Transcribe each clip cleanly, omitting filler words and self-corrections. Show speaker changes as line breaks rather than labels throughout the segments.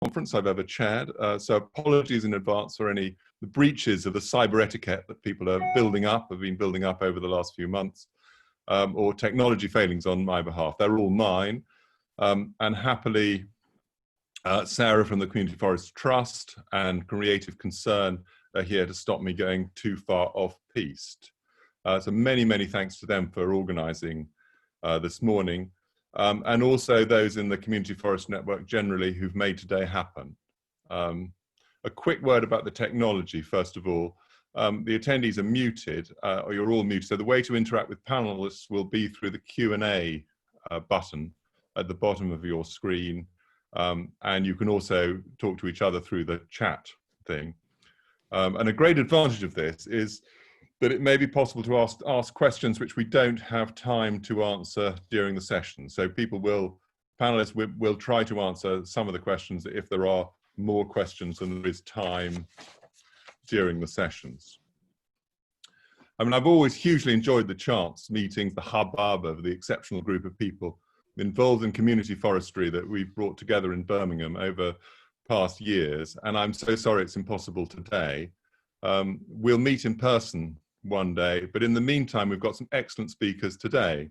conference I've ever chaired, so apologies in advance for any the breaches of the cyber etiquette that people are have been building up over the last few months, or technology failings on my behalf. They're all mine, and happily, Sarah from the Community Forest Trust and Creative Concern are here to stop me going too far off-piste. So many thanks to them for organising this morning. And also those in the Community Forest Network generally who've made today happen. A quick word about the technology, first of all. The attendees are muted, or you're all muted, so the way to interact with panelists will be through the Q&A button at the bottom of your screen, and you can also talk to each other through the chat thing. And a great advantage of this is that it may be possible to ask questions which we don't have time to answer during the session. So panelists will try to answer some of the questions if there are more questions than there is time during the sessions. I mean, I've always hugely enjoyed the chance meetings, the hubbub of the exceptional group of people involved in community forestry that we've brought together in Birmingham over past years. And I'm so sorry it's impossible today. We'll meet in person one day, but in the meantime, we've got some excellent speakers today.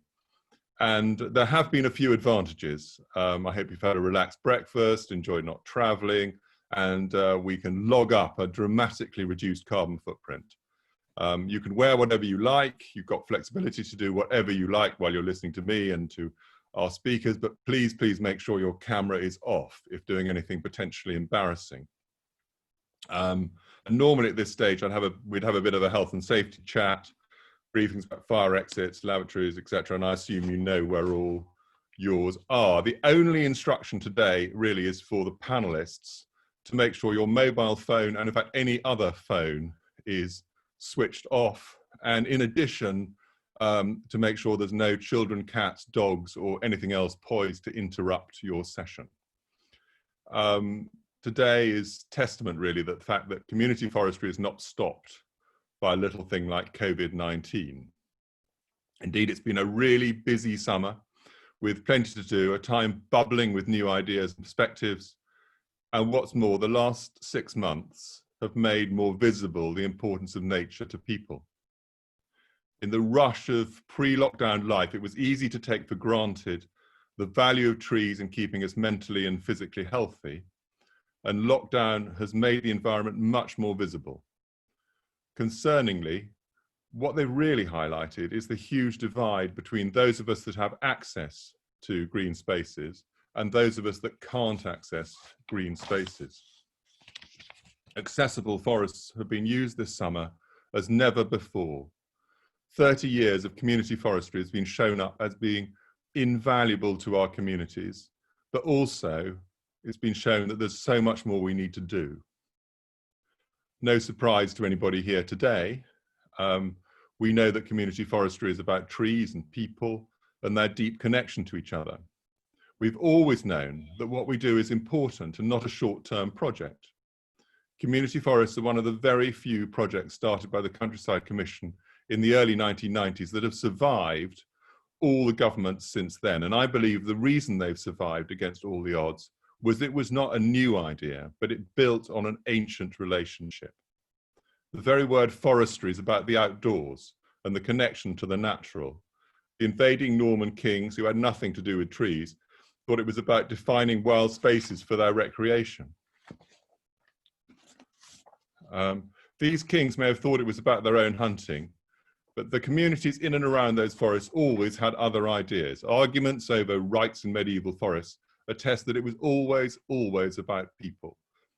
And there have been a few advantages. I hope you've had a relaxed breakfast, enjoyed not traveling, and we can log up a dramatically reduced carbon footprint. You can wear whatever you like. You've got flexibility to do whatever you like while you're listening to me and to our speakers, but please make sure your camera is off if doing anything potentially embarrassing. And normally at this stage, we'd have a bit of a health and safety chat, briefings about fire exits, lavatories, etc. And I assume you know where all yours are. The only instruction today really is for the panelists to make sure your mobile phone, and in fact any other phone, is switched off. And in addition, to make sure there's no children, cats, dogs, or anything else poised to interrupt your session. Today is testament really that the fact that community forestry is not stopped by a little thing like COVID-19. Indeed, it's been a really busy summer with plenty to do, a time bubbling with new ideas and perspectives. And what's more, the last 6 months have made more visible the importance of nature to people. In the rush of pre-lockdown life, it was easy to take for granted the value of trees in keeping us mentally and physically healthy. And lockdown has made the environment much more visible. Concerningly, what they've really highlighted is the huge divide between those of us that have access to green spaces and those of us that can't access green spaces. Accessible forests have been used this summer as never before. 30 years of community forestry has been shown up as being invaluable to our communities, but also it's been shown that there's so much more we need to do. No surprise to anybody here today. We know that community forestry is about trees and people and their deep connection to each other. We've always known that what we do is important and not a short-term project. Community forests are one of the very few projects started by the Countryside Commission in the early 1990s that have survived all the governments since then. And I believe the reason they've survived against all the odds was it was not a new idea, but it built on an ancient relationship. The very word forestry is about the outdoors and the connection to the natural. The invading Norman kings, who had nothing to do with trees, thought it was about defining wild spaces for their recreation. These kings may have thought it was about their own hunting, but the communities in and around those forests always had other ideas. Arguments over rights in medieval forests attest that it was always about people.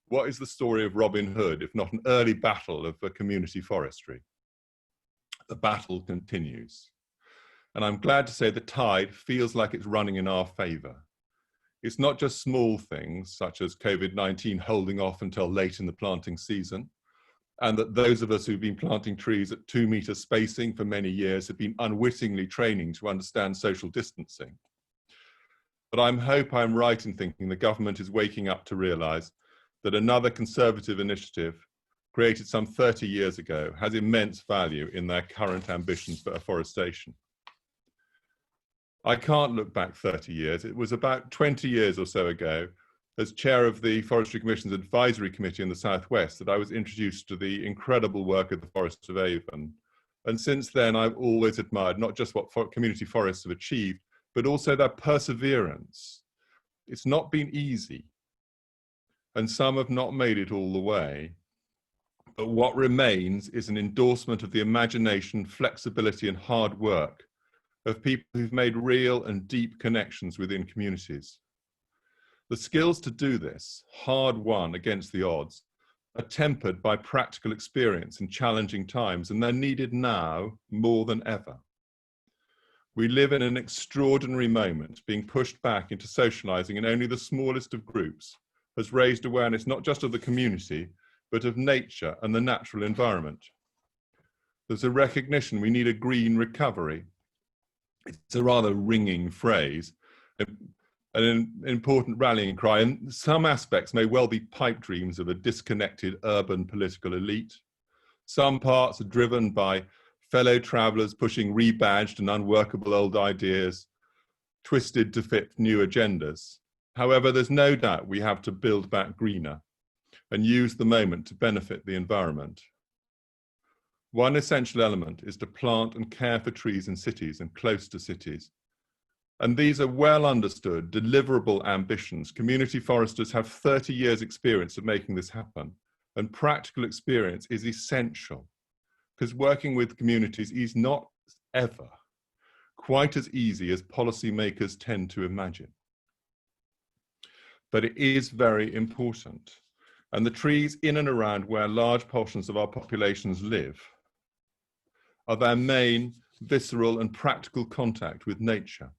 What is the story of Robin Hood, if not an early battle of a community forestry? The battle continues. And I'm glad to say the tide feels like it's running in our favor. It's not just small things, such as COVID-19 holding off until late in the planting season, and that those of us who've been planting trees at 2 meter spacing for many years have been unwittingly training to understand social distancing. But I hope I'm right in thinking the government is waking up to realize that another Conservative initiative created some 30 years ago has immense value in their current ambitions for afforestation. I can't look back 30 years. It was about 20 years or so ago as chair of the Forestry Commission's Advisory Committee in the Southwest that I was introduced to the incredible work of the Forests of Avon. And since then, I've always admired not just what community forests have achieved, but also their perseverance. It's not been easy, and some have not made it all the way. But what remains is an endorsement of the imagination, flexibility, and hard work of people who've made real and deep connections within communities. The skills to do this, hard won against the odds, are tempered by practical experience in challenging times, and they're needed now more than ever. We live in an extraordinary moment. Being pushed back into socializing in only the smallest of groups has raised awareness not just of the community, but of nature and the natural environment. There's a recognition we need a green recovery. It's a rather ringing phrase, an important rallying cry, and some aspects may well be pipe dreams of a disconnected urban political elite. Some parts are driven by fellow travelers pushing rebadged and unworkable old ideas, twisted to fit new agendas. However, there's no doubt we have to build back greener and use the moment to benefit the environment. One essential element is to plant and care for trees in cities and close to cities. And these are well understood, deliverable ambitions. Community foresters have 30 years experience of making this happen, and practical experience is essential, because working with communities is not ever quite as easy as policymakers tend to imagine. But it is very important. And the trees in and around where large portions of our populations live are their main visceral and practical contact with nature.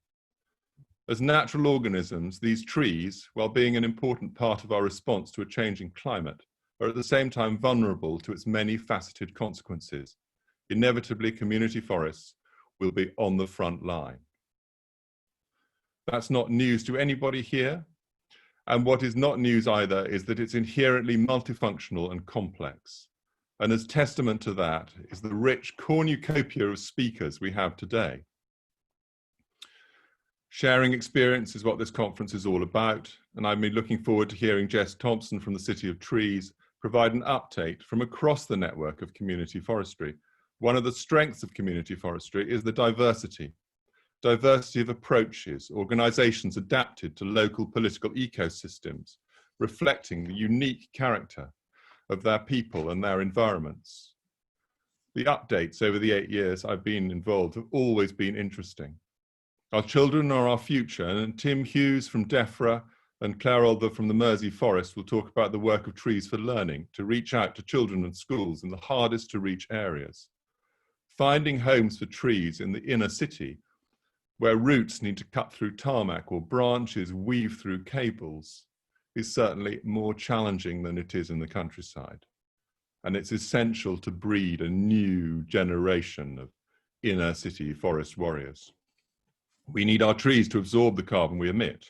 As natural organisms, these trees, while being an important part of our response to a changing climate, are at the same time vulnerable to its many faceted consequences. Inevitably, community forests will be on the front line. That's not news to anybody here. And what is not news either is that it's inherently multifunctional and complex. And as testament to that is the rich cornucopia of speakers we have today. Sharing experience is what this conference is all about, and I've been looking forward to hearing Jess Thompson from the City of Trees provide an update from across the network of community forestry. One of the strengths of community forestry is the diversity of approaches, organizations adapted to local political ecosystems, reflecting the unique character of their people and their environments. The updates over the 8 years I've been involved have always been interesting. Our children are our future, and Tim Hughes from DEFRA and Claire Olver from the Mersey Forest will talk about the work of Trees for Learning to reach out to children and schools in the hardest to reach areas. Finding homes for trees in the inner city, where roots need to cut through tarmac or branches weave through cables, is certainly more challenging than it is in the countryside. And it's essential to breed a new generation of inner city forest warriors. We need our trees to absorb the carbon we emit.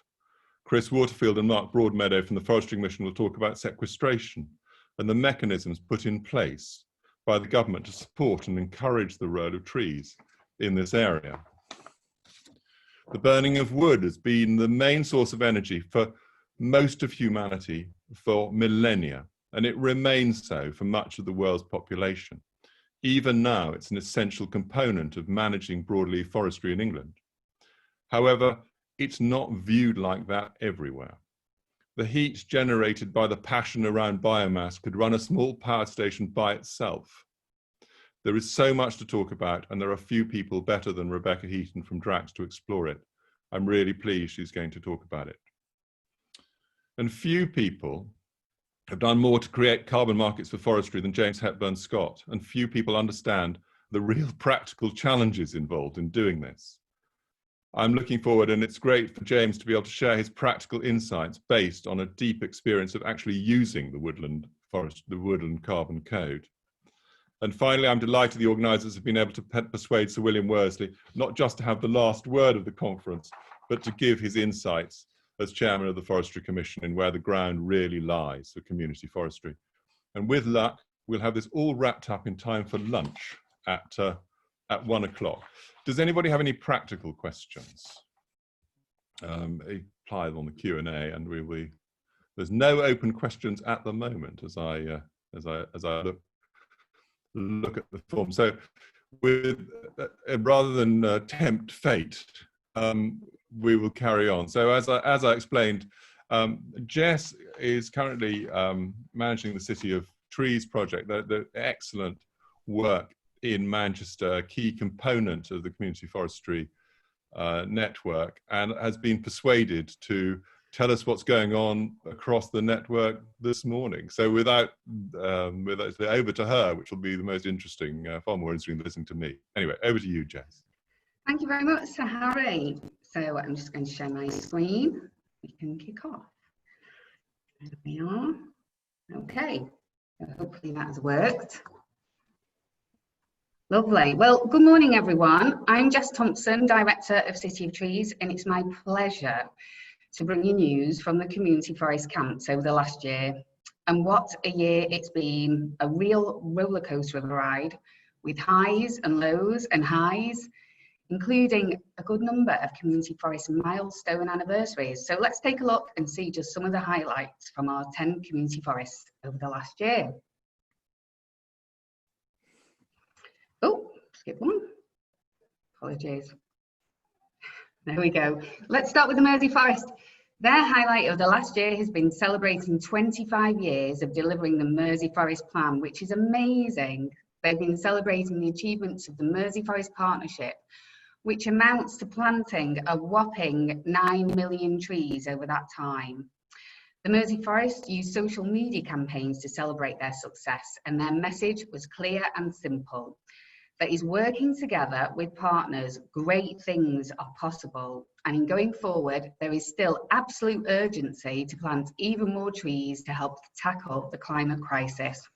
Chris Waterfield and Mark Broadmeadow from the Forestry Commission will talk about sequestration and the mechanisms put in place by the government to support and encourage the role of trees in this area. The burning of wood has been the main source of energy for most of humanity for millennia, and it remains so for much of the world's population. Even now, it's an essential component of managing broadleaf forestry in England. However, it's not viewed like that everywhere. The heat generated by the passion around biomass could run a small power station by itself. There is so much to talk about, and there are few people better than Rebecca Heaton from Drax to explore it. I'm really pleased she's going to talk about it. And few people have done more to create carbon markets for forestry than James Hepburn Scott, and few people understand the real practical challenges involved in doing this. I'm looking forward, and it's great for James to be able to share his practical insights based on a deep experience of actually using the woodland carbon code. And finally, I'm delighted the organisers have been able to persuade Sir William Worsley not just to have the last word of the conference, but to give his insights as chairman of the Forestry Commission in where the ground really lies for community forestry. And with luck, we'll have this all wrapped up in time for lunch at 1 o'clock. Does anybody have any practical questions? Apply them on the Q&A, and we'll be There's no open questions at the moment as I look at the form. So, with rather than tempt fate, we will carry on. So, as I explained, Jess is currently managing the City of Trees project, the excellent work in Manchester, a key component of the community forestry network, and has been persuaded to tell us what's going on across the network this morning. So without over to her, which will be the most interesting, far more interesting than listening to me. Anyway, over to you, Jess.
Thank you very much, Sir Harry. So I'm just going to share my screen. We can kick off. There we are. Okay, so hopefully that has worked. Lovely. Well, good morning, everyone. I'm Jess Thompson, Director of City of Trees, and it's my pleasure to bring you news from the community forest camps over the last year. And what a year it's been, a real roller coaster of a ride, with highs and lows and highs, including a good number of community forest milestone anniversaries. So let's take a look and see just some of the highlights from our 10 community forests over the last year. Oh, skip one. Apologies. There we go. Let's start with the Mersey Forest. Their highlight of the last year has been celebrating 25 years of delivering the Mersey Forest Plan, which is amazing. They've been celebrating the achievements of the Mersey Forest Partnership, which amounts to planting a whopping 9 million trees over that time. The Mersey Forest used social media campaigns to celebrate their success, and their message was clear and simple. That is, working together with partners, great things are possible. And in going forward, there is still absolute urgency to plant even more trees to help tackle the climate crisis.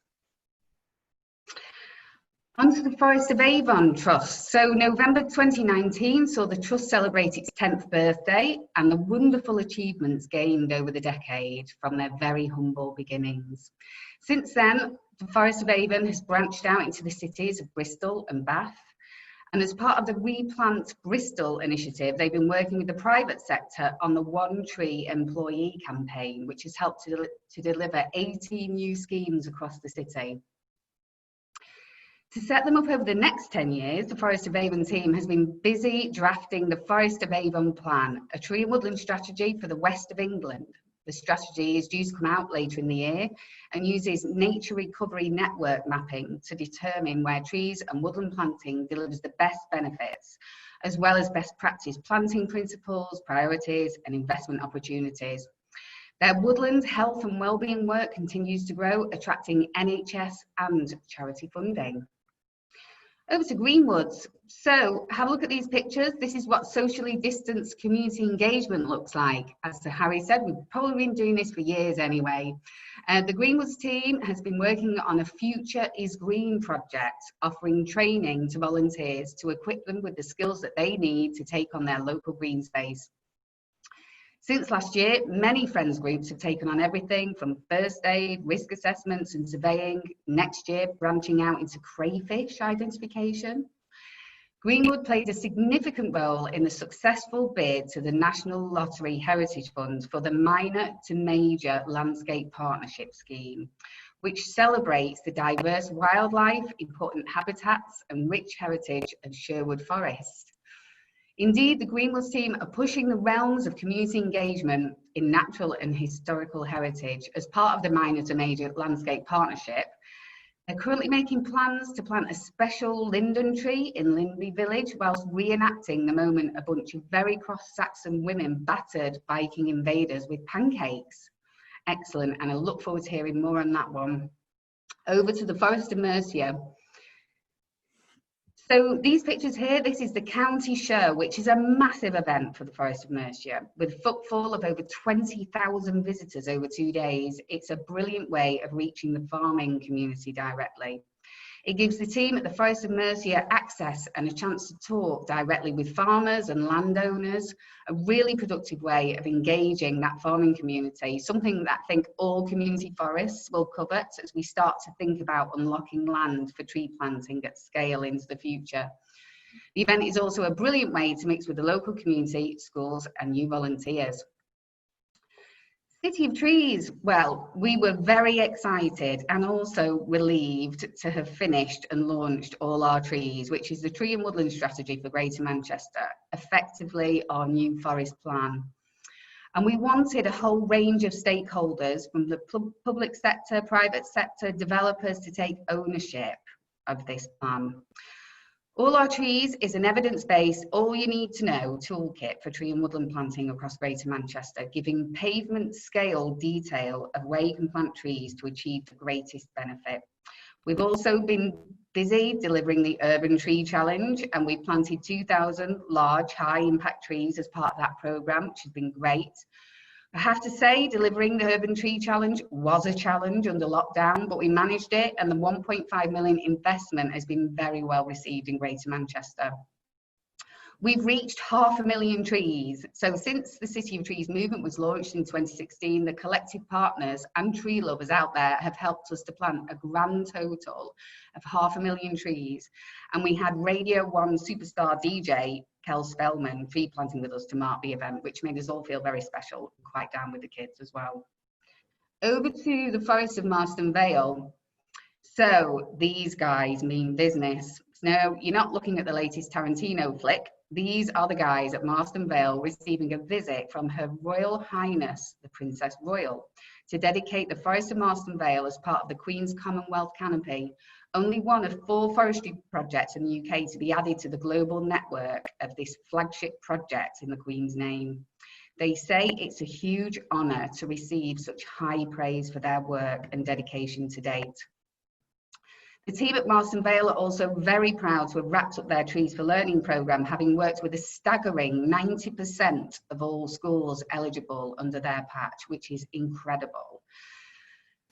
Onto the Forest of Avon Trust. So November 2019 saw the Trust celebrate its 10th birthday and the wonderful achievements gained over the decade from their very humble beginnings. Since then, the Forest of Avon has branched out into the cities of Bristol and Bath. And as part of the Replant Bristol initiative, they've been working with the private sector on the One Tree Employee campaign, which has helped to deliver 18 new schemes across the city. To set them up over the next 10 years, the Forest of Avon team has been busy drafting the Forest of Avon Plan, a tree and woodland strategy for the west of England. The strategy is due to come out later in the year and uses nature recovery network mapping to determine where trees and woodland planting delivers the best benefits, as well as best practice planting principles, priorities, and investment opportunities. Their woodland health and wellbeing work continues to grow, attracting NHS and charity funding. Over to Greenwoods. So have a look at these pictures. This is what socially distanced community engagement looks like. As Sir Harry said, we've probably been doing this for years anyway. The Greenwoods team has been working on a Future is Green project, offering training to volunteers to equip them with the skills that they need to take on their local green space. Since last year, many friends groups have taken on everything from first aid, risk assessments and surveying, next year branching out into crayfish identification. Greenwood played a significant role in the successful bid to the National Lottery Heritage Fund for the Minor to Major Landscape Partnership Scheme, which celebrates the diverse wildlife, important habitats and rich heritage of Sherwood Forest. Indeed, the Greenwoods team are pushing the realms of community engagement in natural and historical heritage as part of the Minor to Major Landscape Partnership. They're currently making plans to plant a special linden tree in Linby Village whilst reenacting the moment a bunch of very cross Saxon women battered Viking invaders with pancakes. Excellent, and I look forward to hearing more on that one. Over to the Forest of Mercia. So these pictures here, this is the county show, which is a massive event for the Forest of Mercia, with a footfall of over 20,000 visitors over 2 days. It's a brilliant way of reaching the farming community directly. It gives the team at the Forest of Mercia access and a chance to talk directly with farmers and landowners, a really productive way of engaging that farming community, something that I think all community forests will covet as we start to think about unlocking land for tree planting at scale into the future. The event is also a brilliant way to mix with the local community, schools and new volunteers. City of Trees, well, we were very excited and also relieved to have finished and launched All Our Trees, which is the tree and woodland strategy for Greater Manchester, effectively our new forest plan. And we wanted a whole range of stakeholders from the public sector, private sector, developers to take ownership of this plan. All Our Trees is an evidence-based, all you need to know toolkit for tree and woodland planting across Greater Manchester, giving pavement scale detail of where you can plant trees to achieve the greatest benefit. We've also been busy delivering the Urban Tree Challenge, and we planted 2,000 large, high impact trees as part of that programme, which has been great. I have to say, delivering the Urban Tree Challenge was a challenge under lockdown, but we managed it, and the 1.5 million investment has been very well received in Greater Manchester. We've reached 500,000 trees. So since the City of Trees movement was launched in 2016, the collective partners and tree lovers out there have helped us to plant a grand total of 500,000 trees. And we had Radio 1 superstar DJ, Kel Spellman, tree planting with us to mark the event, which made us all feel very special, quite down with the kids as well. Over to the Forest of Marston Vale. So these guys mean business. No, you're not looking at the latest Tarantino flick. These are the guys at Marston Vale receiving a visit from Her Royal Highness, the Princess Royal, to dedicate the Forest of Marston Vale as part of the Queen's Commonwealth Canopy, only one of 4 forestry projects in the UK to be added to the global network of this flagship project in the Queen's name. They say it's a huge honour to receive such high praise for their work and dedication to date. The team at Marston Vale are also very proud to have wrapped up their Trees for Learning programme, having worked with a staggering 90% of all schools eligible under their patch, which is incredible.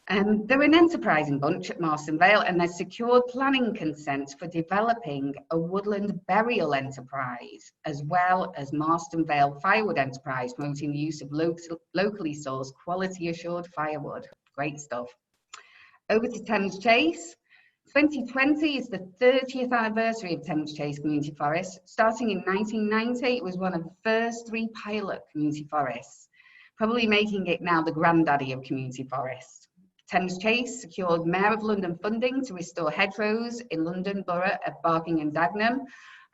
They're an enterprising bunch at Marston Vale, and they've secured planning consent for developing a woodland burial enterprise, as well as Marston Vale Firewood Enterprise, promoting the use of locally sourced, quality assured firewood. Great stuff. Over to Thames Chase. 2020 is the 30th anniversary of Thames Chase Community Forest. Starting in 1990, it was one of the first 3 pilot community forests, probably making it now the granddaddy of community forests. Thames Chase secured Mayor of London funding to restore hedgerows in London Borough of Barking and Dagenham,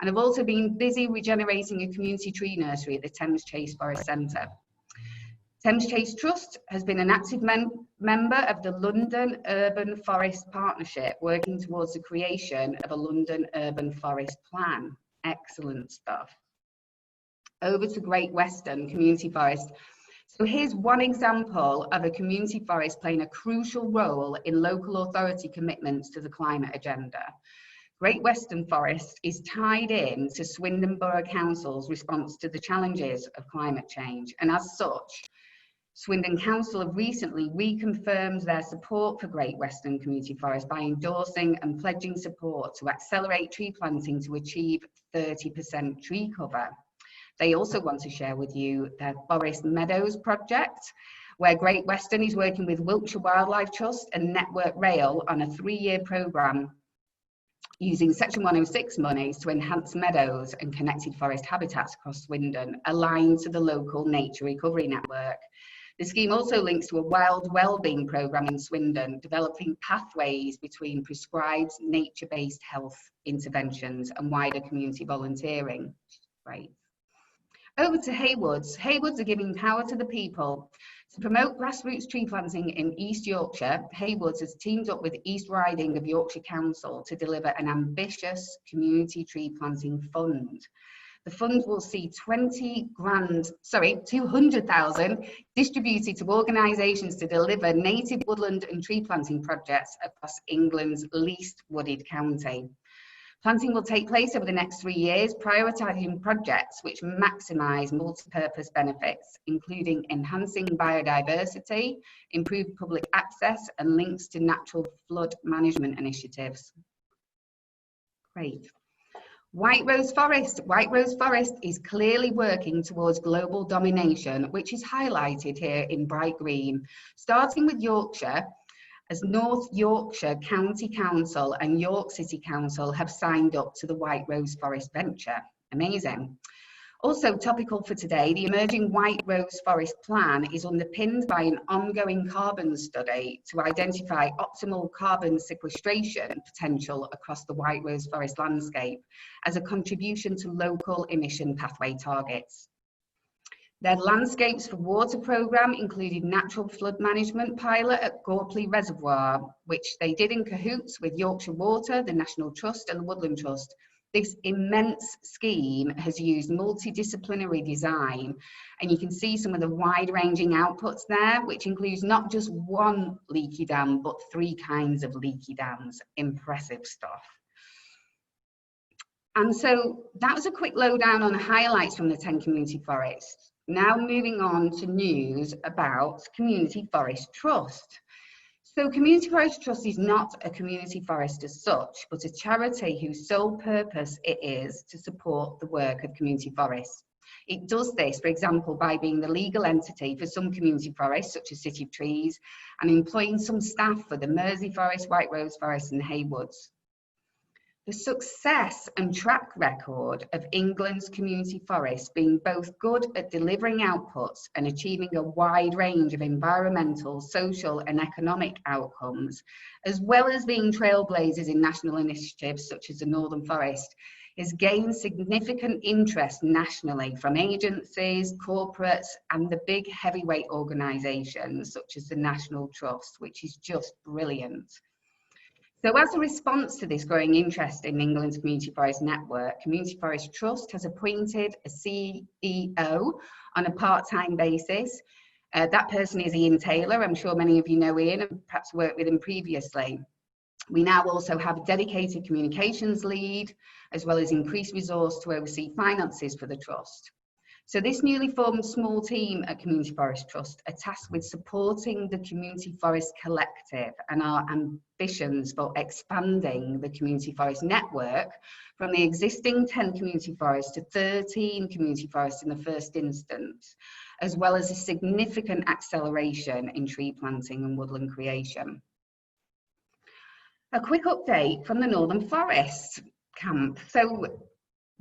and have also been busy regenerating a community tree nursery at the Thames Chase Forest Centre. Thames Chase Trust has been an active member of the London Urban Forest Partnership, working towards the creation of a London Urban Forest Plan. Excellent stuff. Over to Great Western Community Forest. So here's one example of a community forest playing a crucial role in local authority commitments to the climate agenda. Great Western Forest is tied in to Swindon Borough Council's response to the challenges of climate change, and as such, Swindon Council have recently reconfirmed their support for Great Western Community Forest by endorsing and pledging support to accelerate tree planting to achieve 30% tree cover. They also want to share with you their Forest Meadows project, where Great Western is working with Wiltshire Wildlife Trust and Network Rail on a 3-year programme using Section 106 monies to enhance meadows and connected forest habitats across Swindon, aligned to the local nature recovery network. The scheme also links to a wild wellbeing programme in Swindon, developing pathways between prescribed nature-based health interventions and wider community volunteering. Great. Over to Haywoods. Haywoods are giving power to the people. To promote grassroots tree planting in East Yorkshire, Haywoods has teamed up with East Riding of Yorkshire Council to deliver an ambitious community tree planting fund. The fund will see 200,000 distributed to organisations to deliver native woodland and tree planting projects across England's least wooded county. Planting will take place over the next 3 years, prioritising projects which maximise multi-purpose benefits, including enhancing biodiversity, improved public access, and links to natural flood management initiatives. Great. White Rose Forest. White Rose Forest is clearly working towards global domination, which is highlighted here in bright green. Starting with Yorkshire, as North Yorkshire County Council and York City Council have signed up to the White Rose Forest venture. Amazing. Also topical for today, the emerging White Rose Forest plan is underpinned by an ongoing carbon study to identify optimal carbon sequestration potential across the White Rose Forest landscape as a contribution to local emission pathway targets. Their Landscapes for Water programme included natural flood management pilot at Gorpley Reservoir, which they did in cahoots with Yorkshire Water, the National Trust and the Woodland Trust. This immense scheme has used multidisciplinary design, and you can see some of the wide-ranging outputs there, which includes not just one leaky dam, but 3 kinds of leaky dams. Impressive stuff. And so that was a quick lowdown on highlights from the 10 community forests. Now moving on to news about Community Forest Trust. So Community Forest Trust is not a community forest as such, but a charity whose sole purpose it is to support the work of community forests. It does this, for example, by being the legal entity for some community forests, such as City of Trees, and employing some staff for the Mersey Forest, White Rose Forest and Haywoods. The success and track record of England's community forests being both good at delivering outputs and achieving a wide range of environmental, social and economic outcomes, as well as being trailblazers in national initiatives such as the Northern Forest, has gained significant interest nationally from agencies, corporates and the big heavyweight organisations such as the National Trust, which is just brilliant. So as a response to this growing interest in England's Community Forest Network, Community Forest Trust has appointed a CEO on a part-time basis. That person is Ian Taylor. I'm sure many of you know Ian and perhaps worked with him previously. We now also have a dedicated communications lead, as well as increased resource to oversee finances for the Trust. So this newly formed small team at Community Forest Trust are tasked with supporting the Community Forest Collective and our ambitions for expanding the Community Forest Network from the existing 10 community forests to 13 community forests in the first instance, as well as a significant acceleration in tree planting and woodland creation. A quick update from the Northern Forest camp. So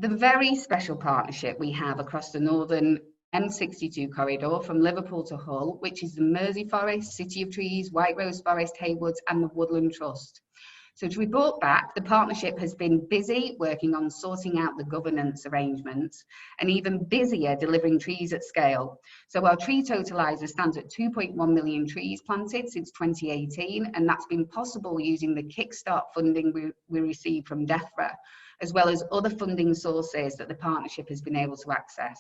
the very special partnership we have across the Northern M62 corridor from Liverpool to Hull, which is the Mersey Forest, City of Trees, White Rose Forest, Haywoods and the Woodland Trust. So to report back, the partnership has been busy working on sorting out the governance arrangements and even busier delivering trees at scale. So our tree totalizer stands at 2.1 million trees planted since 2018, and that's been possible using the Kickstart funding we received from DEFRA, as well as other funding sources that the partnership has been able to access.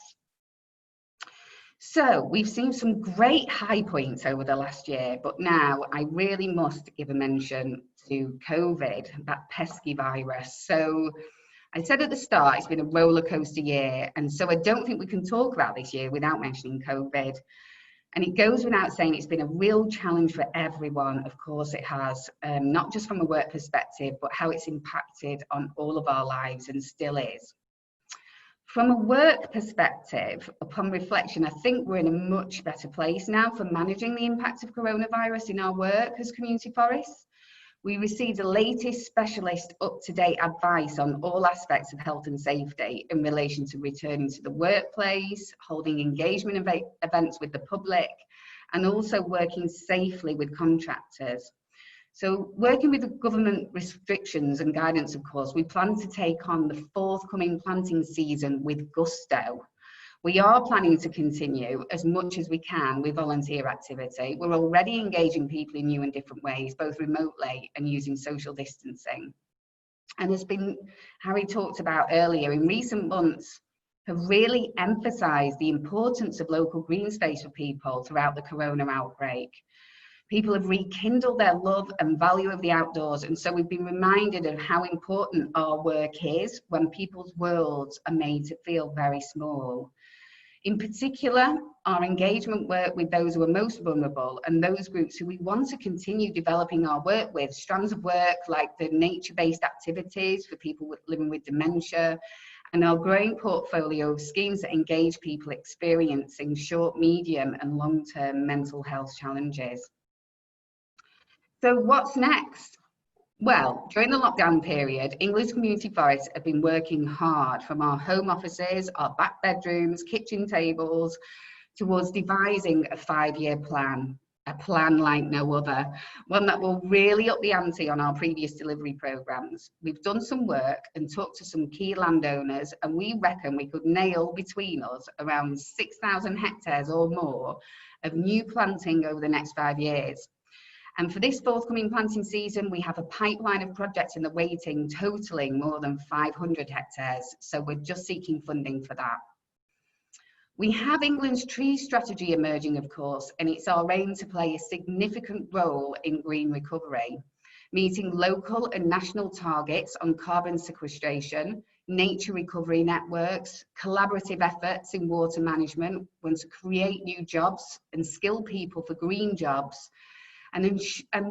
So we've seen some great high points over the last year, but now I really must give a mention to COVID, that pesky virus. So I said at the start, it's been a roller coaster year, and so I don't think we can talk about this year without mentioning COVID. And it goes without saying, it's been a real challenge for everyone. Of course it has, not just from a work perspective, but how it's impacted on all of our lives and still is. From a work perspective, upon reflection, I think we're in a much better place now for managing the impact of coronavirus in our work as community forests. We received the latest specialist up-to-date advice on all aspects of health and safety in relation to returning to the workplace, holding engagement events with the public, and also working safely with contractors. So working with the government restrictions and guidance, of course, we plan to take on the forthcoming planting season with gusto. We are planning to continue as much as we can with volunteer activity. We're already engaging people in new and different ways, both remotely and using social distancing. And as Harry talked about earlier, in recent months have really emphasised the importance of local green space for people throughout the corona outbreak. People have rekindled their love and value of the outdoors, and so we've been reminded of how important our work is when people's worlds are made to feel very small. In particular, our engagement work with those who are most vulnerable and those groups who we want to continue developing our work with, strands of work like the nature-based activities for people living with dementia, and our growing portfolio of schemes that engage people experiencing short, medium and long-term mental health challenges. So what's next? Well, during the lockdown period, England's community forests have been working hard from our home offices, our back bedrooms, kitchen tables, towards devising a 5-year plan, a plan like no other, one that will really up the ante on our previous delivery programmes. We've done some work and talked to some key landowners, and we reckon we could nail between us around 6,000 hectares or more of new planting over the next 5 years. And for this forthcoming planting season, we have a pipeline of projects in the waiting totaling more than 500 hectares. So we're just seeking funding for that. We have England's tree strategy emerging, of course, and it's our aim to play a significant role in green recovery, meeting local and national targets on carbon sequestration, nature recovery networks, collaborative efforts in water management, and to create new jobs and skill people for green jobs, and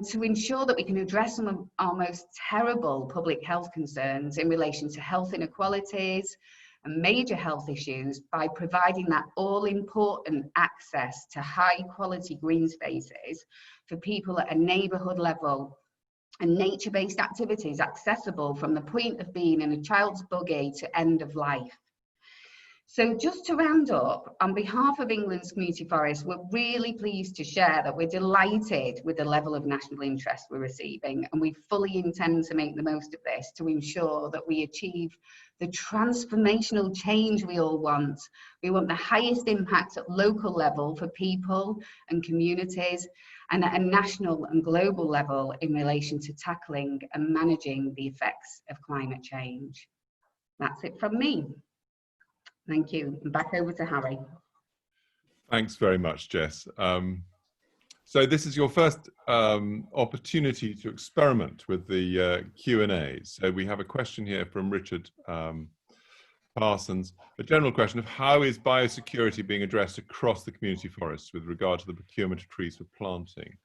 to ensure that we can address some of our most terrible public health concerns in relation to health inequalities and major health issues by providing that all-important access to high-quality green spaces for people at a neighbourhood level, and nature-based activities accessible from the point of being in a child's buggy to end of life. So just to round up, on behalf of England's community forests, we're really pleased to share that we're delighted with the level of national interest we're receiving, and we fully intend to make the most of this to ensure that we achieve the transformational change we all want. We want the highest impact at local level for people and communities, and at a national and global level in relation to tackling and managing the effects of climate change. That's it from me. Thank you. And back over to Harry.
Thanks very much, Jess. So this is your first opportunity to experiment with the Q&A. So we have a question here from Richard Parsons, a general question of how is biosecurity being addressed across the community forests with regard to the procurement of trees for planting?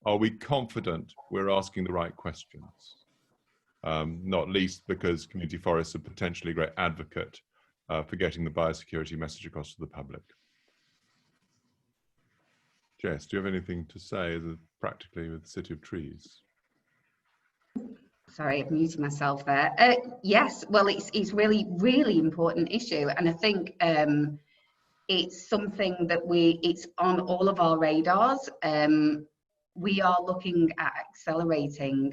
Are we confident we're asking the right questions? Not least because community forests are potentially a great advocate for getting the biosecurity message across to the public. Jess, do you have anything to say practically with the City of Trees?
Sorry, I've muted myself there. Yes, well, it's really, really important issue. And I think it's something that it's on all of our radars. We are looking at accelerating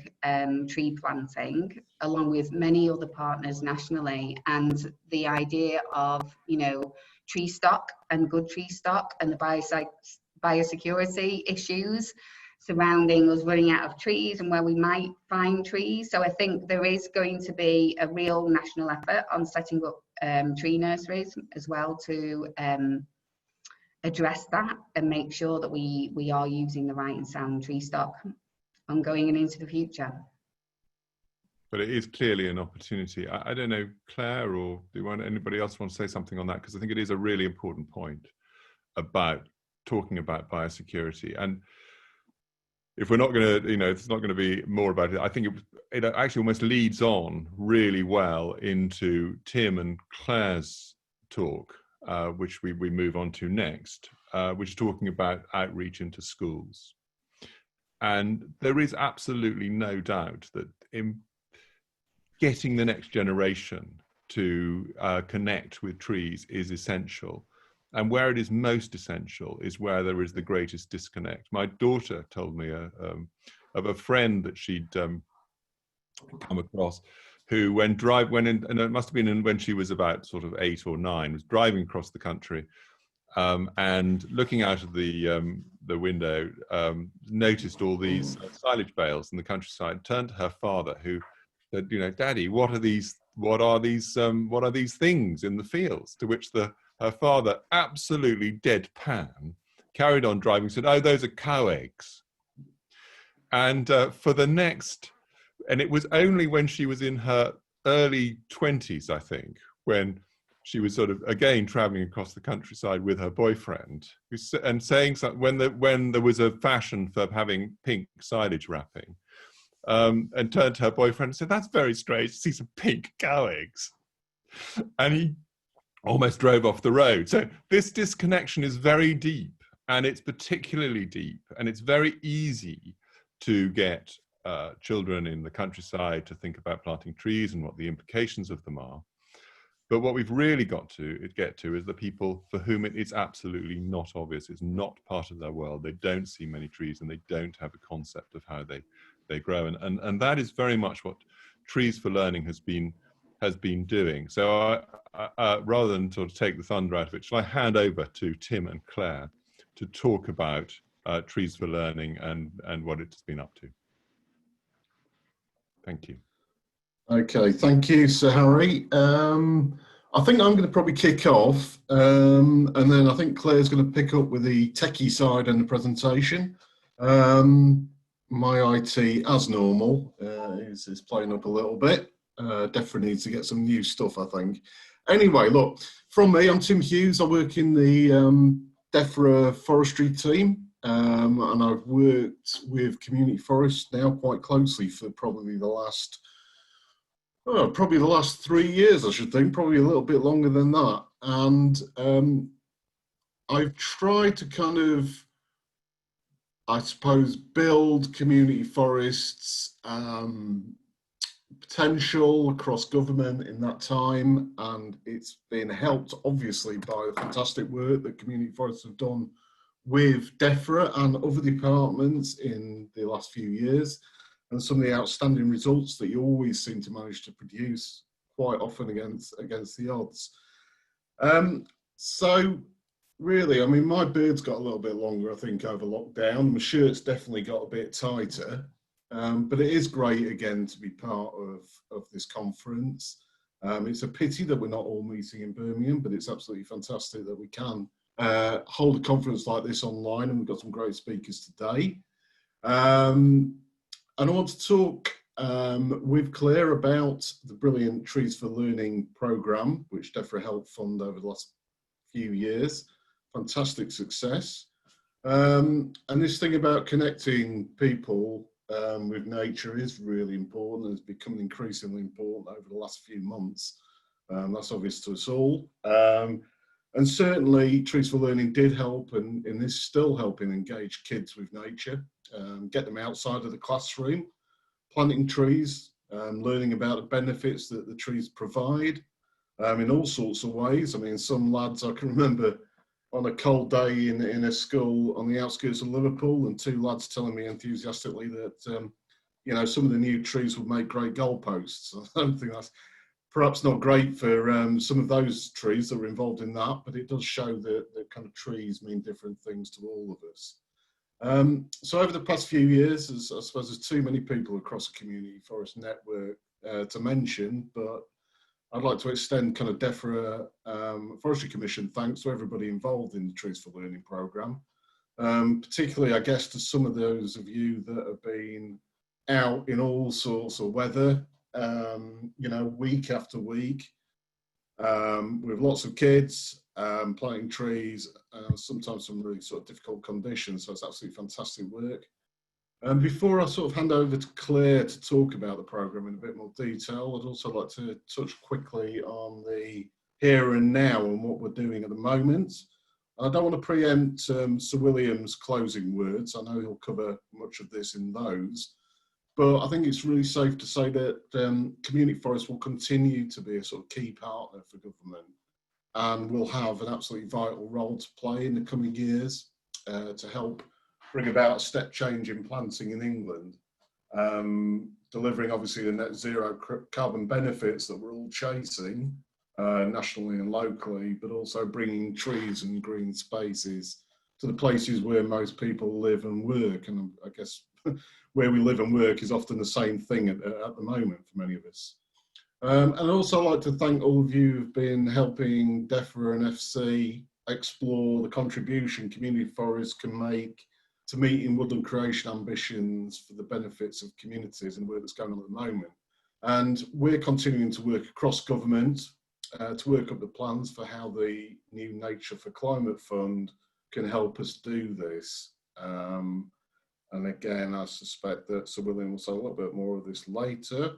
tree planting along with many other partners nationally, and the idea of, you know, tree stock and good tree stock and the biosecurity issues surrounding us running out of trees and where we might find trees. So I think there is going to be a real national effort on setting up tree nurseries as well to address that and make sure that we are using the right and sound tree stock ongoing and into the future.
But it is clearly an opportunity. I don't know, Claire, or anybody else want to say something on that? Because I think it is a really important point about talking about biosecurity. And if we're not going to, you know, it's not going to be more about it, I think it actually almost leads on really well into Tim and Claire's talk, which we move on to next, which is talking about outreach into schools. And there is absolutely no doubt that in getting the next generation to connect with trees is essential. And where it is most essential is where there is the greatest disconnect. My daughter told me of a friend that she'd come across who and it must have been when she was about sort of 8 or 9, was driving across the country and looking out of the window, noticed all these silage bales in the countryside, turned to her father who said, you know, Daddy, what are these things in the fields? To which her father, absolutely deadpan, carried on driving, said, oh, those are cow eggs. And for the next, and it was only when she was in her early 20s, I think, when she was sort of, again, traveling across the countryside with her boyfriend, and saying something, when there was a fashion for having pink silage wrapping, and turned to her boyfriend and said, that's very strange to see some pink cow eggs. And he almost drove off the road. So this disconnection is very deep, and it's particularly deep, and it's very easy to get children in the countryside to think about planting trees and what the implications of them are. But what we've really got to get to is the people for whom it is absolutely not obvious. It's not part of their world. They don't see many trees and they don't have a concept of how they grow. And that is very much what Trees for Learning has been doing. So rather than sort of take the thunder out of it, shall I hand over to Tim and Claire to talk about Trees for Learning and what it's been up to. Thank you.
Okay, thank you, Sir Harry. I think I'm going to probably kick off, and then I think Claire's going to pick up with the techie side and the presentation. My IT, as normal, is playing up a little bit. Definitely needs to get some new stuff, I think. Anyway, look, from me, I'm Tim Hughes. I work in the DEFRA forestry team, and I've worked with community forests now quite closely for probably the last 3 years, I should think, probably a little bit longer than that. And I've tried to kind of, I suppose, build community forests potential across government in that time. And it's been helped, obviously, by the fantastic work that community forests have done with DEFRA and other departments in the last few years. And some of the outstanding results that you always seem to manage to produce quite often against the odds. So really, I mean, my beard's got a little bit longer, I think, over lockdown. My shirt's definitely got a bit tighter, but it is great again to be part of this conference. It's a pity that we're not all meeting in Birmingham, but it's absolutely fantastic that we can hold a conference like this online, and we've got some great speakers today. And I want to talk with Claire about the brilliant Trees for Learning programme, which DEFRA helped fund over the last few years. Fantastic success. And this thing about connecting people with nature is really important, and it's become increasingly important over the last few months. That's obvious to us all. And certainly Trees for Learning did help, and is still helping engage kids with nature. Get them outside of the classroom, planting trees, learning about the benefits that the trees provide in all sorts of ways. I mean, some lads, I can remember on a cold day in a school on the outskirts of Liverpool, and 2 lads telling me enthusiastically that, you know, some of the new trees would make great goalposts. I don't think that's perhaps not great for some of those trees that were involved in that, but it does show that kind of trees mean different things to all of us. So over the past few years, I suppose there's too many people across the community forest network to mention, but I'd like to extend kind of DEFRA Forestry Commission thanks to everybody involved in the Trees for Learning programme, particularly, I guess, to some of those of you that have been out in all sorts of weather, you know, week after week, with lots of kids, planting trees, sometimes some really sort of difficult conditions. So it's absolutely fantastic work. And before I sort of hand over to Claire to talk about the programme in a bit more detail, I'd also like to touch quickly on the here and now and what we're doing at the moment. I don't want to preempt Sir William's closing words. I know he'll cover much of this in those. But I think it's really safe to say that community forests will continue to be a sort of key partner for government, and will have an absolutely vital role to play in the coming years to help bring about a step change in planting in England, delivering obviously the net zero carbon benefits that we're all chasing nationally and locally, but also bringing trees and green spaces to the places where most people live and work. And I guess where we live and work is often the same thing at the moment for many of us. And I'd also like to thank all of you who've been helping DEFRA and FC explore the contribution community forests can make to meeting woodland creation ambitions for the benefits of communities and the work that's going on at the moment. And we're continuing to work across government to work up the plans for how the new Nature for Climate Fund can help us do this. And again, I suspect that Sir William will say a little bit more of this later.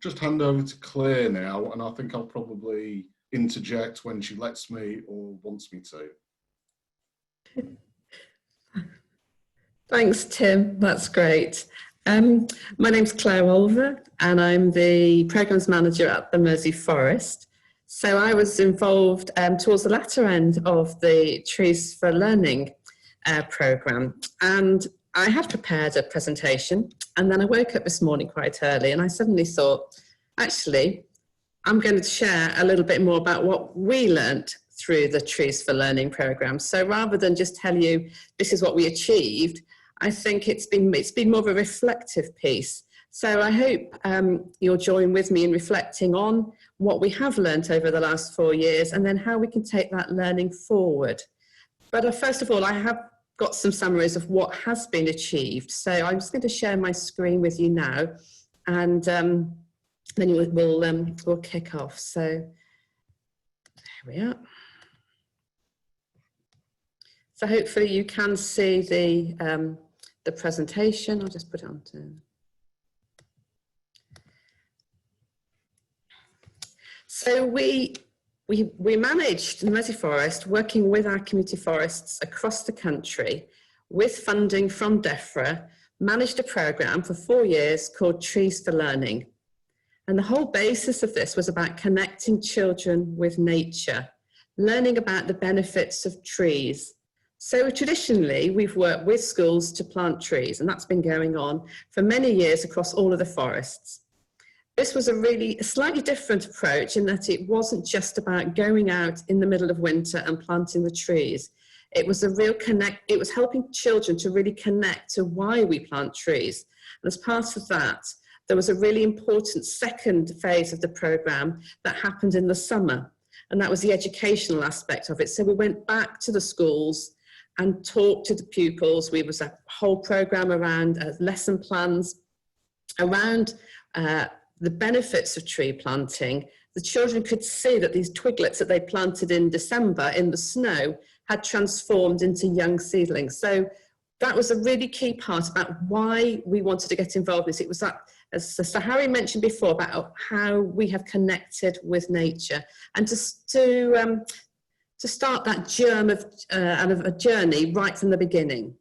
Just hand over to Claire now, and I think I'll probably interject when she lets me or wants me to.
Thanks, Tim. That's great. My name's Claire Olver, and I'm the Programmes Manager at the Mersey Forest. So I was involved towards the latter end of the Trees for Learning programme, and I had prepared a presentation, and then I woke up this morning quite early and I suddenly thought, actually, I'm going to share a little bit more about what we learnt through the Trees for Learning programme. So rather than just tell you this is what we achieved, I think it's been more of a reflective piece. So I hope you'll join with me in reflecting on what we have learnt over the last 4 years and then how we can take that learning forward. But first of all, I have got some summaries of what has been achieved. So I'm just going to share my screen with you now, and then we'll kick off. So there we are. So hopefully you can see the presentation. I'll just put it on to. So we managed the Mersey Forest, working with our community forests across the country, with funding from DEFRA, managed a programme for 4 years called Trees for Learning. And the whole basis of this was about connecting children with nature, learning about the benefits of trees. So traditionally, we've worked with schools to plant trees, and that's been going on for many years across all of the forests. This was a slightly different approach in that it wasn't just about going out in the middle of winter and planting the trees. It was it was helping children to really connect to why we plant trees. And as part of that, there was a really important second phase of the programme that happened in the summer, and that was the educational aspect of it. So we went back to the schools and talked to the pupils. We was a whole programme around lesson plans, around the benefits of tree planting. The children could see that these twiglets that they planted in December in the snow had transformed into young seedlings. So that was a really key part about why we wanted to get involved in this. It was that, as Sir Harry mentioned before, about how we have connected with nature, and to start that germ of a journey right from the beginning.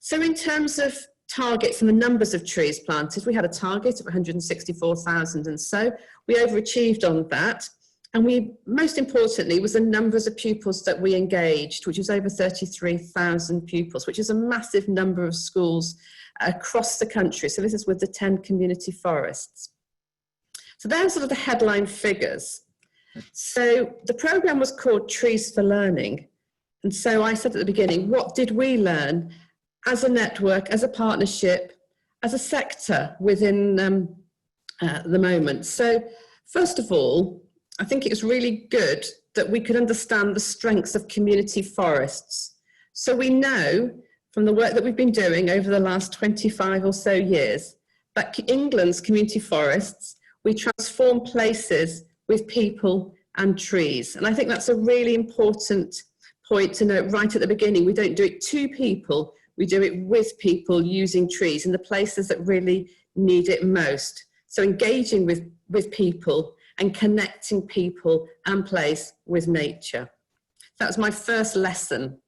So in terms of targets and the numbers of trees planted, we had a target of 164,000, and so we overachieved on that. And most importantly, was the numbers of pupils that we engaged, which was over 33,000 pupils, which is a massive number of schools across the country. So this is with the 10 community forests. So those are sort of the headline figures. So the programme was called Trees for Learning. And so I said at the beginning, what did we learn as a network, as a partnership, as a sector within the moment? So first of all, I think it was really good that we could understand the strengths of community forests. So we know from the work that we've been doing over the last 25 or so years that England's community forests, we transform places with people and trees. And I think that's a really important point to note right at the beginning. We don't do it to people, we do it with people using trees in the places that really need it most. So engaging with people and connecting people and place with nature. That was my first lesson.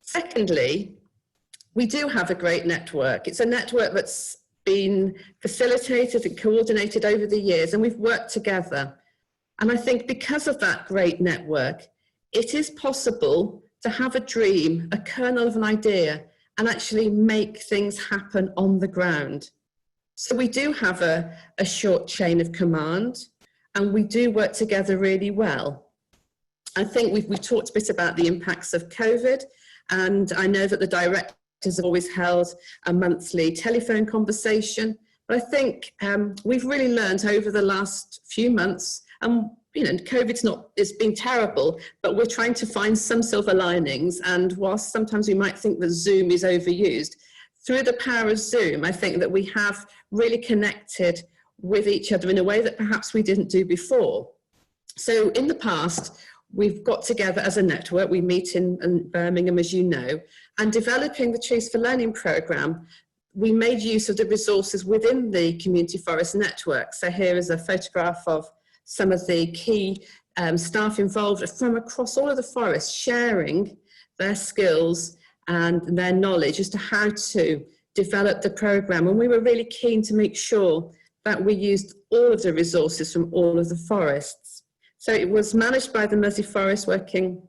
Secondly, we do have a great network. It's a network that's been facilitated and coordinated over the years, and we've worked together. And I think because of that great network, it is possible to have a dream, a kernel of an idea, and actually make things happen on the ground. So we do have a short chain of command, and we do work together really well. I think we've talked a bit about the impacts of COVID, and I know that the directors have always held a monthly telephone conversation, but I think we've really learned over the last few months, and it's been terrible, but we're trying to find some silver linings, and whilst sometimes we might think that Zoom is overused, through the power of Zoom, I think that we have really connected with each other in a way that perhaps we didn't do before. So in the past, we've got together as a network. We meet in Birmingham, as you know, and developing the Trees for Learning programme, we made use of the resources within the Community Forest Network. So here is a photograph of some of the key staff involved from across all of the forests, sharing their skills and their knowledge as to how to developed the programme, and we were really keen to make sure that we used all of the resources from all of the forests. So it was managed by the Mersey Forest, working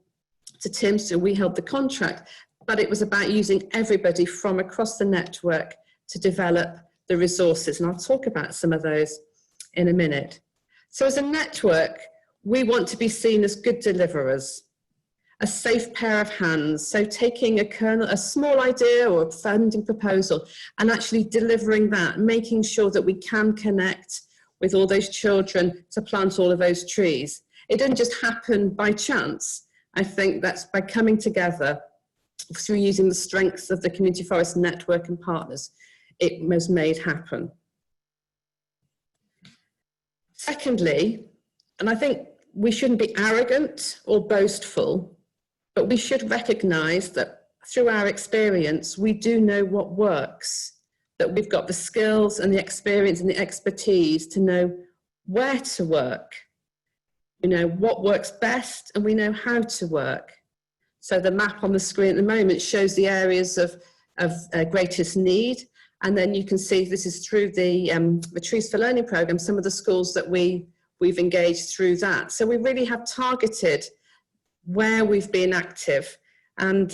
to Tim, so we held the contract, but it was about using everybody from across the network to develop the resources, and I'll talk about some of those in a minute. So as a network, we want to be seen as good deliverers, a safe pair of hands. So taking a small idea or a funding proposal and actually delivering that, making sure that we can connect with all those children to plant all of those trees. It didn't just happen by chance. I think that's by coming together through using the strengths of the Community Forest Network and partners, it was made happen. Secondly, and I think we shouldn't be arrogant or boastful, but we should recognise that through our experience, we do know what works, that we've got the skills and the experience and the expertise to know where to work, you know, what works best, and we know how to work. So the map on the screen at the moment shows the areas of greatest need. And then you can see this is through the Trees for Learning programme, some of the schools that we've engaged through that. So we really have targeted where we've been active, and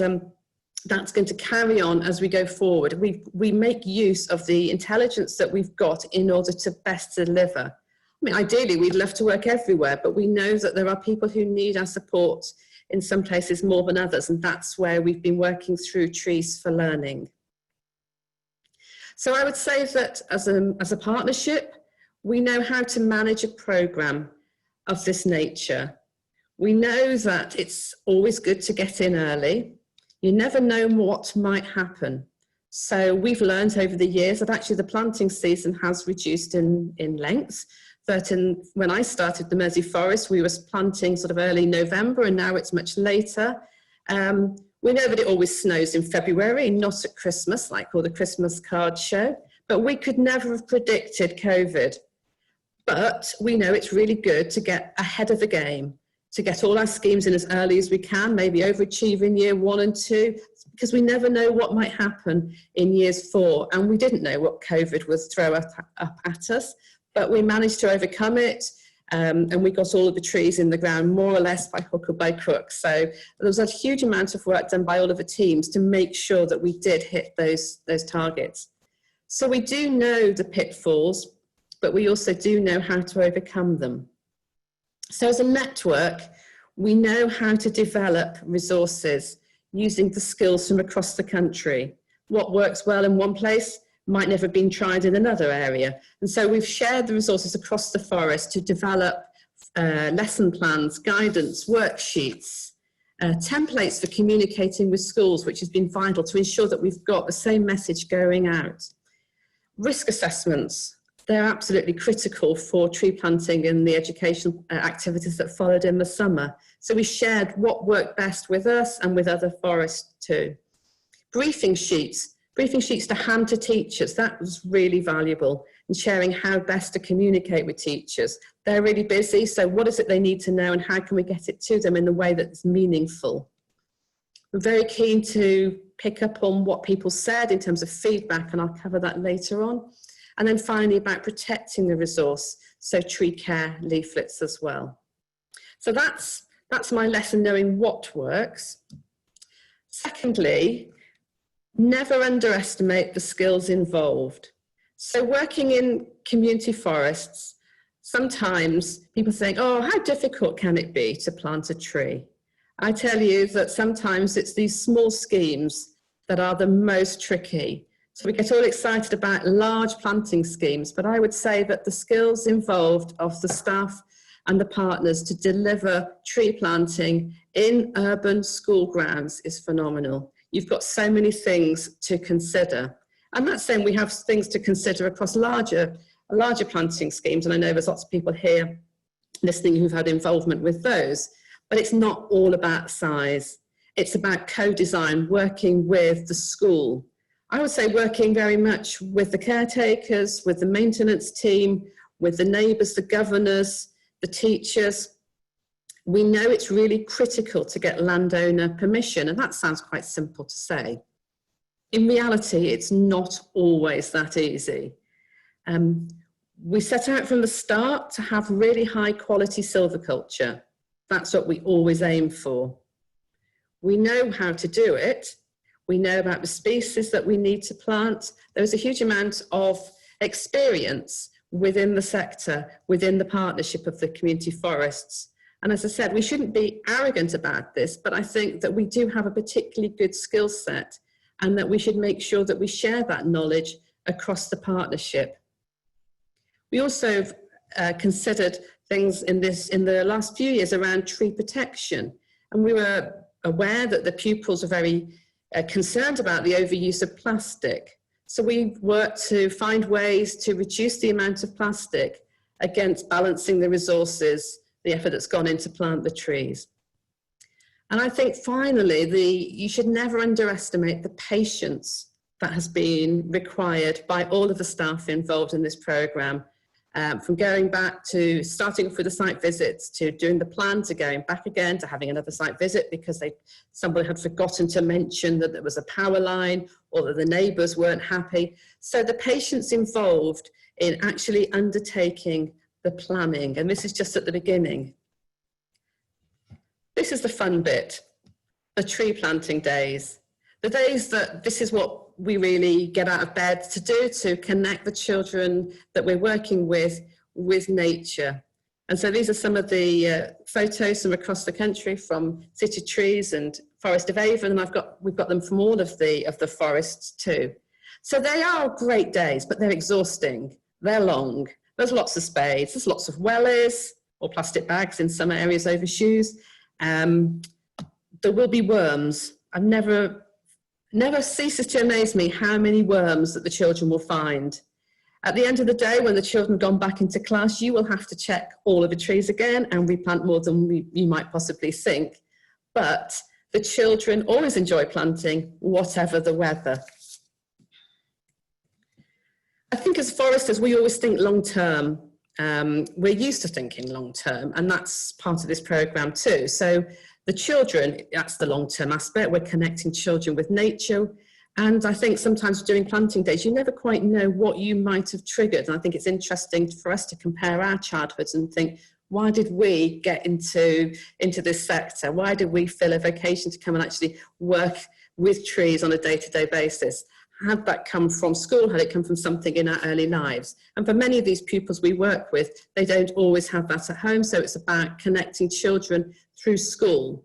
that's going to carry on as we go forward. We make use of the intelligence that we've got in order to best deliver. I mean, ideally, we'd love to work everywhere, but we know that there are people who need our support in some places more than others, and that's where we've been working through Trees for Learning. So I would say that as a partnership, we know how to manage a programme of this nature. We know that it's always good to get in early. You never know what might happen. So we've learned over the years that actually the planting season has reduced in length. That when I started the Mersey Forest, we were planting sort of early November, and now it's much later. We know that it always snows in February, not at Christmas, like all the Christmas cards show, but we could never have predicted COVID. But we know it's really good to get ahead of the game, to get all our schemes in as early as we can, maybe overachieve in year 1 and 2, because we never know what might happen in years 4. And we didn't know what COVID would throw up at us, but we managed to overcome it. And we got all of the trees in the ground more or less by hook or by crook. So there was a huge amount of work done by all of the teams to make sure that we did hit those targets. So we do know the pitfalls, but we also do know how to overcome them. So as a network, we know how to develop resources using the skills from across the country. What works well in one place might never have been tried in another area. And so we've shared the resources across the forest to develop lesson plans, guidance, worksheets, templates for communicating with schools, which has been vital to ensure that we've got the same message going out. Risk assessments, they're absolutely critical for tree planting and the educational activities that followed in the summer. So we shared what worked best with us and with other forests too. Briefing sheets to hand to teachers, that was really valuable in sharing how best to communicate with teachers. They're really busy, so what is it they need to know and how can we get it to them in a way that's meaningful? We're very keen to pick up on what people said in terms of feedback, and I'll cover that later on. And then finally about protecting the resource, so tree care leaflets as well. So that's my lesson, knowing what works. Secondly, never underestimate the skills involved. So working in community forests, sometimes people think, oh, how difficult can it be to plant a tree? I tell you that sometimes it's these small schemes that are the most tricky. So we get all excited about large planting schemes, but I would say that the skills involved of the staff and the partners to deliver tree planting in urban school grounds is phenomenal. You've got so many things to consider. I'm not saying we have things to consider across larger planting schemes, and I know there's lots of people here listening who've had involvement with those, but it's not all about size. It's about co-design, working with the school. I would say working very much with the caretakers, with the maintenance team, with the neighbours, the governors, the teachers. We know it's really critical to get landowner permission, and that sounds quite simple to say. in reality, it's not always that easy. We set out from the start to have really high quality silviculture. That's what we always aim for. We know how to do it. We know about the species that we need to plant. There's a huge amount of experience within the sector, within the partnership of the community forests. And as I said, we shouldn't be arrogant about this, but I think that we do have a particularly good skill set and that we should make sure that we share that knowledge across the partnership. We also considered things in the last few years around tree protection. And we were aware that the pupils are very concerned about the overuse of plastic. So we worked to find ways to reduce the amount of plastic against balancing the resources, the effort that's gone into plant the trees. And I think finally, you should never underestimate the patience that has been required by all of the staff involved in this programme. From going back to starting off with the site visits, to doing the plan, to going back again, to having another site visit because somebody had forgotten to mention that there was a power line or that the neighbours weren't happy. So the patience involved in actually undertaking the planning, and this is just at the beginning. This is the fun bit, the tree planting days. The days that this is what we really get out of bed to do, to connect the children that we're working with nature. And so these are some of the photos from across the country from City Trees and Forest of Avon, and we've got them from all of the forests too. So they are great days, but they're exhausting. They're long. There's lots of spades. There's lots of wellies or plastic bags in some areas over shoes. There will be worms. I've never ceases to amaze me how many worms that the children will find. At the end of the day, when the children have gone back into class, you will have to check all of the trees again and replant more than you might possibly think. But the children always enjoy planting, whatever the weather. I think as foresters, we always think long term. We're used to thinking long term, and that's part of this programme too. So the children, that's the long-term aspect. We're connecting children with nature. And I think sometimes during planting days, you never quite know what you might have triggered. And I think it's interesting for us to compare our childhoods and think, why did we get into this sector? Why did we feel a vocation to come and actually work with trees on a day-to-day basis? Had that come from school? Had it come from something in our early lives? And for many of these pupils we work with, they don't always have that at home. So it's about connecting children through school.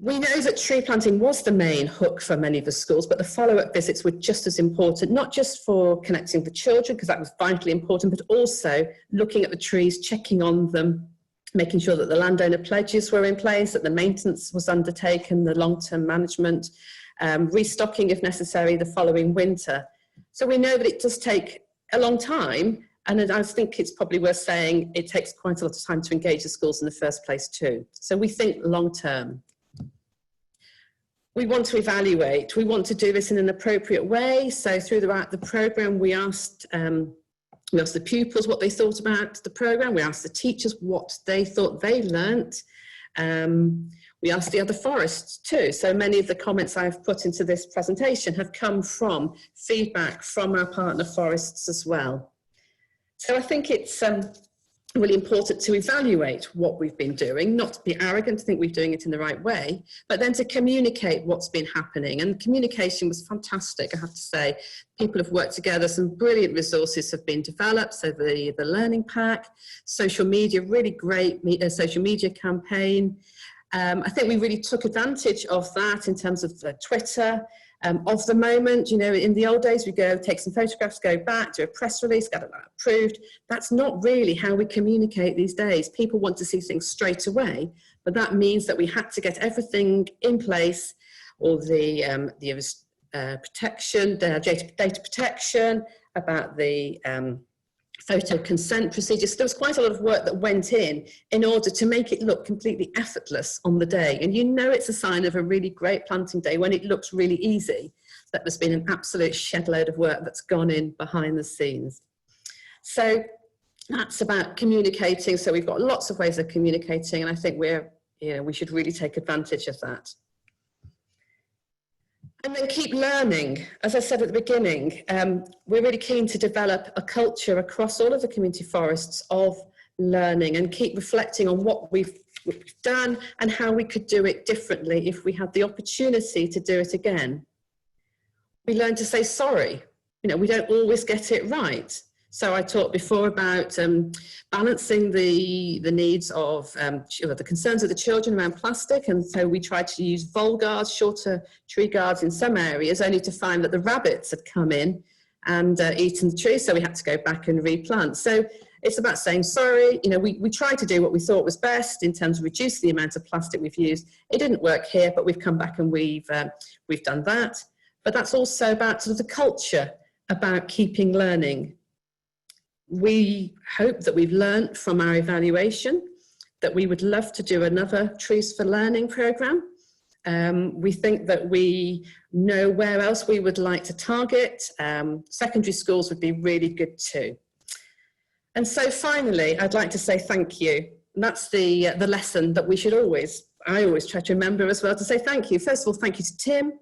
We know that tree planting was the main hook for many of the schools, but the follow-up visits were just as important, not just for connecting the children, because that was vitally important, but also looking at the trees, checking on them, making sure that the landowner pledges were in place, that the maintenance was undertaken, the long-term management, restocking if necessary the following winter. So we know that it does take a long time, and I think it's probably worth saying it takes quite a lot of time to engage the schools in the first place too. So we think long term. We want to evaluate, we want to do this in an appropriate way. So throughout the programme, we asked the pupils what they thought about the programme. We asked the teachers what they thought they learnt. We asked the other forests too. So many of the comments I've put into this presentation have come from feedback from our partner forests as well. So I think it's really important to evaluate what we've been doing, not to be arrogant to think we're doing it in the right way, but then to communicate what's been happening. And communication was fantastic, I have to say. People have worked together, some brilliant resources have been developed. So the learning pack, social media, really great social media campaign. I think we really took advantage of that in terms of Twitter, of the moment. You know, in the old days, we go take some photographs, go back, do a press release, get it approved. That's not really how we communicate these days. People want to see things straight away, but that means that we had to get everything in place, all the protection, the data protection, about the photo consent procedures. There was quite a lot of work that went in order to make it look completely effortless on the day. And you know it's a sign of a really great planting day when it looks really easy. That there's been an absolute shed load of work that's gone in behind the scenes. So that's about communicating. So we've got lots of ways of communicating, and I think we should really take advantage of that. And then keep learning. As I said at the beginning, we're really keen to develop a culture across all of the community forests of learning and keep reflecting on what we've done and how we could do it differently if we had the opportunity to do it again. We learn to say sorry. You know, we don't always get it right. So I talked before about balancing the needs of the concerns of the children around plastic, and so we tried to use vole guards, shorter tree guards in some areas, only to find that the rabbits had come in and eaten the tree, so we had to go back and replant. So it's about saying sorry. You know, we tried to do what we thought was best in terms of reduce the amount of plastic we've used. It didn't work here, but we've come back and we've done that. But that's also about sort of the culture about keeping learning. We hope that we've learned from our evaluation that we would love to do another Trees for Learning programme. We think that we know where else we would like to target. Secondary schools would be really good too. And so finally, I'd like to say thank you. And that's the lesson that we should I always try to remember as well, to say thank you. First of all, thank you to Tim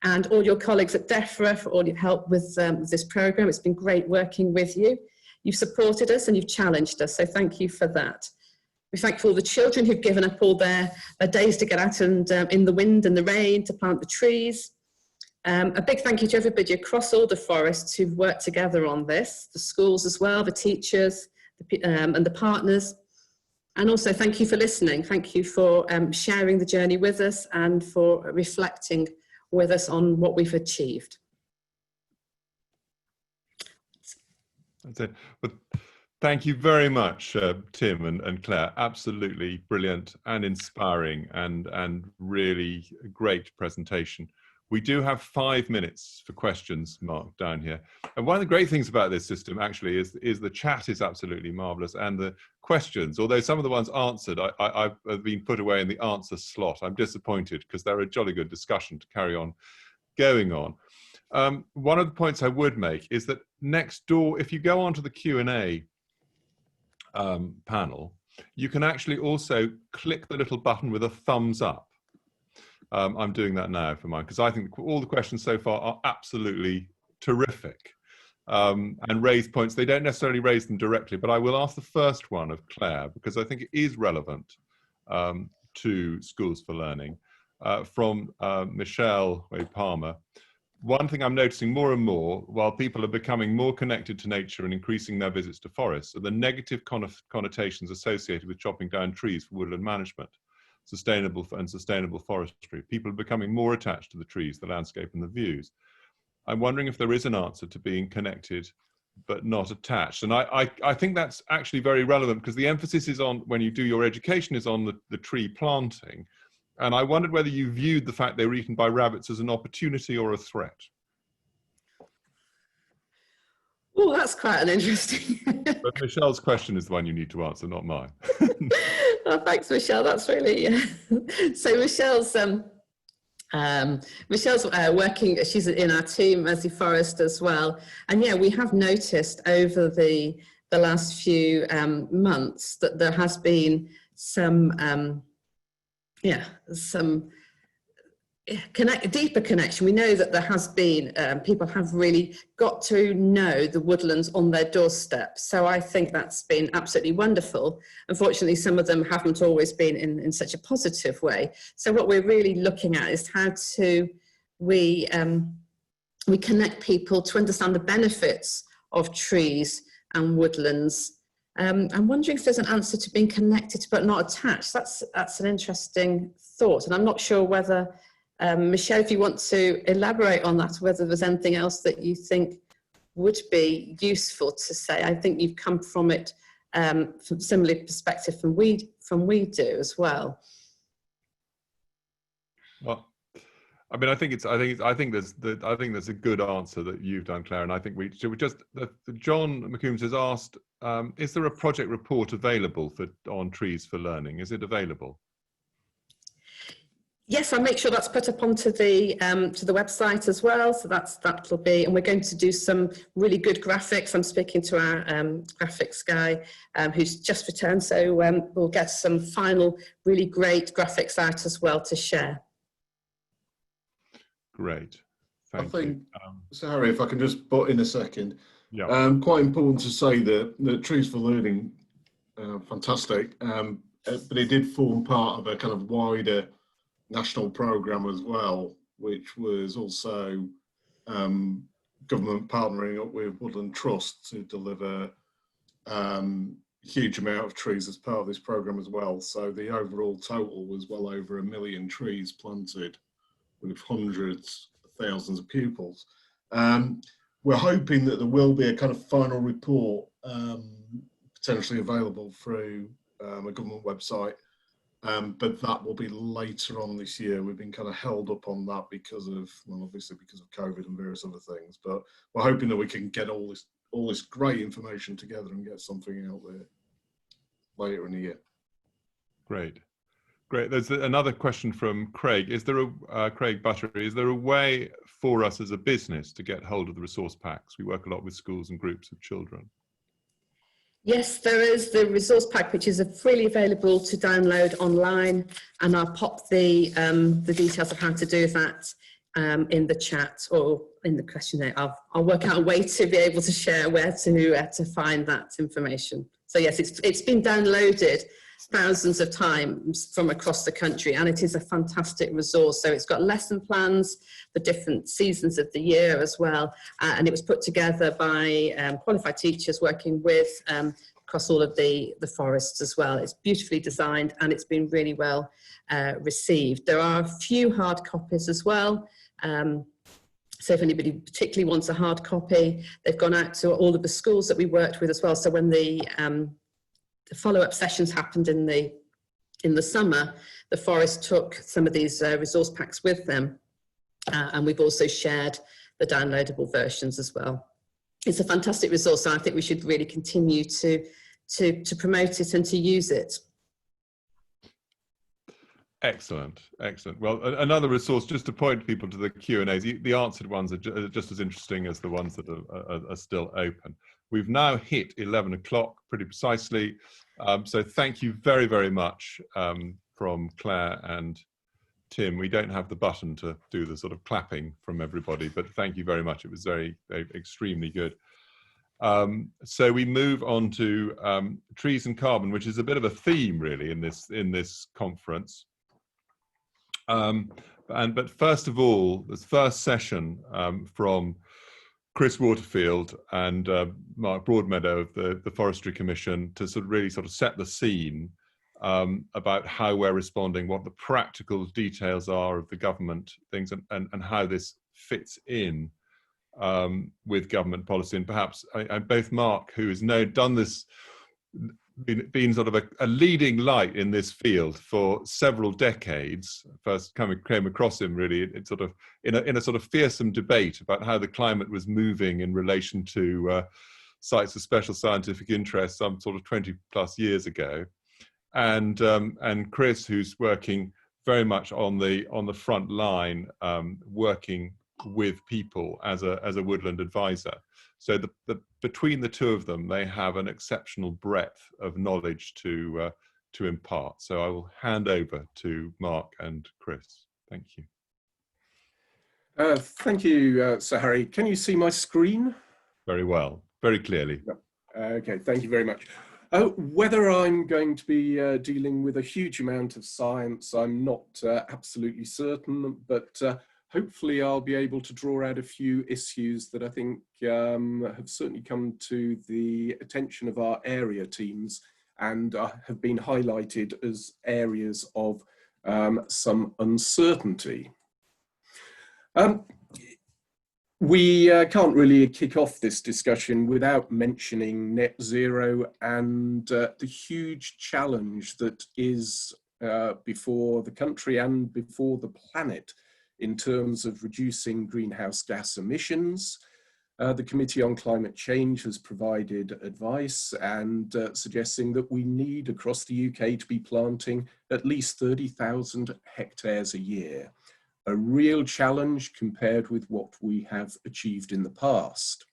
and all your colleagues at DEFRA for all your help with this programme. It's been great working with you. You've supported us and you've challenged us, so thank you for that. We thank all the children who've given up all their days to get out and in the wind and the rain to plant the trees. A big thank you to everybody across all the forests who've worked together on this, the schools as well, the teachers and the partners. And also thank you for listening. Thank you for sharing the journey with us and for reflecting with us on what we've achieved.
That's it. But thank you very much, Tim and Claire. Absolutely brilliant and inspiring and really a great presentation. We do have 5 minutes for questions marked down here. And one of the great things about this system actually is the chat is absolutely marvelous, and the questions, although some of the ones answered, I've been put away in the answer slot. I'm disappointed because they're a jolly good discussion to carry on going on. One of the points I would make is that next door, if you go onto the Q&A panel, you can actually also click the little button with a thumbs up. I'm doing that now for mine because I think all the questions so far are absolutely terrific and raise points. They don't necessarily raise them directly, but I will ask the first one of Claire because I think it is relevant to Schools for Learning from Michelle Palmer. One thing I'm noticing more and more, while people are becoming more connected to nature and increasing their visits to forests, are the negative connotations associated with chopping down trees for woodland management, sustainable forestry. People are becoming more attached to the trees, the landscape and the views. I'm wondering if there is an answer to being connected but not attached. And I think that's actually very relevant because the emphasis is on, when you do your education, is on the tree planting. And I wondered whether you viewed the fact they were eaten by rabbits as an opportunity or a threat.
Oh, that's quite an interesting.
But Michelle's question is the one you need to answer, not mine.
Oh, thanks, Michelle. That's really. So Michelle's working. She's in our team as the forest as well. And yeah, we have noticed over the last few months that there has been some. Deeper connection. We know that there has been, people have really got to know the woodlands on their doorstep. So I think that's been absolutely wonderful. Unfortunately, some of them haven't always been in such a positive way. So what we're really looking at is how to, we connect people to understand the benefits of trees and woodlands. I'm wondering if there's an answer to being connected but not attached. That's an interesting thought, and I'm not sure whether, Michelle, if you want to elaborate on that, whether there's anything else that you think would be useful to say. I think you've come from it from similar perspective from we do as well.
Well, I mean, I think there's a good answer that you've done, Claire, and I think John McCombs has asked, is there a project report available on Trees for Learning? Is it available?
Yes, I'll make sure that's put up onto the website as well. So that'll be, and we're going to do some really good graphics. I'm speaking to our graphics guy who's just returned, so we'll get some final really great graphics out as well to share.
Great. Thank
I think,
you.
so Harry, if I can just butt in a second.
Yeah.
Quite important to say that Trees for Learning, fantastic, but it did form part of a kind of wider national programme as well, which was also government partnering up with Woodland Trust to deliver a huge amount of trees as part of this programme as well. So the overall total was well over 1 million trees planted with hundreds of thousands of pupils. We're hoping that there will be a kind of final report potentially available through a government website, but that will be later on this year. We've been kind of held up on that because of, well, obviously because of COVID and various other things, but we're hoping that we can get all this great information together and get something out there later in the year.
Great. Great. There's another question from Craig. Is there a Craig Buttery? Is there a way for us as a business to get hold of the resource packs? We work a lot with schools and groups of children.
Yes, there is the resource pack, which is freely available to download online, and I'll pop the details of how to do that in the chat or in the questionnaire. I'll work out a way to be able to share where to find that information. So yes, it's been downloaded thousands of times from across the country, and it is a fantastic resource. So it's got lesson plans for different seasons of the year as well, and it was put together by qualified teachers working with across all of the forests as well. It's beautifully designed and it's been really well received. There are a few hard copies as well. So if anybody particularly wants a hard copy, they've gone out to all of the schools that we worked with as well. So when the follow-up sessions happened in the summer, the forest took some of these resource packs with them, and we've also shared the downloadable versions as well. It's a fantastic resource, and I think we should really continue to promote it and to use it.
Excellent, excellent. Well, another resource, just to point people to the Q&As, the answered ones are just as interesting as the ones that are still open. We've now hit 11 o'clock pretty precisely. So thank you very, very much from Claire and Tim. We don't have the button to do the sort of clapping from everybody, but thank you very much. It was very extremely good. So we move on to trees and carbon, which is a bit of a theme really in this conference. But first of all, this first session from Chris Waterfield and Mark Broadmeadow of the Forestry Commission to really set the scene about how we're responding, what the practical details are of the government things, and how this fits in with government policy. And perhaps both Mark, who has done this, been sort of a leading light in this field for several decades. First came across him really in a sort of fearsome debate about how the climate was moving in relation to sites of special scientific interest some sort of 20 plus years ago, and Chris, who's working very much on the front line, working with people as a woodland advisor. So between the two of them, they have an exceptional breadth of knowledge to impart. So I will hand over to Mark and Chris. Thank you.
Thank you, Sir Harry. Can you see my screen?
Very well, very clearly.
Okay, thank you very much. Whether I'm going to be dealing with a huge amount of science, I'm not absolutely certain, but hopefully I'll be able to draw out a few issues that I think have certainly come to the attention of our area teams and have been highlighted as areas of some uncertainty. We can't really kick off this discussion without mentioning net zero and the huge challenge that is before the country and before the planet in terms of reducing greenhouse gas emissions. The Committee on Climate Change has provided advice and suggesting that we need across the UK to be planting at least 30,000 hectares a year. A real challenge compared with what we have achieved in the past.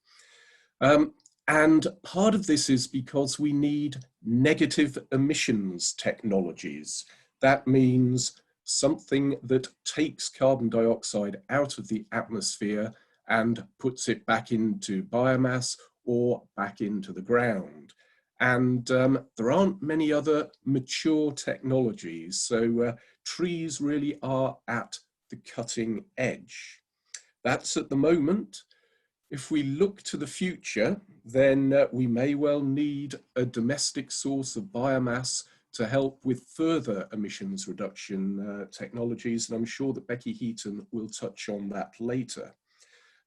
And part of this is because we need negative emissions technologies. That means something that takes carbon dioxide out of the atmosphere and puts it back into biomass or back into the ground. And there aren't many other mature technologies, so trees really are at the cutting edge. That's at the moment. If we look to the future, then we may well need a domestic source of biomass to help with further emissions reduction technologies, and I'm sure that Becky Heaton will touch on that later.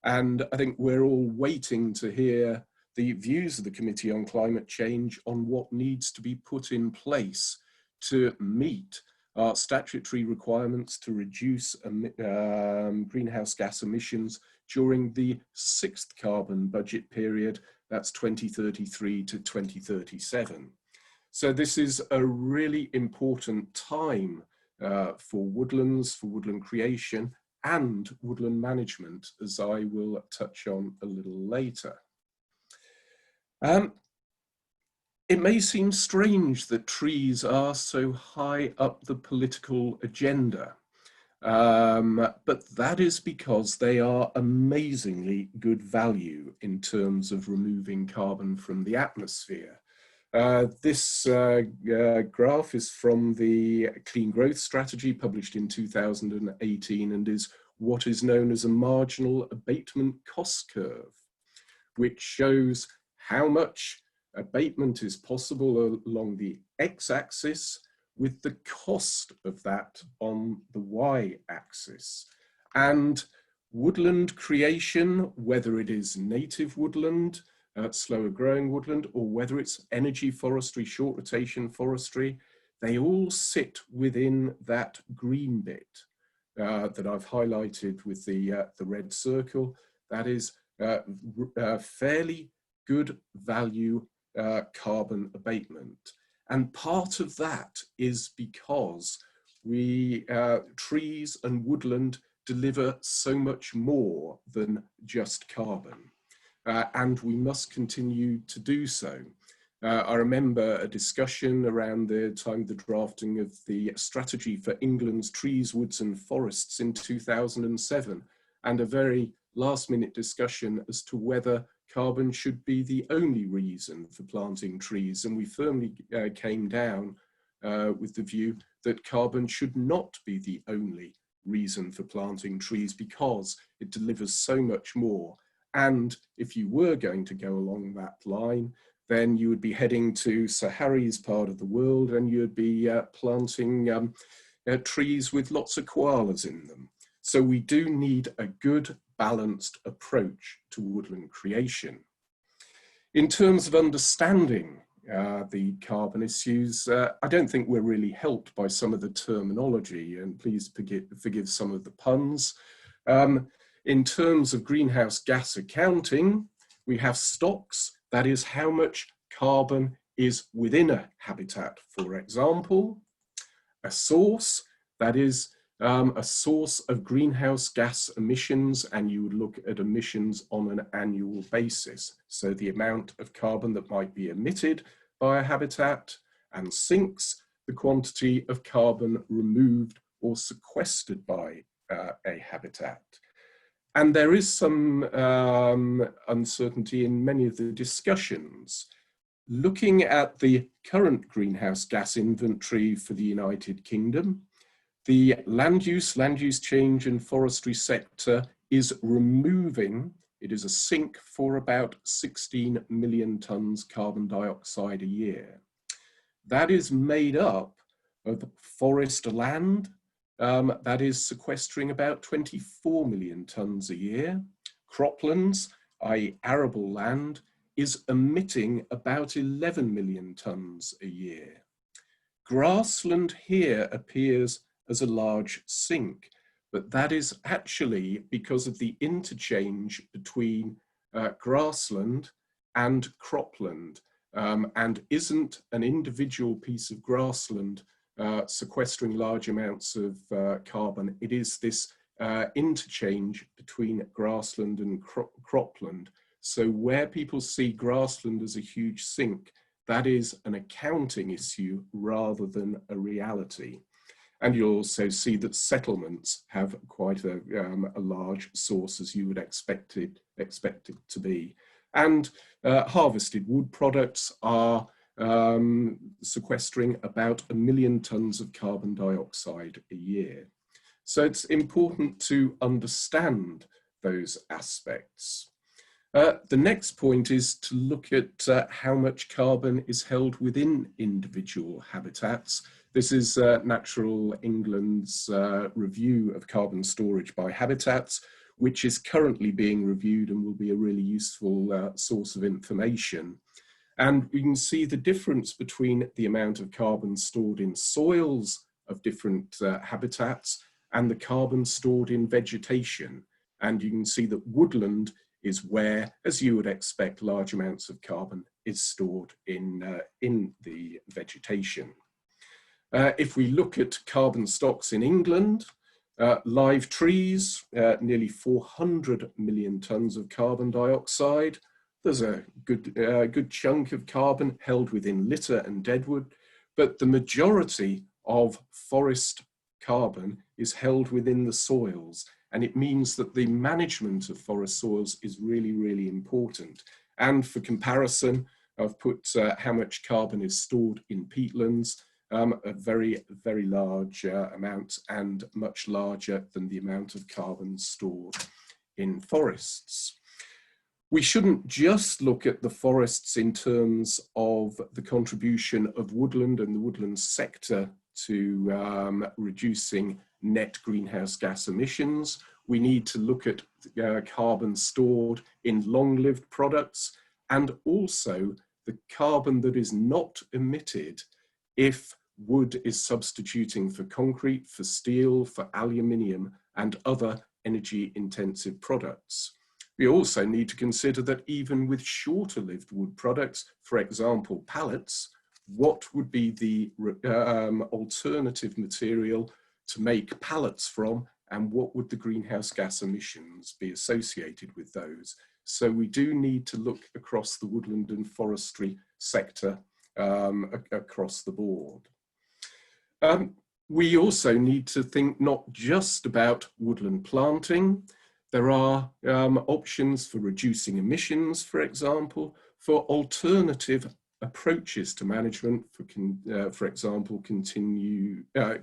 And I think we're all waiting to hear the views of the Committee on Climate Change on what needs to be put in place to meet our statutory requirements to reduce greenhouse gas emissions during the 6th carbon budget period, that's 2033 to 2037. So this is a really important time for woodlands, for woodland creation and woodland management, as I will touch on a little later. It may seem strange that trees are so high up the political agenda, but that is because they are amazingly good value in terms of removing carbon from the atmosphere. This graph is from the Clean Growth Strategy published in 2018 and is what is known as a marginal abatement cost curve, which shows how much abatement is possible along the x-axis with the cost of that on the y-axis. And woodland creation, whether it is native woodland, slower growing woodland, or whether it's energy forestry, short rotation forestry, they all sit within that green bit that I've highlighted with the red circle. That is fairly good value carbon abatement. And part of that is because trees and woodland deliver so much more than just carbon. And we must continue to do so. I remember a discussion around the time of the drafting of the strategy for England's trees, woods and forests in 2007, and a very last minute discussion as to whether carbon should be the only reason for planting trees. And we firmly came down with the view that carbon should not be the only reason for planting trees because it delivers so much more. And if you were going to go along that line, then you would be heading to Sahara's part of the world and you'd be planting trees with lots of koalas in them. So we do need a good balanced approach to woodland creation. In terms of understanding the carbon issues, I don't think we're really helped by some of the terminology, and please forgive some of the puns. In terms of greenhouse gas accounting, we have stocks, that is how much carbon is within a habitat, for example. A source, that is a source of greenhouse gas emissions, and you would look at emissions on an annual basis. So the amount of carbon that might be emitted by a habitat, and sinks, the quantity of carbon removed or sequestered by a habitat. And there is some uncertainty in many of the discussions. Looking at the current greenhouse gas inventory for the United Kingdom, the land use change and forestry sector is removing, it is a sink for about 16 million tonnes carbon dioxide a year. That is made up of forest land, that is sequestering about 24 million tonnes a year. Croplands, i.e. arable land, is emitting about 11 million tonnes a year. Grassland here appears as a large sink, but that is actually because of the interchange between grassland and cropland, and isn't an individual piece of grassland sequestering large amounts of carbon. It is this interchange between grassland and cropland. So where people see grassland as a huge sink, that is an accounting issue rather than a reality. And you'll also see that settlements have quite a large source, as you would expect it to be. And harvested wood products are sequestering about 1 million tonnes of carbon dioxide a year. So it's important to understand those aspects. The next point is to look at how much carbon is held within individual habitats. This is Natural England's review of carbon storage by habitats, which is currently being reviewed and will be a really useful source of information. And we can see the difference between the amount of carbon stored in soils of different habitats and the carbon stored in vegetation. And you can see that woodland is where, as you would expect, large amounts of carbon is stored in the vegetation. If we look at carbon stocks in England, live trees, nearly 400 million tonnes of carbon dioxide. There's a good chunk of carbon held within litter and deadwood, but the majority of forest carbon is held within the soils. And it means that the management of forest soils is really, really important. And for comparison, I've put how much carbon is stored in peatlands, a very, very large amount, and much larger than the amount of carbon stored in forests. We shouldn't just look at the forests in terms of the contribution of woodland and the woodland sector to reducing net greenhouse gas emissions. We need to look at carbon stored in long-lived products, and also the carbon that is not emitted if wood is substituting for concrete, for steel, for aluminium, and other energy-intensive products. We also need to consider that even with shorter-lived wood products, for example, pallets, what would be the alternative material to make pallets from, and what would the greenhouse gas emissions be associated with those? So we do need to look across the woodland and forestry sector across the board. We also need to think not just about woodland planting. There are options for reducing emissions, for example, for alternative approaches to management, for example,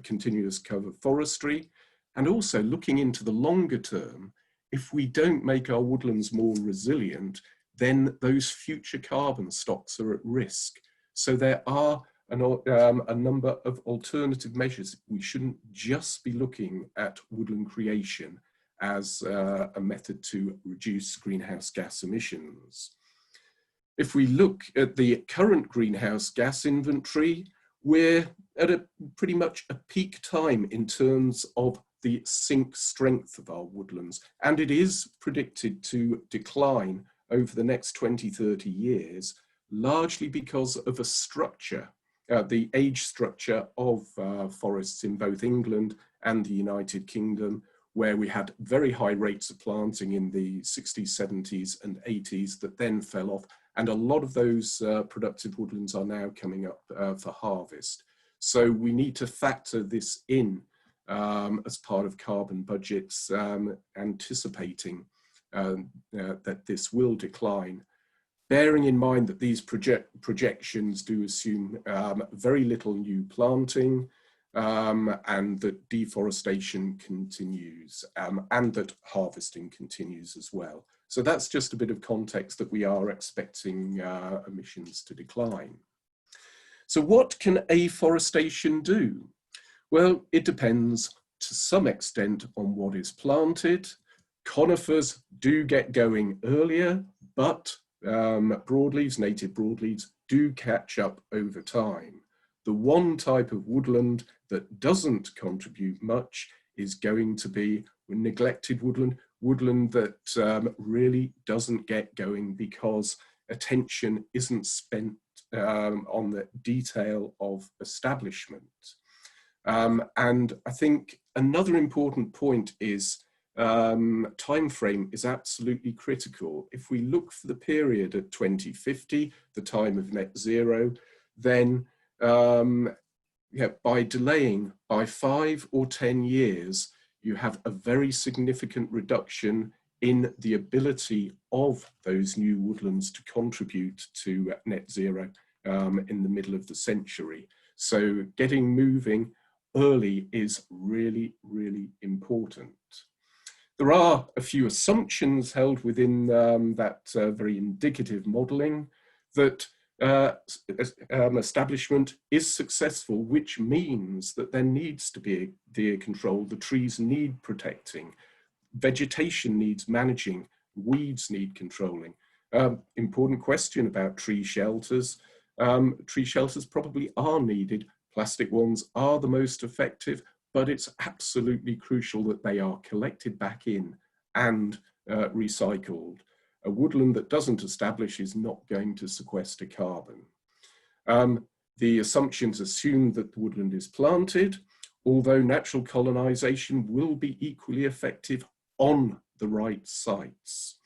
continuous cover forestry, and also looking into the longer term. If we don't make our woodlands more resilient, then those future carbon stocks are at risk. So there are a number of alternative measures. We shouldn't just be looking at woodland creation as a method to reduce greenhouse gas emissions. If we look at the current greenhouse gas inventory, we're at pretty much a peak time in terms of the sink strength of our woodlands, and it is predicted to decline over the next 20-30 years, largely because of a structure, the age structure of forests in both England and the United Kingdom, where we had very high rates of planting in the 60s, 70s and 80s that then fell off. And a lot of those productive woodlands are now coming up for harvest. So we need to factor this in as part of carbon budgets, anticipating that this will decline. Bearing in mind that these projections do assume very little new planting, and that deforestation continues, and that harvesting continues as well. So that's just a bit of context that we are expecting emissions to decline. So what can afforestation do? Well, it depends to some extent on what is planted. Conifers do get going earlier, but broadleaves, native broadleaves, do catch up over time. The one type of woodland that doesn't contribute much is going to be neglected woodland, woodland that really doesn't get going because attention isn't spent on the detail of establishment. And I think another important point is time frame is absolutely critical. If we look for the period at 2050, the time of net zero, then by delaying by 5 or 10 years, you have a very significant reduction in the ability of those new woodlands to contribute to net zero in the middle of the century. So getting moving early is really, really important. There are a few assumptions held within that very indicative modelling that establishment is successful, which means that there needs to be deer control, the trees need protecting, vegetation needs managing, weeds need controlling. Important question about tree shelters. Tree shelters probably are needed. Plastic ones are the most effective, but it's absolutely crucial that they are collected back in and recycled. A woodland that doesn't establish is not going to sequester carbon. The assumptions assume that the woodland is planted, although natural colonisation will be equally effective on the right sites.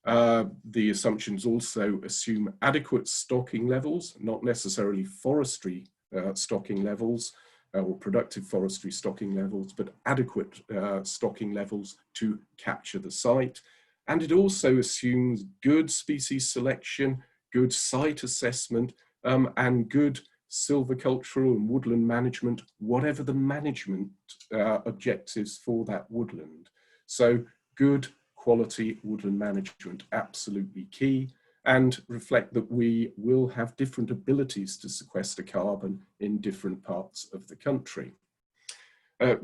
The assumptions also assume adequate stocking levels, not necessarily forestry stocking levels or productive forestry stocking levels, but adequate stocking levels to capture the site. And it also assumes good species selection, good site assessment, and good silvicultural and woodland management, whatever the management objectives for that woodland. So good quality woodland management, absolutely key, and reflect that we will have different abilities to sequester carbon in different parts of the country.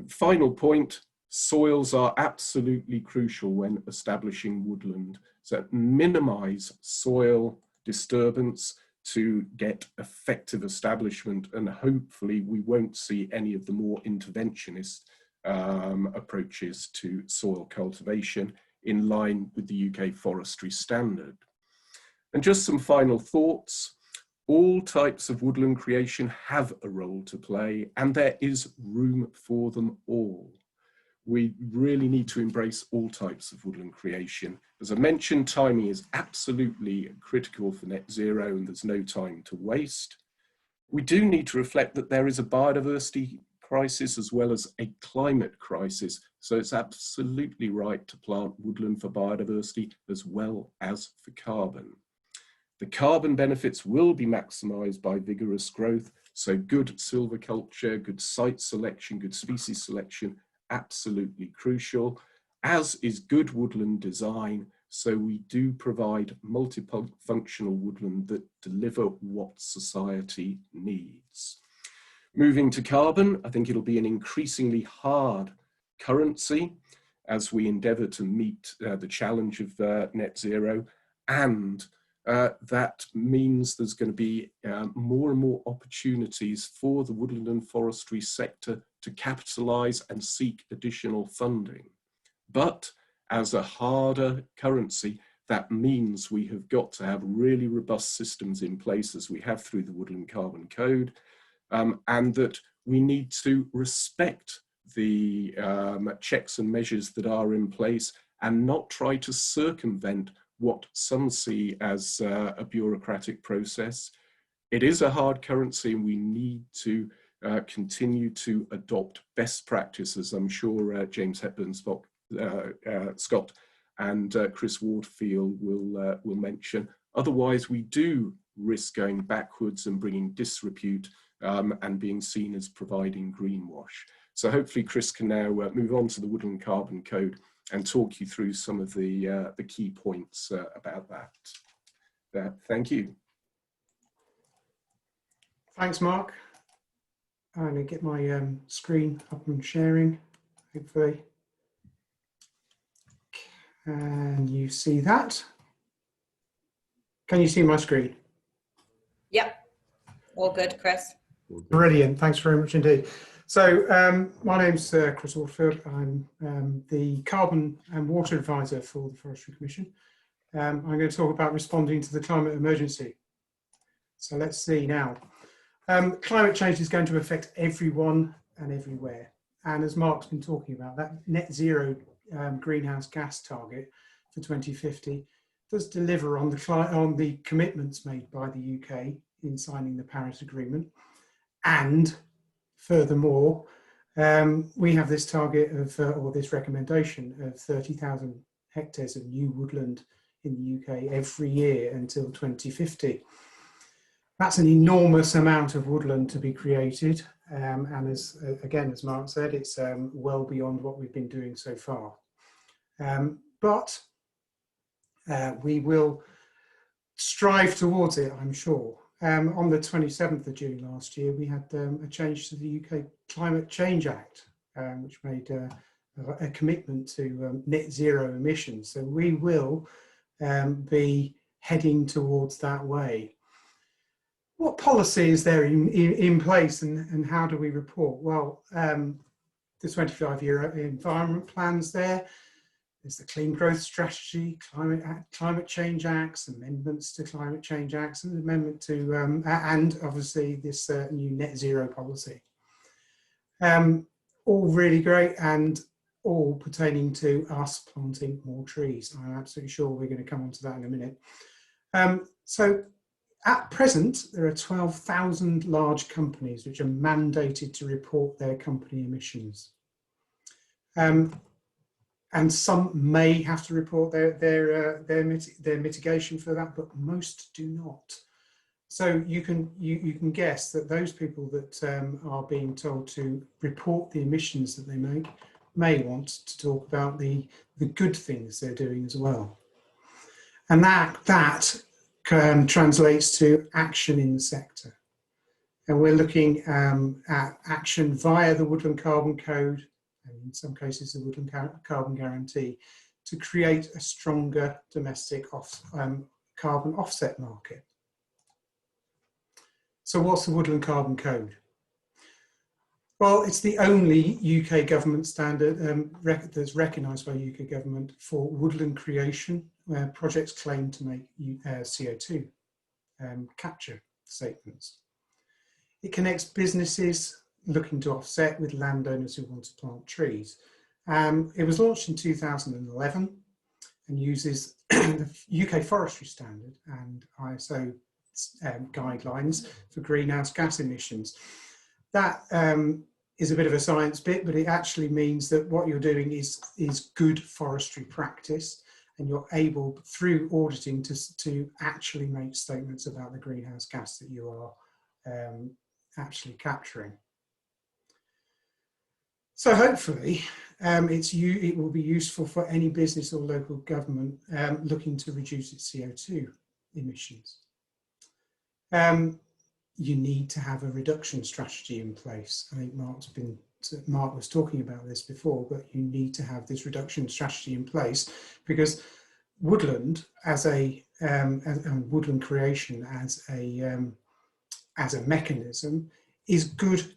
Final point, soils are absolutely crucial when establishing woodland. So minimize soil disturbance to get effective establishment, and hopefully we won't see any of the more interventionist approaches to soil cultivation in line with the UK forestry standard. And just some final thoughts. All types of woodland creation have a role to play, and there is room for them all. We really need to embrace all types of woodland creation. As I mentioned, timing is absolutely critical for net zero, and there's no time to waste. We do need to reflect that there is a biodiversity crisis as well as a climate crisis. So it's absolutely right to plant woodland for biodiversity as well as for carbon. The carbon benefits will be maximised by vigorous growth. So good silviculture, good site selection, good species selection, absolutely crucial, as is good woodland design. So we do provide multifunctional woodland that deliver what society needs. Moving to carbon, I think it'll be an increasingly hard currency as we endeavour to meet the challenge of net zero, and that means there's going to be more and more opportunities for the woodland and forestry sector to capitalise and seek additional funding. But as a harder currency, that means we have got to have really robust systems in place, as we have through the Woodland Carbon Code, and that we need to respect the checks and measures that are in place and not try to circumvent what some see as a bureaucratic process. It is a hard currency, and we need to continue to adopt best practices. I'm sure James Hepburn Scott and Chris Wardfield will mention. Otherwise, we do risk going backwards and bringing disrepute and being seen as providing greenwash. So hopefully Chris can now move on to the Woodland Carbon Code and talk you through some of the key points about that. Thank you.
Thanks, Mark. I'm going to get my screen up and sharing, hopefully. Can you see that? Can you see my screen?
Yep, all good, Chris.
Brilliant, thanks very much indeed. So my name's Chris Wardfield. I'm the Carbon and Water Advisor for the Forestry Commission. I'm going to talk about responding to the climate emergency. So let's see now. Climate change is going to affect everyone and everywhere. And as Mark's been talking about, that net zero greenhouse gas target for 2050 does deliver on the commitments made by the UK in signing the Paris Agreement, and furthermore, we have this target of, or this recommendation of 30,000 hectares of new woodland in the UK every year until 2050. That's an enormous amount of woodland to be created, and as Mark said, it's well beyond what we've been doing so far. But we will strive towards it, I'm sure. On the 27th of June last year, we had a change to the UK Climate Change Act, which made a commitment to net zero emissions. So we will be heading towards that way. What policy is there in place, and how do we report? Well, the 25-year environment plans there. There's the Clean Growth Strategy, Climate Change Acts, amendments to Climate Change Acts, and amendment to, and obviously this new net zero policy. All really great, and all pertaining to us planting more trees. I'm absolutely sure we're going to come on to that in a minute. So at present, there are 12,000 large companies which are mandated to report their company emissions. And some may have to report their mitigation for that, but most do not. So you can guess that those people that are being told to report the emissions that they make may want to talk about the good things they're doing as well. And that translates to action in the sector. And we're looking at action via the Woodland Carbon Code, and in some cases the Woodland Carbon Guarantee, to create a stronger domestic carbon offset market. So what's the Woodland Carbon Code? Well, it's the only UK government standard that's recognised by UK government for woodland creation, where projects claim to make CO2 capture statements. It connects businesses looking to offset with landowners who want to plant trees. It was launched in 2011 and uses the UK Forestry Standard and ISO guidelines for greenhouse gas emissions. That is a bit of a science bit, but it actually means that what you're doing is good forestry practice, and you're able, through auditing, to actually make statements about the greenhouse gas that you are actually capturing. So hopefully it will be useful for any business or local government looking to reduce its CO2 emissions. You need to have a reduction strategy in place. I think Mark was talking about this before, but you need to have this reduction strategy in place, because woodland and woodland creation as a mechanism is good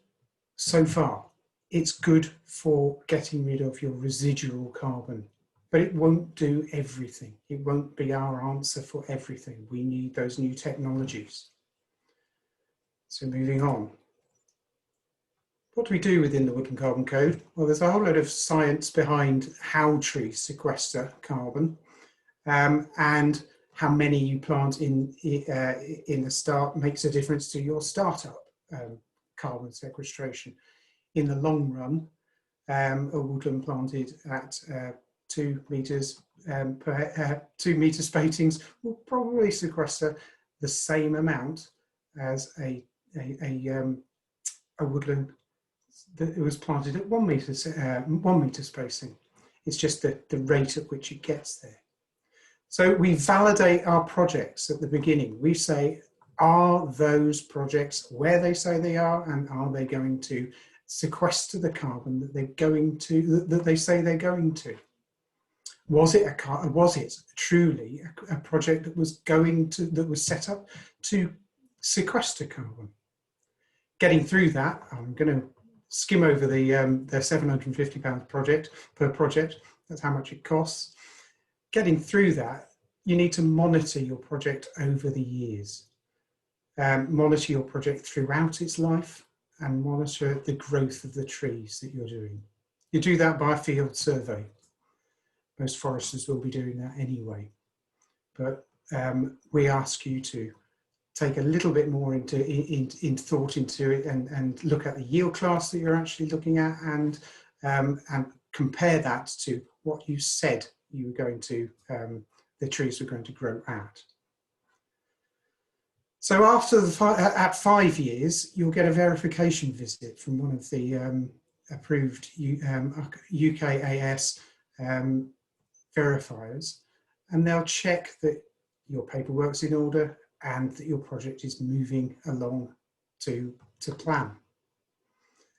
so far. It's good for getting rid of your residual carbon, but it won't do everything. It won't be our answer for everything. We need those new technologies. So moving on. What do we do within the Woodland Carbon Code? Well, there's a whole lot of science behind how trees sequester carbon, and how many you plant in the start makes a difference to your startup carbon sequestration. In the long run, a woodland planted at 2 meters per 2 meter spacings will probably sequester the same amount as a woodland that was planted at 1 meter spacing. It's just the rate at which it gets there. So we validate our projects at the beginning. We say, are those projects where they say they are, and are they going to sequester the carbon that they say they're going to? Was it truly a project that was set up to sequester carbon? Getting through that, I'm going to skim over the £750 per project. That's how much it costs. Getting through that, you need to monitor your project over the years. Monitor your project throughout its life, and monitor the growth of the trees that you're doing. You do that by a field survey. Most foresters will be doing that anyway. But we ask you to take a little bit more into thought into it and look at the yield class that you're actually looking at, and compare that to what you said you were going to, the trees were going to grow at. So after at 5 years, you'll get a verification visit from one of the approved UKAS verifiers, and they'll check that your paperwork's in order and that your project is moving along to plan.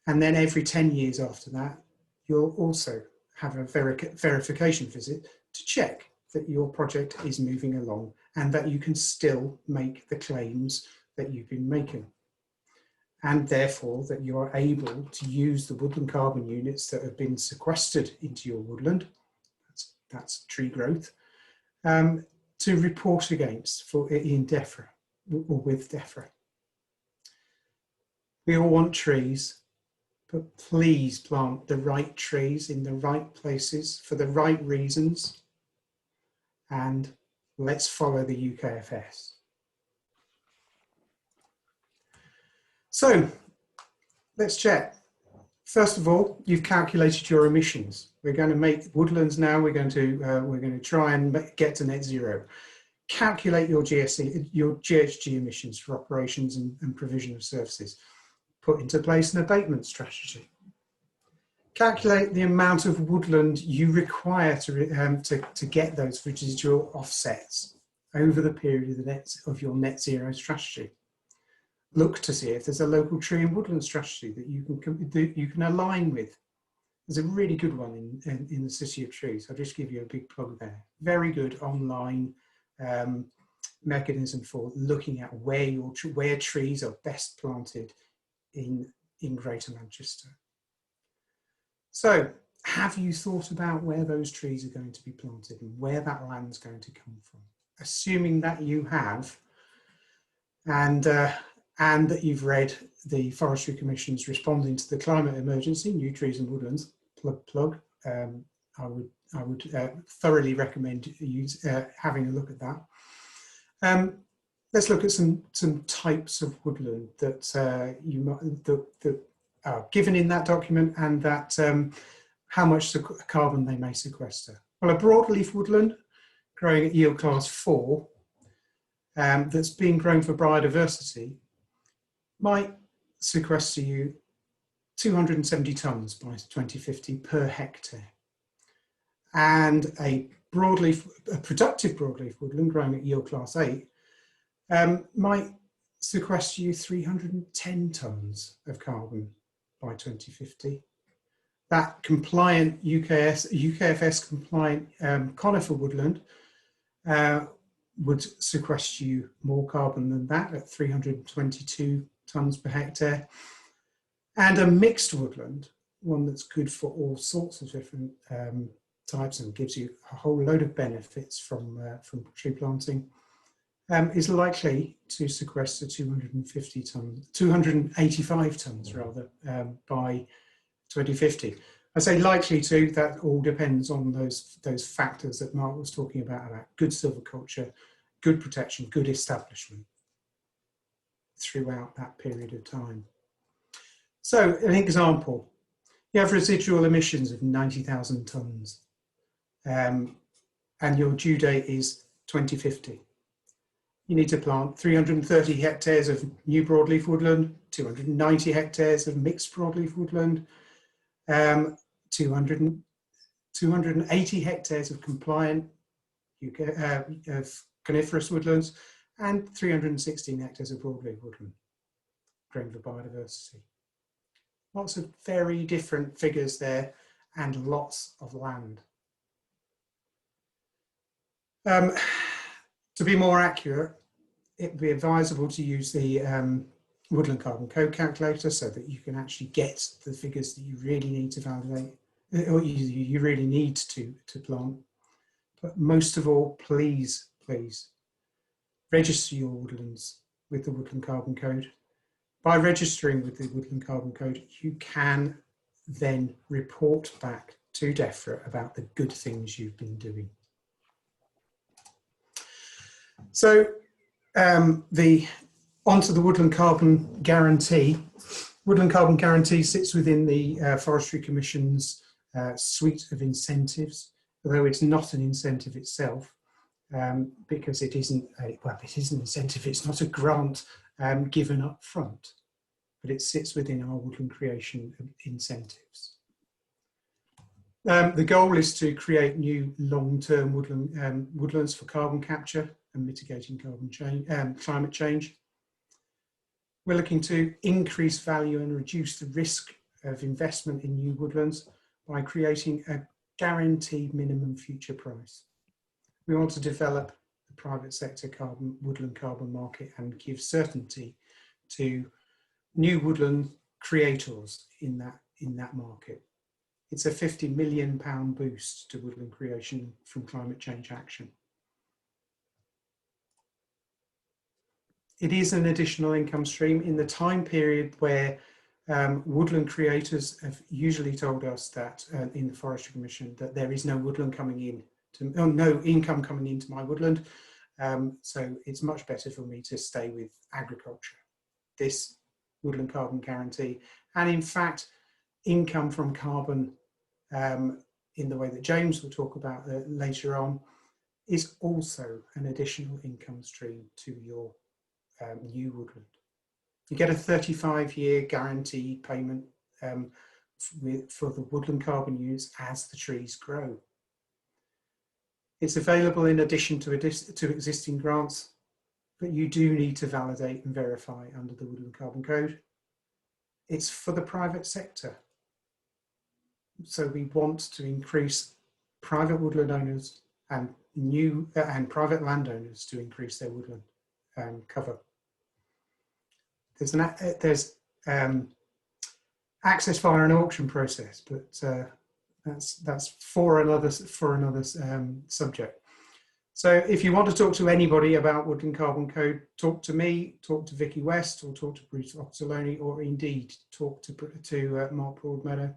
And then every 10 years after that, you'll also have a verification visit to check that your project is moving along and that you can still make the claims that you've been making. And therefore that you are able to use the woodland carbon units that have been sequestered into your woodland, that's tree growth, to report against in DEFRA or with DEFRA. We all want trees, but please plant the right trees in the right places for the right reasons, and let's follow the UKFS. So let's check. First of all, you've calculated your emissions. We're going to make woodlands now. We're going to try and get to net zero. Calculate your GHG emissions for operations and provision of services. Put into place an abatement strategy. Calculate the amount of woodland you require to get those residual offsets over the period of your net zero strategy. Look to see if there's a local tree and woodland strategy that you can align with. There's a really good one in the City of Trees. I'll just give you a big plug there. Very good online mechanism for looking at where trees are best planted in Greater Manchester. So, have you thought about where those trees are going to be planted and where that land's going to come from? Assuming that you have, and that you've read the Forestry Commission's Responding to the Climate Emergency, New Trees and Woodlands, plug. I would thoroughly recommend having a look at that. Let's look at some types of woodland that that are given in that document, and that how much carbon they may sequester. Well, a broadleaf woodland growing at yield class 4 that's being grown for biodiversity might sequester you 270 tonnes by 2050 per hectare. And a productive broadleaf woodland growing at yield class 8 might sequester you 310 tonnes of carbon by 2050. That compliant UKFS compliant conifer woodland would sequester you more carbon than that at 322 tonnes per hectare. And a mixed woodland, one that's good for all sorts of different types and gives you a whole load of benefits from tree planting, is likely to sequester 285 tonnes rather by 2050. I say likely to, that all depends on those factors that Mark was talking about good silviculture, good protection, good establishment throughout that period of time. So an example, you have residual emissions of 90,000 tonnes and your due date is 2050. You need to plant 330 hectares of new broadleaf woodland, 290 hectares of mixed broadleaf woodland, 280 hectares of compliant of coniferous woodlands, and 316 hectares of broadleaf woodland grown for biodiversity. Lots of very different figures there and lots of land. To be more accurate, it would be advisable to use the Woodland Carbon Code calculator so that you can actually get the figures that you really need to validate, or you really need to plant. But most of all, please register your woodlands with the Woodland Carbon Code. By registering with the Woodland Carbon Code, you can then report back to DEFRA about the good things you've been doing. So the onto the Woodland Carbon Guarantee. Woodland Carbon Guarantee sits within the Forestry Commission's suite of incentives, although it's not an incentive itself, because it isn't it is an incentive, it's not a grant given up front, but it sits within our woodland creation incentives. The goal is to create new long-term woodlands for carbon capture and mitigating climate change. We're looking to increase value and reduce the risk of investment in new woodlands by creating a guaranteed minimum future price. We want to develop the private sector woodland carbon market and give certainty to new woodland creators in that market. It's a £50 million boost to woodland creation from climate change action. It is an additional income stream in the time period where woodland creators have usually told us that in the Forestry Commission that there is no woodland coming in, no income coming into my woodland. So it's much better for me to stay with agriculture. This Woodland Carbon Guarantee, and in fact, income from carbon in the way that James will talk about later on, is also an additional income stream to your new woodland. You get a 35-year guaranteed payment for the woodland carbon use as the trees grow. It's available in addition to existing grants, but you do need to validate and verify under the Woodland Carbon Code. It's for the private sector. So we want to increase private woodland owners and private landowners to increase their woodland cover. There's access via an auction process, but that's for another subject. So if you want to talk to anybody about Woodland Carbon Code, talk to me, talk to Vicky West, or talk to Bruce Oxoloni, or indeed talk to Mark Broadmeadow.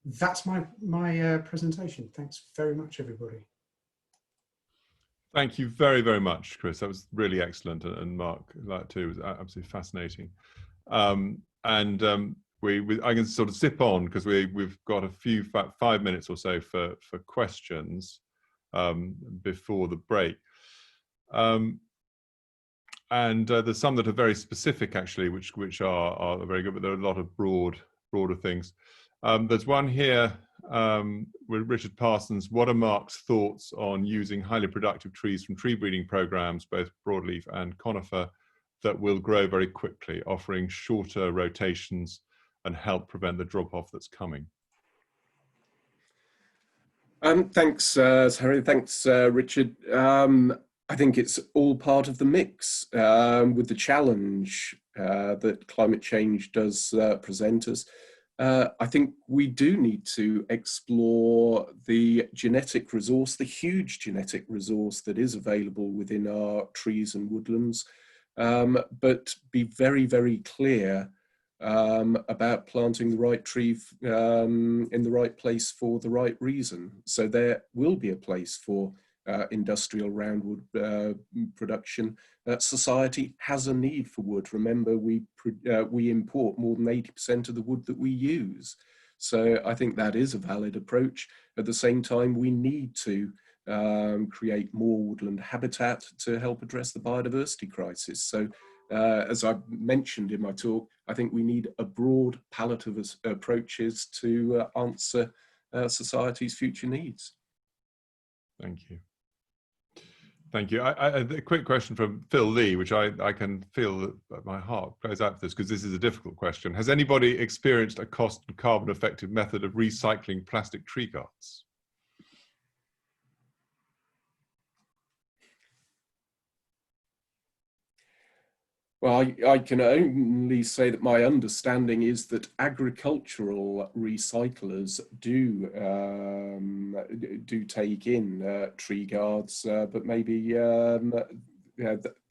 That's my presentation. Thanks very much, everybody.
Thank you very, very much, Chris. That was really excellent, and Mark, that too, was absolutely fascinating. I can sort of zip on because we've got about 5 minutes or so for questions before the break. There's some that are very specific, actually, which are very good, but there are a lot of broader things. There's one here with Richard Parsons. What are Mark's thoughts on using highly productive trees from tree breeding programs, both broadleaf and conifer, that will grow very quickly, offering shorter rotations and help prevent the drop-off that's coming?
Thanks, Harry. Thanks, Richard. I think it's all part of the mix with the challenge that climate change does present us. I think we do need to explore the genetic resource, the huge genetic resource that is available within our trees and woodlands, but be very, very clear about planting the right tree in the right place for the right reason. So there will be a place for industrial roundwood production. Society has a need for wood. Remember, we import more than 80% of the wood that we use. So I think that is a valid approach. At the same time, we need to create more woodland habitat to help address the biodiversity crisis. So as I mentioned in my talk, I think we need a broad palette of approaches to answer society's future needs.
Thank you. Thank you. A quick question from Phil Lee, which I can feel that my heart goes out for this because this is a difficult question. Has anybody experienced a cost and carbon effective method of recycling plastic tree guards?
Well, I can only say that my understanding is that agricultural recyclers do take in tree guards, but maybe there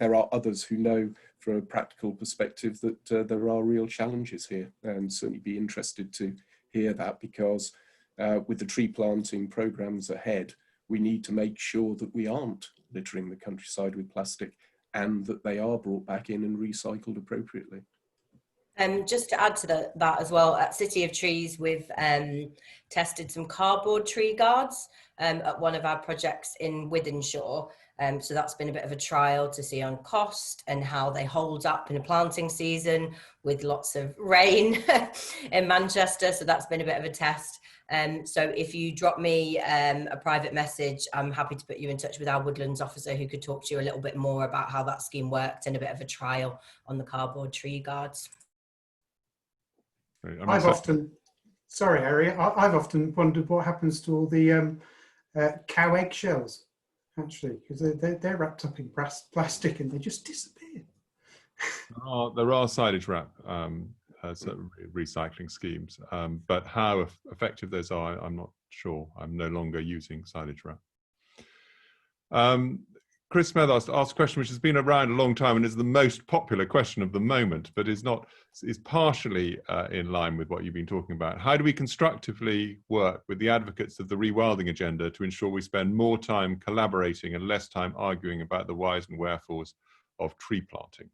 are others who know from a practical perspective that there are real challenges here, and certainly be interested to hear that, because with the tree planting programs ahead, we need to make sure that we aren't littering the countryside with plastic. and that they are brought back in and recycled appropriately.
Just to add to that as well, at City of Trees, we've tested some cardboard tree guards at one of our projects in Wythenshawe. So that's been a bit of a trial to see on cost and how they hold up in a planting season with lots of rain in Manchester. So that's been a bit of a test. So if you drop me a private message, I'm happy to put you in touch with our woodlands officer who could talk to you a little bit more about how that scheme worked and a bit of a trial on the cardboard tree guards.
I've often wondered what happens to all the cow eggshells, actually, because they're wrapped up in plastic and they just disappear.
There are silage wrap recycling schemes, but how effective those are, I'm not sure. I'm no longer using silage wrap. Chris Smith asked a question which has been around a long time and is the most popular question of the moment, but is partially in line with what you've been talking about. How do we constructively work with the advocates of the rewilding agenda to ensure we spend more time collaborating and less time arguing about the whys and wherefores of tree planting?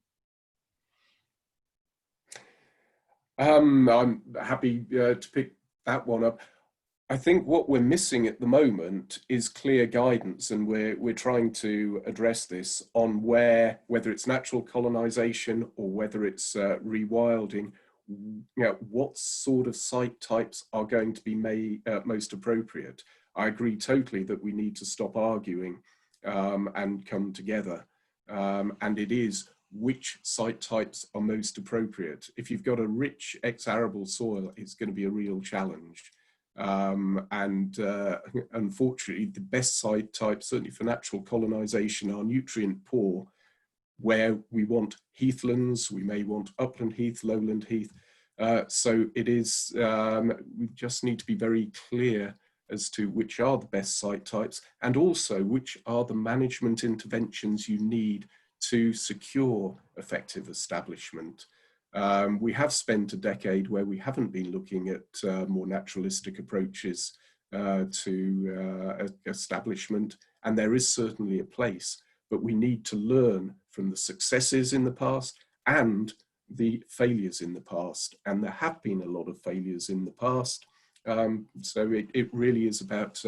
I'm happy to pick that one up. I think what we're missing at the moment is clear guidance, and we're trying to address this on whether it's natural colonization or whether it's rewilding, what sort of site types are going to be most appropriate. I agree totally that we need to stop arguing and come together, and it is which site types are most appropriate. If you've got a rich ex-arable soil, it's going to be a real challenge. Unfortunately, the best site types, certainly for natural colonization, are nutrient poor, where we want heathlands, we may want upland heath, lowland heath. So it is, we just need to be very clear as to which are the best site types, and also which are the management interventions you need to secure effective establishment. We have spent a decade where we haven't been looking at more naturalistic approaches to establishment, and there is certainly a place, but we need to learn from the successes in the past and the failures in the past, and there have been a lot of failures in the past. So it really is about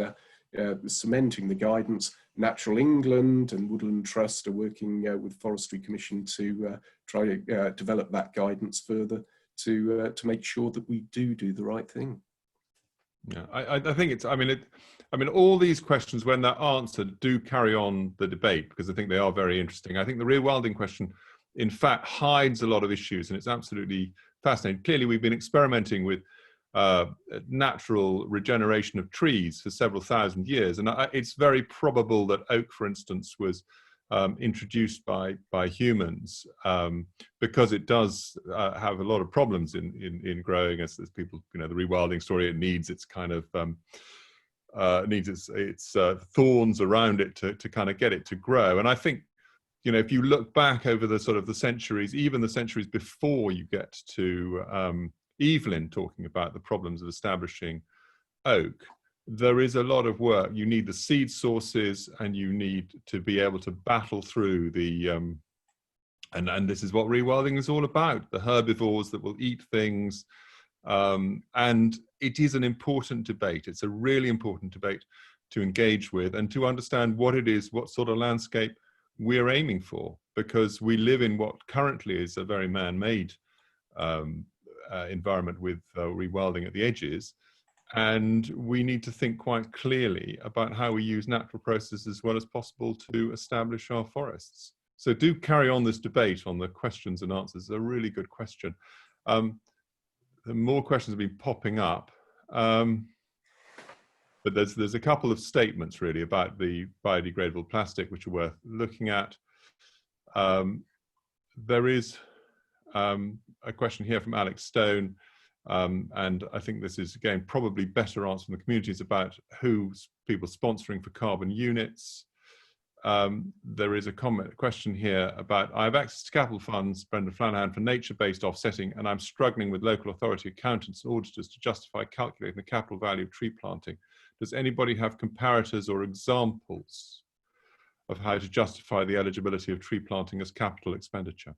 cementing the guidance. Natural England and Woodland Trust are working with Forestry Commission to try to develop that guidance further to make sure that we do the right thing.
Yeah, I think it's, I mean, all these questions, when they're answered, do carry on the debate, because I think they are very interesting. I think the rewilding question, in fact, hides a lot of issues, and it's absolutely fascinating. Clearly, we've been experimenting with natural regeneration of trees for several thousand years, and it's very probable that oak, for instance, was introduced by humans because it does have a lot of problems in growing. As people, the rewilding story, it needs its kind of needs its thorns around it to kind of get it to grow. And I think, if you look back over the sort of the centuries, even the centuries before you get to Evelyn talking about the problems of establishing oak, there is a lot of work. You need the seed sources, and you need to be able to battle through the, and this is what rewilding is all about, the herbivores that will eat things. And it is an important debate. It's a really important debate to engage with and to understand what it is, what sort of landscape we're aiming for, because we live in what currently is a very man-made environment with rewilding at the edges, and we need to think quite clearly about how we use natural processes as well as possible to establish our forests. So do carry on this debate on the questions and answers. It's a really good question. The more questions have been popping up, but there's a couple of statements really about the biodegradable plastic which are worth looking at. There is a question here from Alex Stone, and I think this is, again, probably better answered from the communities about who's people sponsoring for carbon units. There is a question here about, I have access to capital funds, Brendan Flanahan, for nature-based offsetting, and I'm struggling with local authority accountants and auditors to justify calculating the capital value of tree planting. Does anybody have comparators or examples? of how to justify the eligibility of tree planting as capital expenditure.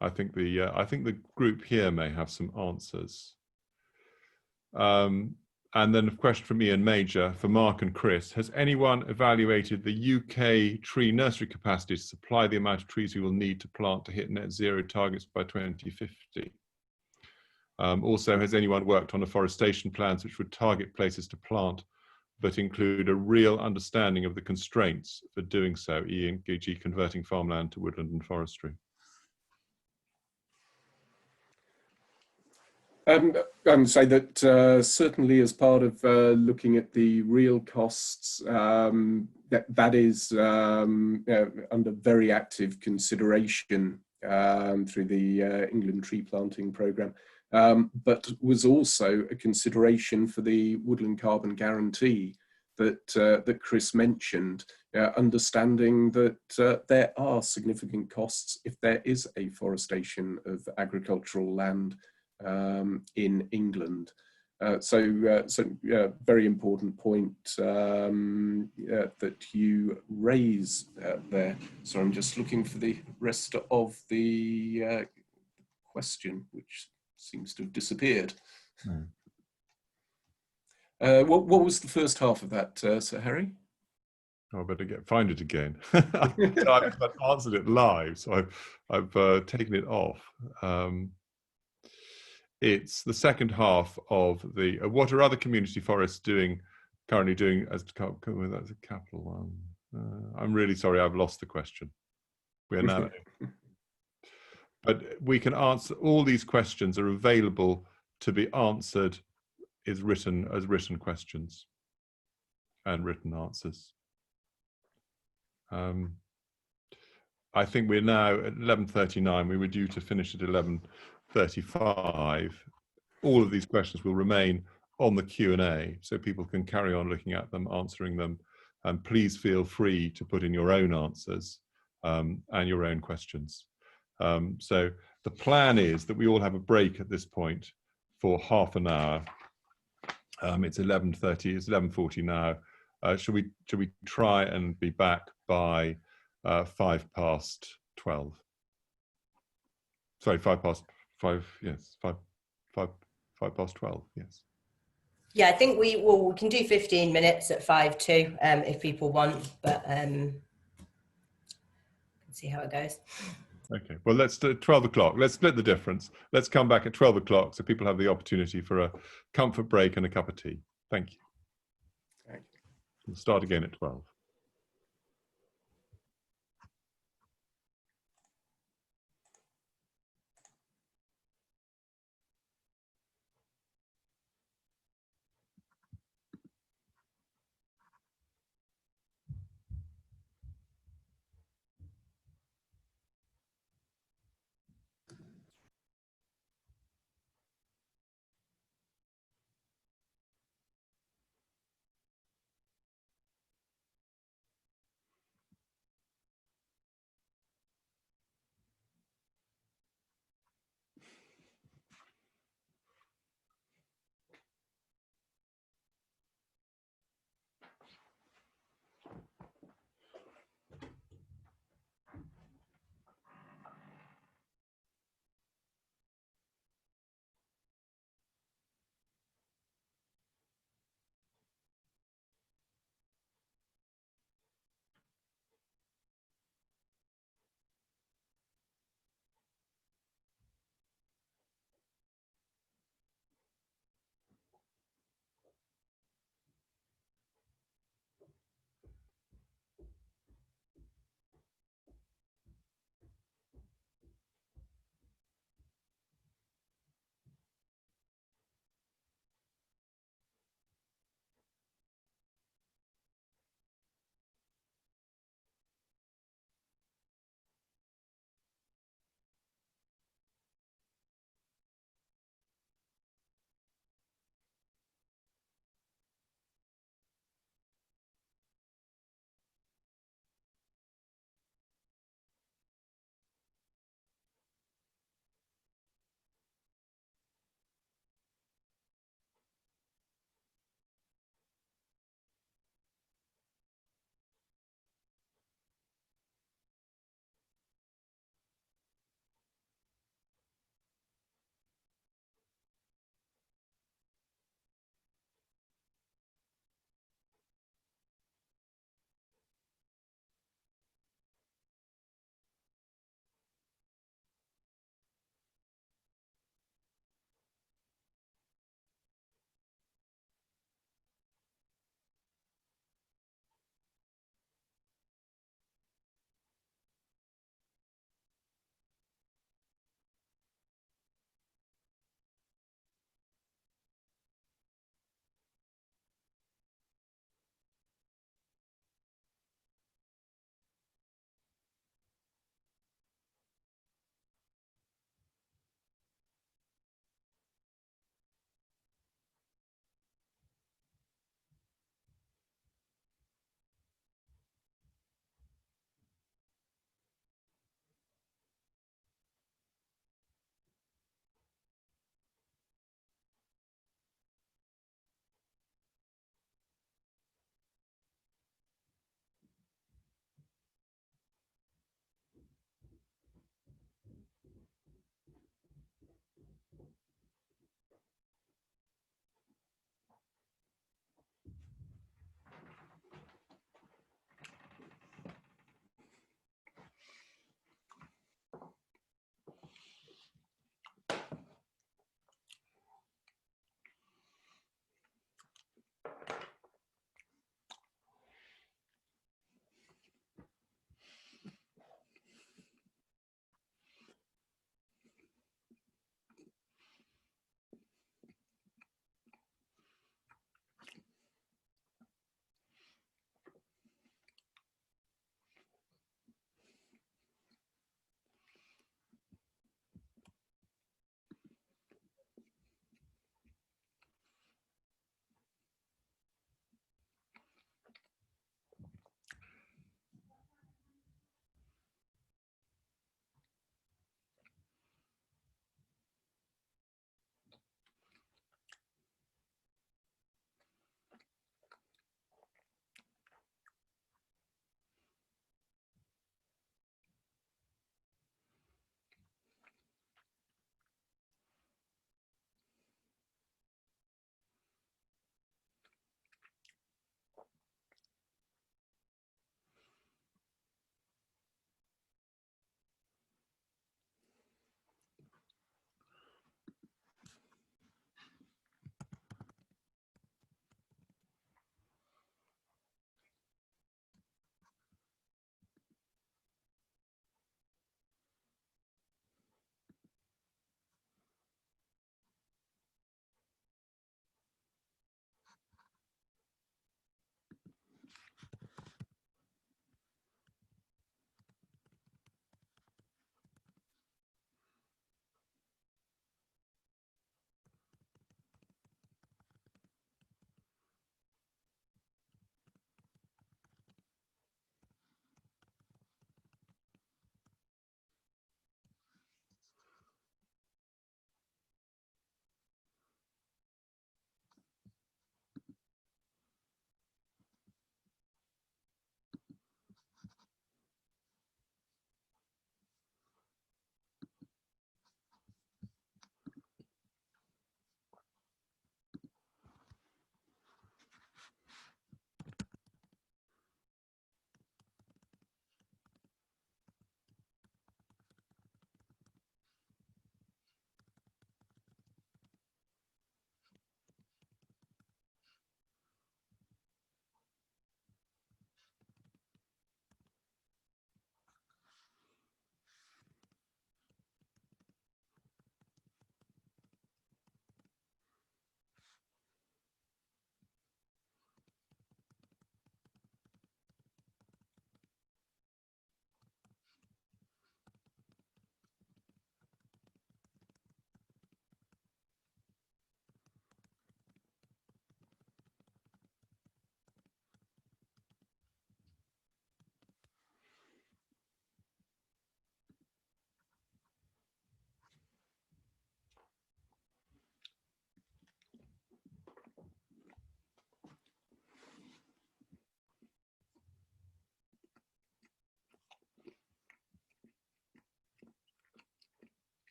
I think the group here may have some answers. And then a question from Ian Major for Mark and Chris. Has anyone evaluated the UK tree nursery capacity to supply the amount of trees we will need to plant to hit net zero targets by 2050? Also, has anyone worked on afforestation plans which would target places to plant but include a real understanding of the constraints for doing so, e.g. converting farmland to woodland and forestry?
And say that certainly as part of looking at the real costs, that is under very active consideration through the England tree planting programme, but was also a consideration for the woodland carbon guarantee that Chris mentioned, understanding that there are significant costs if there is afforestation of agricultural land in England. Very important point that you raise there. So I'm just looking for the rest of the question, which seems to have disappeared. What was the first half of that, Sir Harry?
Oh, I better find it again. I've answered it live, so I've taken it off. It's the second half of the what are other community forests currently doing as that's a capital one. I'm really sorry, I've lost the question. We are now, but we can answer all these questions are available to be answered as written questions and written answers. I think we're now at 11:39. We were due to finish at 11:35. All of these questions will remain on the Q&A, so people can carry on looking at them, answering them, and please feel free to put in your own answers and your own questions. So the plan is that we all have a break at this point for half an hour. It's 11:30. It's 11:40 now. Should we try and be back by 12:05? Sorry, 5:05. Yes, 5:12. Yes.
Yeah, I think we can do 15 minutes at 5:02 if people want, but see how it goes.
Okay, well, let's do 12 o'clock. Let's split the difference. Let's come back at 12 o'clock so people have the opportunity for a comfort break and a cup of tea. Thank you. We'll start again at 12.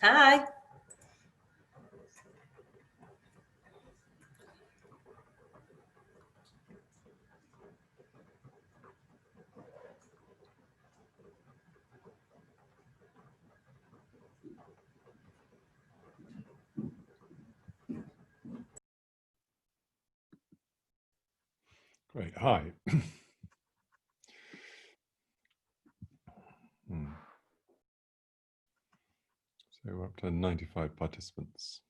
Hi.
Great. Hi. So we're up to 95 participants.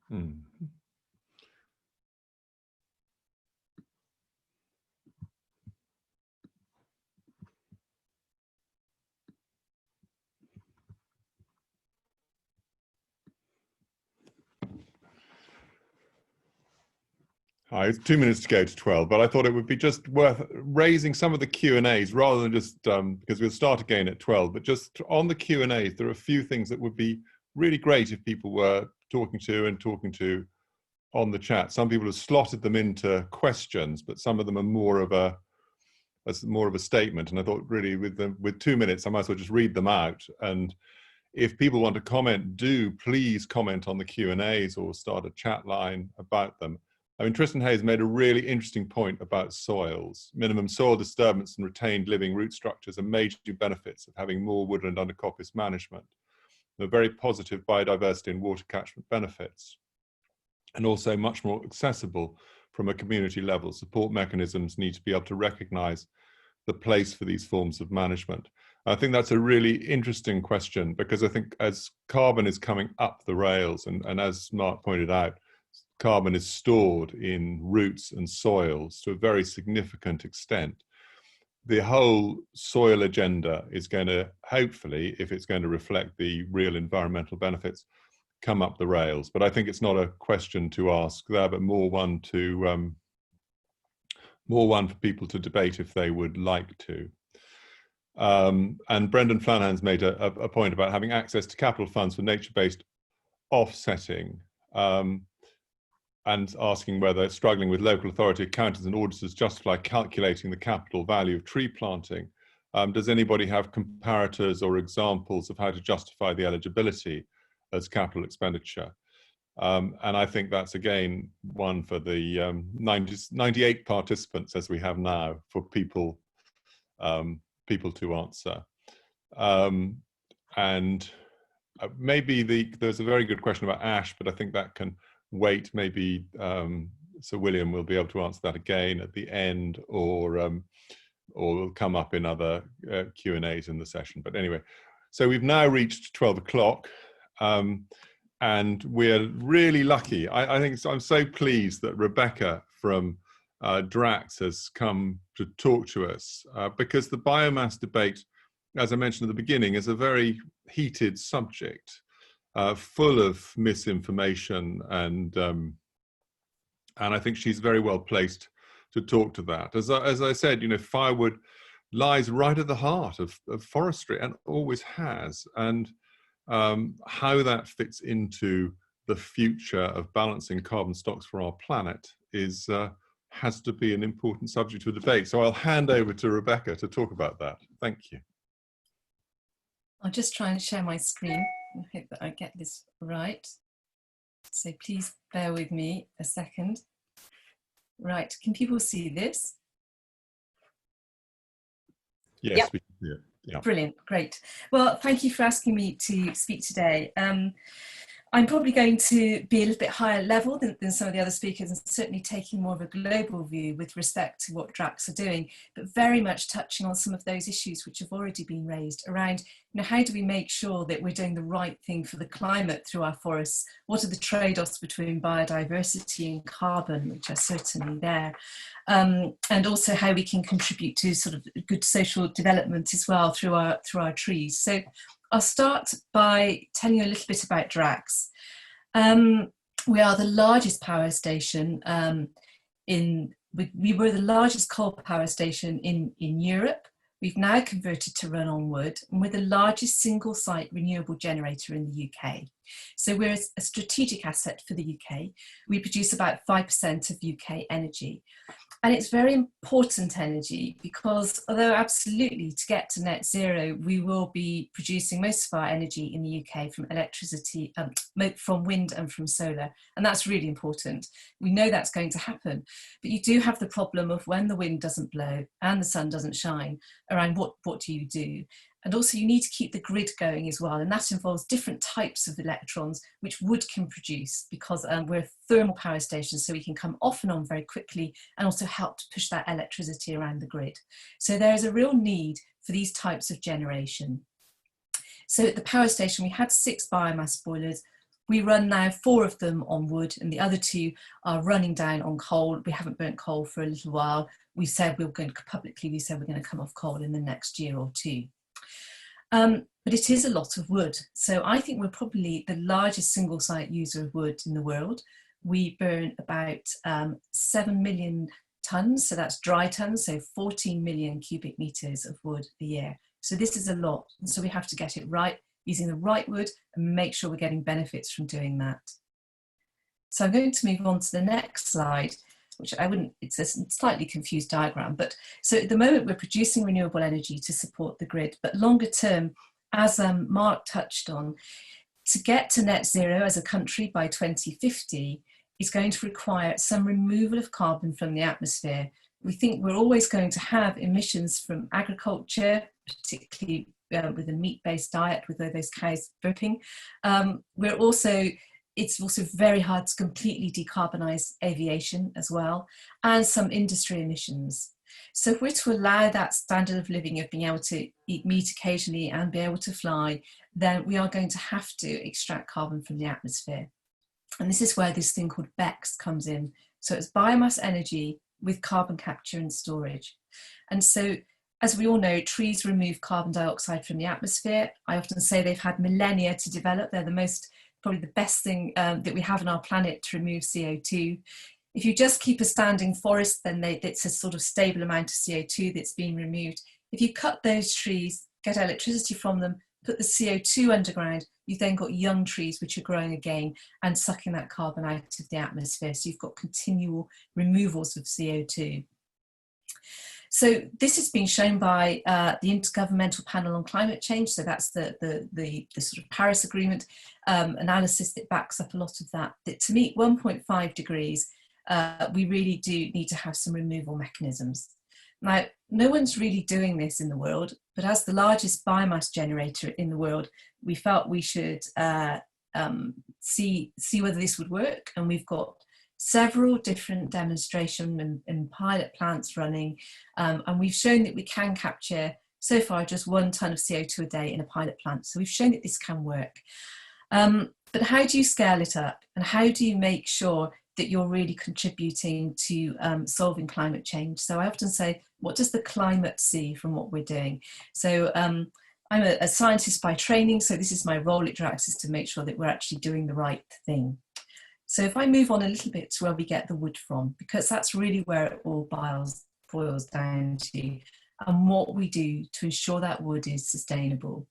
Hmm. Hi, it's 2 minutes to go to 12, but I thought it would be just worth raising some of the Q&As rather than just, because we'll start again at 12, but just on the Q&As, there are a few things that would be really great if people were talking to on the chat. Some people have slotted them into questions, but some of them are more of a statement. And I thought really with 2 minutes, I might as well just read them out. And if people want to comment, do please comment on the Q&As or start a chat line about them. I mean, Tristan Hayes made a really interesting point about soils. Minimum soil disturbance and retained living root structures are major benefits of having more woodland under coppice management. There are very positive biodiversity and water catchment benefits, and also much more accessible from a community level. Support mechanisms need to be able to recognise the place for these forms of management. I think that's a really interesting question, because I think as carbon is coming up the rails, and as Mark pointed out, carbon is stored in roots and soils to a very significant extent. The whole soil agenda is going to, hopefully, if it's going to reflect the real environmental benefits, come up the rails. But I think it's not a question to ask there, but more one for people to debate if they would like to. And Brendan Flanagan's made a point about having access to capital funds for nature-based offsetting, and asking whether struggling with local authority accountants and auditors justify calculating the capital value of tree planting. Does anybody have comparators or examples of how to justify the eligibility as capital expenditure? And I think that's again one for the 98 participants as we have now for people to answer. And maybe there's a very good question about ash, but I think that can wait. Maybe Sir William will be able to answer that again at the end, or will come up in other Q&As in the session. But anyway, so we've now reached 12 o'clock, and we're really lucky. I think I'm so pleased that Rebecca from Drax has come to talk to us, because the biomass debate, as I mentioned at the beginning, is a very heated subject. Full of misinformation, and I think she's very well placed to talk to that. As I said, you know, firewood lies right at the heart of forestry and always has, and how that fits into the future of balancing carbon stocks for our planet has to be an important subject for debate. So I'll hand over to Rebecca to talk about that. Thank you.
I'll just try and share my screen. I hope that I get this right. So please bear with me a second. Right, can people see this?
Yes, yep. We can see it. Yeah.
Brilliant, great. Well, thank you for asking me to speak today. I'm probably going to be a little bit higher level than some of the other speakers, and certainly taking more of a global view with respect to what DRACs are doing, but very much touching on some of those issues which have already been raised around, you know, how do we make sure that we're doing the right thing for the climate through our forests? What are the trade-offs between biodiversity and carbon, which are certainly there? And also how we can contribute to sort of good social development as well through our trees. So I'll start by telling you a little bit about DRACs. We are the largest power station we were the largest coal power station in Europe. We've now converted to run on wood, and we're the largest single site renewable generator in the UK. So we're a strategic asset for the UK. We produce about 5% of UK energy. And it's very important energy, because although absolutely to get to net zero, we will be producing most of our energy in the UK from electricity, from wind and from solar. And that's really important. We know that's going to happen, but you do have the problem of when the wind doesn't blow and the sun doesn't shine, around what do you do? And also you need to keep the grid going as well. And that involves different types of electrons, which wood can produce, because we're a thermal power station, so we can come off and on very quickly and also help to push that electricity around the grid. So there is a real need for these types of generation. So at the power station, we had 6 biomass boilers. We run now 4 of them on wood, and the other 2 are running down on coal. We haven't burnt coal for a little while. We said we're going to come off coal in the next year or 2. But it is a lot of wood. So I think we're probably the largest single site user of wood in the world. we burn about 7 million tonnes, so that's dry tonnes, so 14 million cubic metres of wood a year. So this is a lot, and so we have to get it right, using the right wood, and make sure we're getting benefits from doing that. So I'm going to move on to the next slide, which it's a slightly confused diagram, but so at the moment we're producing renewable energy to support the grid, but longer term, as Mark touched on, to get to net zero as a country by 2050 is going to require some removal of carbon from the atmosphere. We think we're always going to have emissions from agriculture, particularly with a meat-based diet, with those cows burping. It's also very hard to completely decarbonise aviation as well, and some industry emissions. So if we're to allow that standard of living of being able to eat meat occasionally and be able to fly, then we are going to have to extract carbon from the atmosphere. And this is where this thing called BECCS comes in. So it's biomass energy with carbon capture and storage. And so, as we all know, trees remove carbon dioxide from the atmosphere. I often say they've had millennia to develop. They're probably the best thing that we have on our planet to remove CO2. If you just keep a standing forest, then it's a sort of stable amount of CO2 that's being removed. If you cut those trees, get electricity from them, put the CO2 underground, you've then got young trees which are growing again and sucking that carbon out of the atmosphere. So you've got continual removals of CO2. So this has been shown by the Intergovernmental Panel on Climate Change. So that's the sort of Paris Agreement analysis that backs up a lot of that. That to meet 1.5 degrees, we really do need to have some removal mechanisms. Now, no one's really doing this in the world, but as the largest biomass generator in the world, we felt we should see whether this would work. And we've got several different demonstration and pilot plants running, and we've shown that we can capture so far just 1 tonne of CO2 a day in a pilot plant. So we've shown that this can work. But how do you scale it up, and how do you make sure that you're really contributing to solving climate change? So I often say, what does the climate see from what we're doing? So I'm a scientist by training, so this is my role at Drax, is to make sure that we're actually doing the right thing. So if I move on a little bit to where we get the wood from, because that's really where it all boils down to, and what we do to ensure that wood is sustainable.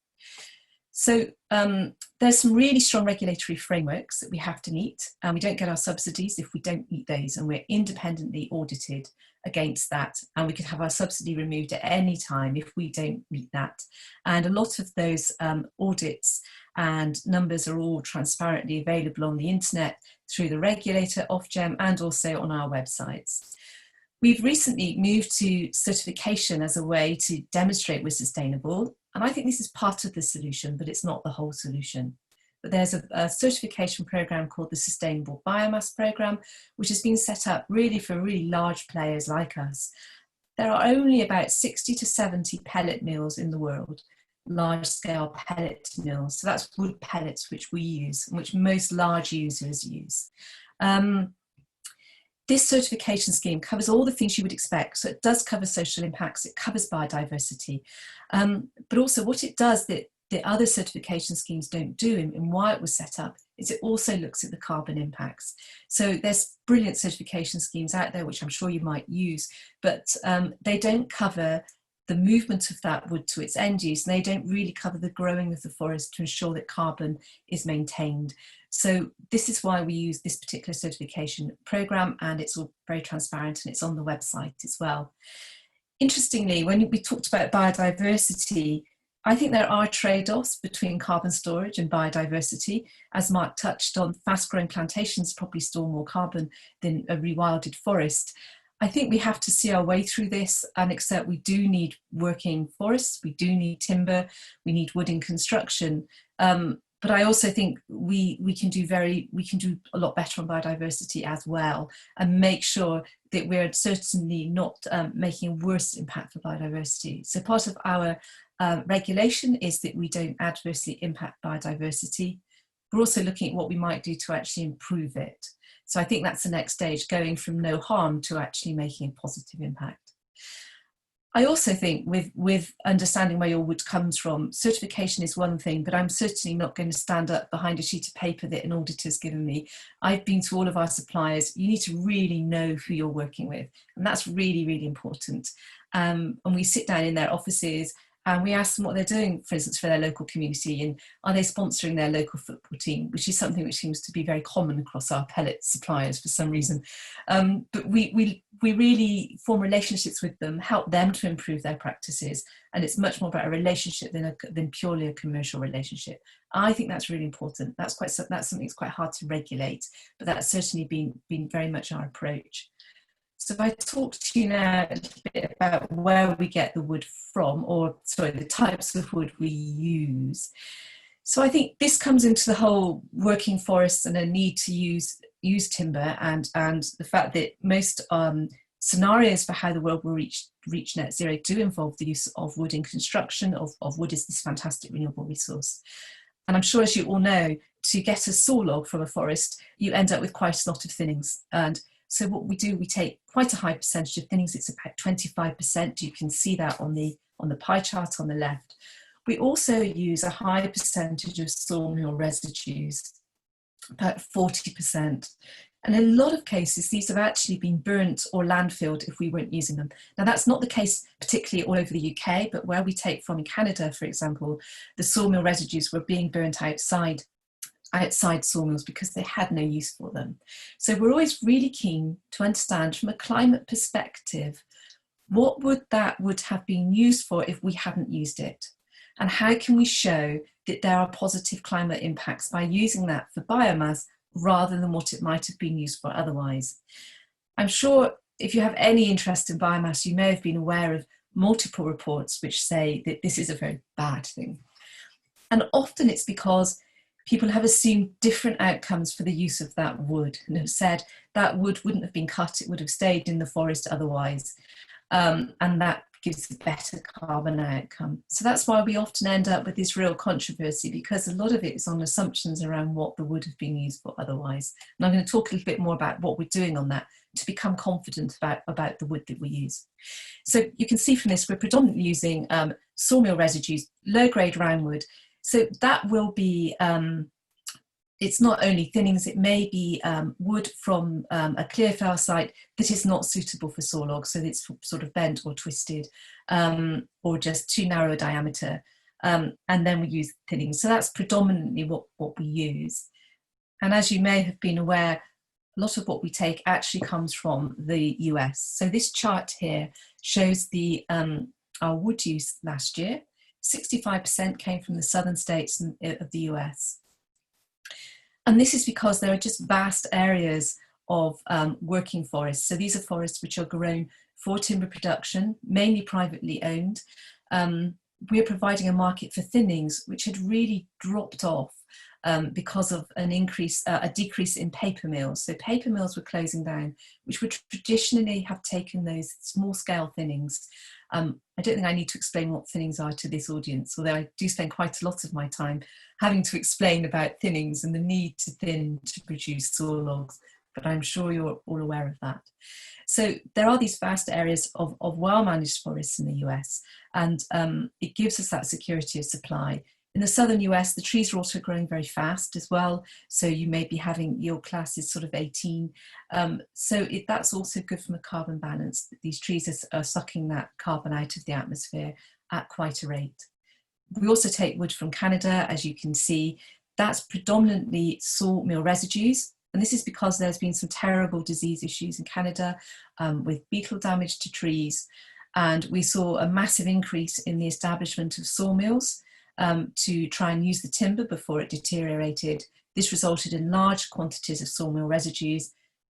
So there's some really strong regulatory frameworks that we have to meet, and we don't get our subsidies if we don't meet those, and we're independently audited against that, and we could have our subsidy removed at any time if we don't meet that. And a lot of those audits and numbers are all transparently available on the internet through the regulator, Ofgem, and also on our websites. We've recently moved to certification as a way to demonstrate we're sustainable, and I think this is part of the solution, but it's not the whole solution. But there's a certification program called the Sustainable Biomass Program, which has been set up really for really large players like us. There are only about 60 to 70 pellet mills in the world, large-scale pellet mills. So that's wood pellets which we use, and which most large users use. This certification scheme covers all the things you would expect. So it does cover social impacts, it covers biodiversity, but also what it does that the other certification schemes don't do, and why it was set up, is it also looks at the carbon impacts. So there's brilliant certification schemes out there, which I'm sure you might use, but they don't cover the movement of that wood to its end use, and they don't really cover the growing of the forest to ensure that carbon is maintained. So this is why we use this particular certification program, and it's all very transparent and it's on the website as well. Interestingly, when we talked about biodiversity, I think there are trade-offs between carbon storage and biodiversity. As Mark touched on, fast-growing plantations probably store more carbon than a rewilded forest. I think we have to see our way through this and accept we do need working forests, we do need timber, we need wood in construction. But I also think we can do a lot better on biodiversity as well, and make sure that we're certainly not making a worse impact for biodiversity. So part of our regulation is that we don't adversely impact biodiversity. We're also looking at what we might do to actually improve it. So I think that's the next stage, going from no harm to actually making a positive impact. I also think with understanding where your wood comes from, certification is one thing, but I'm certainly not going to stand up behind a sheet of paper that an auditor's given me. I've been to all of our suppliers. You need to really know who you're working with, and that's really, really important. And we sit down in their offices and we ask them what they're doing, for instance, for their local community, and are they sponsoring their local football team, which is something which seems to be very common across our pellet suppliers for some reason. But we really form relationships with them, help them to improve their practices, and it's much more about a relationship than purely a commercial relationship. I think that's really important. That's something that's quite hard to regulate, but that's certainly been very much our approach. So if I talk to you now a little bit about where we get the wood from, or sorry, the types of wood we use. So I think this comes into the whole working forests and a need to use timber, and the fact that most scenarios for how the world will reach net zero do involve the use of wood in construction, of wood as this fantastic renewable resource. And I'm sure, as you all know, to get a saw log from a forest, you end up with quite a lot of thinnings. And so what we do, we take quite a high percentage of thinnings. It's about 25%. You can see that on the pie chart on the left. We also use a high percentage of sawmill residues, about 40%. And in a lot of cases, these have actually been burnt or landfilled if we weren't using them. Now, that's not the case particularly all over the UK, but where we take from in Canada, for example, the sawmill residues were being burnt outside sawmills because they had no use for them. So we're always really keen to understand from a climate perspective, what would that wood have been used for if we hadn't used it? And how can we show that there are positive climate impacts by using that for biomass rather than what it might have been used for otherwise? I'm sure if you have any interest in biomass, you may have been aware of multiple reports which say that this is a very bad thing. And often it's because people have assumed different outcomes for the use of that wood and have said that wood wouldn't have been cut, it would have stayed in the forest otherwise. And that gives a better carbon outcome. So that's why we often end up with this real controversy, because a lot of it is on assumptions around what the wood have been used for otherwise. And I'm going to talk a little bit more about what we're doing on that to become confident about the wood that we use. So you can see from this, we're predominantly using sawmill residues, low-grade roundwood. So that will be, it's not only thinnings, it may be wood from a clear fell site that is not suitable for saw logs, so it's sort of bent or twisted or just too narrow a diameter. And then we use thinnings. So that's predominantly what we use. And as you may have been aware, a lot of what we take actually comes from the US. So this chart here shows our wood use last year. 65% came from the southern states of the US. And this is because there are just vast areas of working forests. So these are forests which are grown for timber production, mainly privately owned. We're providing a market for thinnings, which had really dropped off because of a decrease in paper mills. So paper mills were closing down, which would traditionally have taken those small scale thinnings. I don't think I need to explain what thinnings are to this audience, although I do spend quite a lot of my time having to explain about thinnings and the need to thin to produce saw logs, but I'm sure you're all aware of that. So there are these vast areas of well-managed forests in the US, and it gives us that security of supply. In the southern US, the trees are also growing very fast as well. So you may be having yield classes sort of 18. That's also good from a carbon balance. These trees are sucking that carbon out of the atmosphere at quite a rate. We also take wood from Canada, as you can see. That's predominantly sawmill residues. And this is because there's been some terrible disease issues in Canada with beetle damage to trees. And we saw a massive increase in the establishment of sawmills to try and use the timber before it deteriorated. This resulted in large quantities of sawmill residues.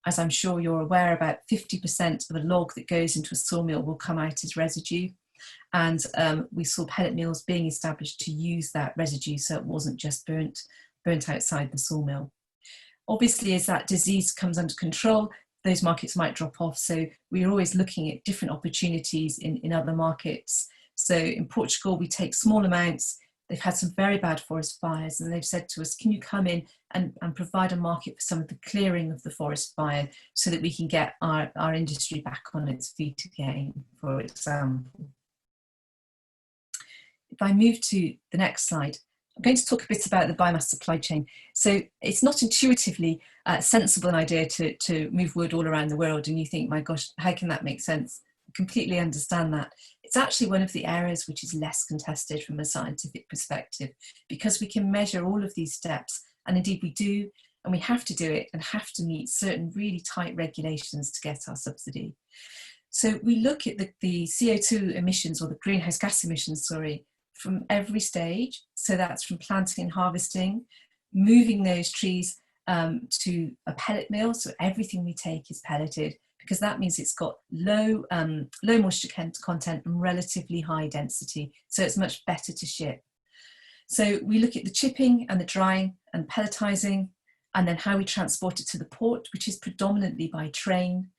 As I'm sure you're aware, about 50% of a log that goes into a sawmill will come out as residue. And we saw pellet mills being established to use that residue so it wasn't just burnt outside the sawmill. Obviously, as that disease comes under control, those markets might drop off. So we're always looking at different opportunities in other markets. So in Portugal, we take small amounts, they've had some very bad forest fires, and they've said to us, can you come in and provide a market for some of the clearing of the forest fire so that we can get our industry back on its feet again, for example. If I move to the next slide, I'm going to talk a bit about the biomass supply chain. So it's not intuitively sensible an idea to move wood all around the world, and you think, my gosh, how can that make sense? I completely understand that. It's actually one of the areas which is less contested from a scientific perspective, because we can measure all of these steps, and indeed we do, and we have to do it and have to meet certain really tight regulations to get our subsidy. So we look at the CO2 emissions, or the greenhouse gas emissions, sorry, from every stage. So that's from planting and harvesting, moving those trees to a pellet mill. So everything we take is pelleted, because that means it's got low moisture content and relatively high density. So it's much better to ship. So we look at the chipping and the drying and pelletizing, and then how we transport it to the port, which is predominantly by train.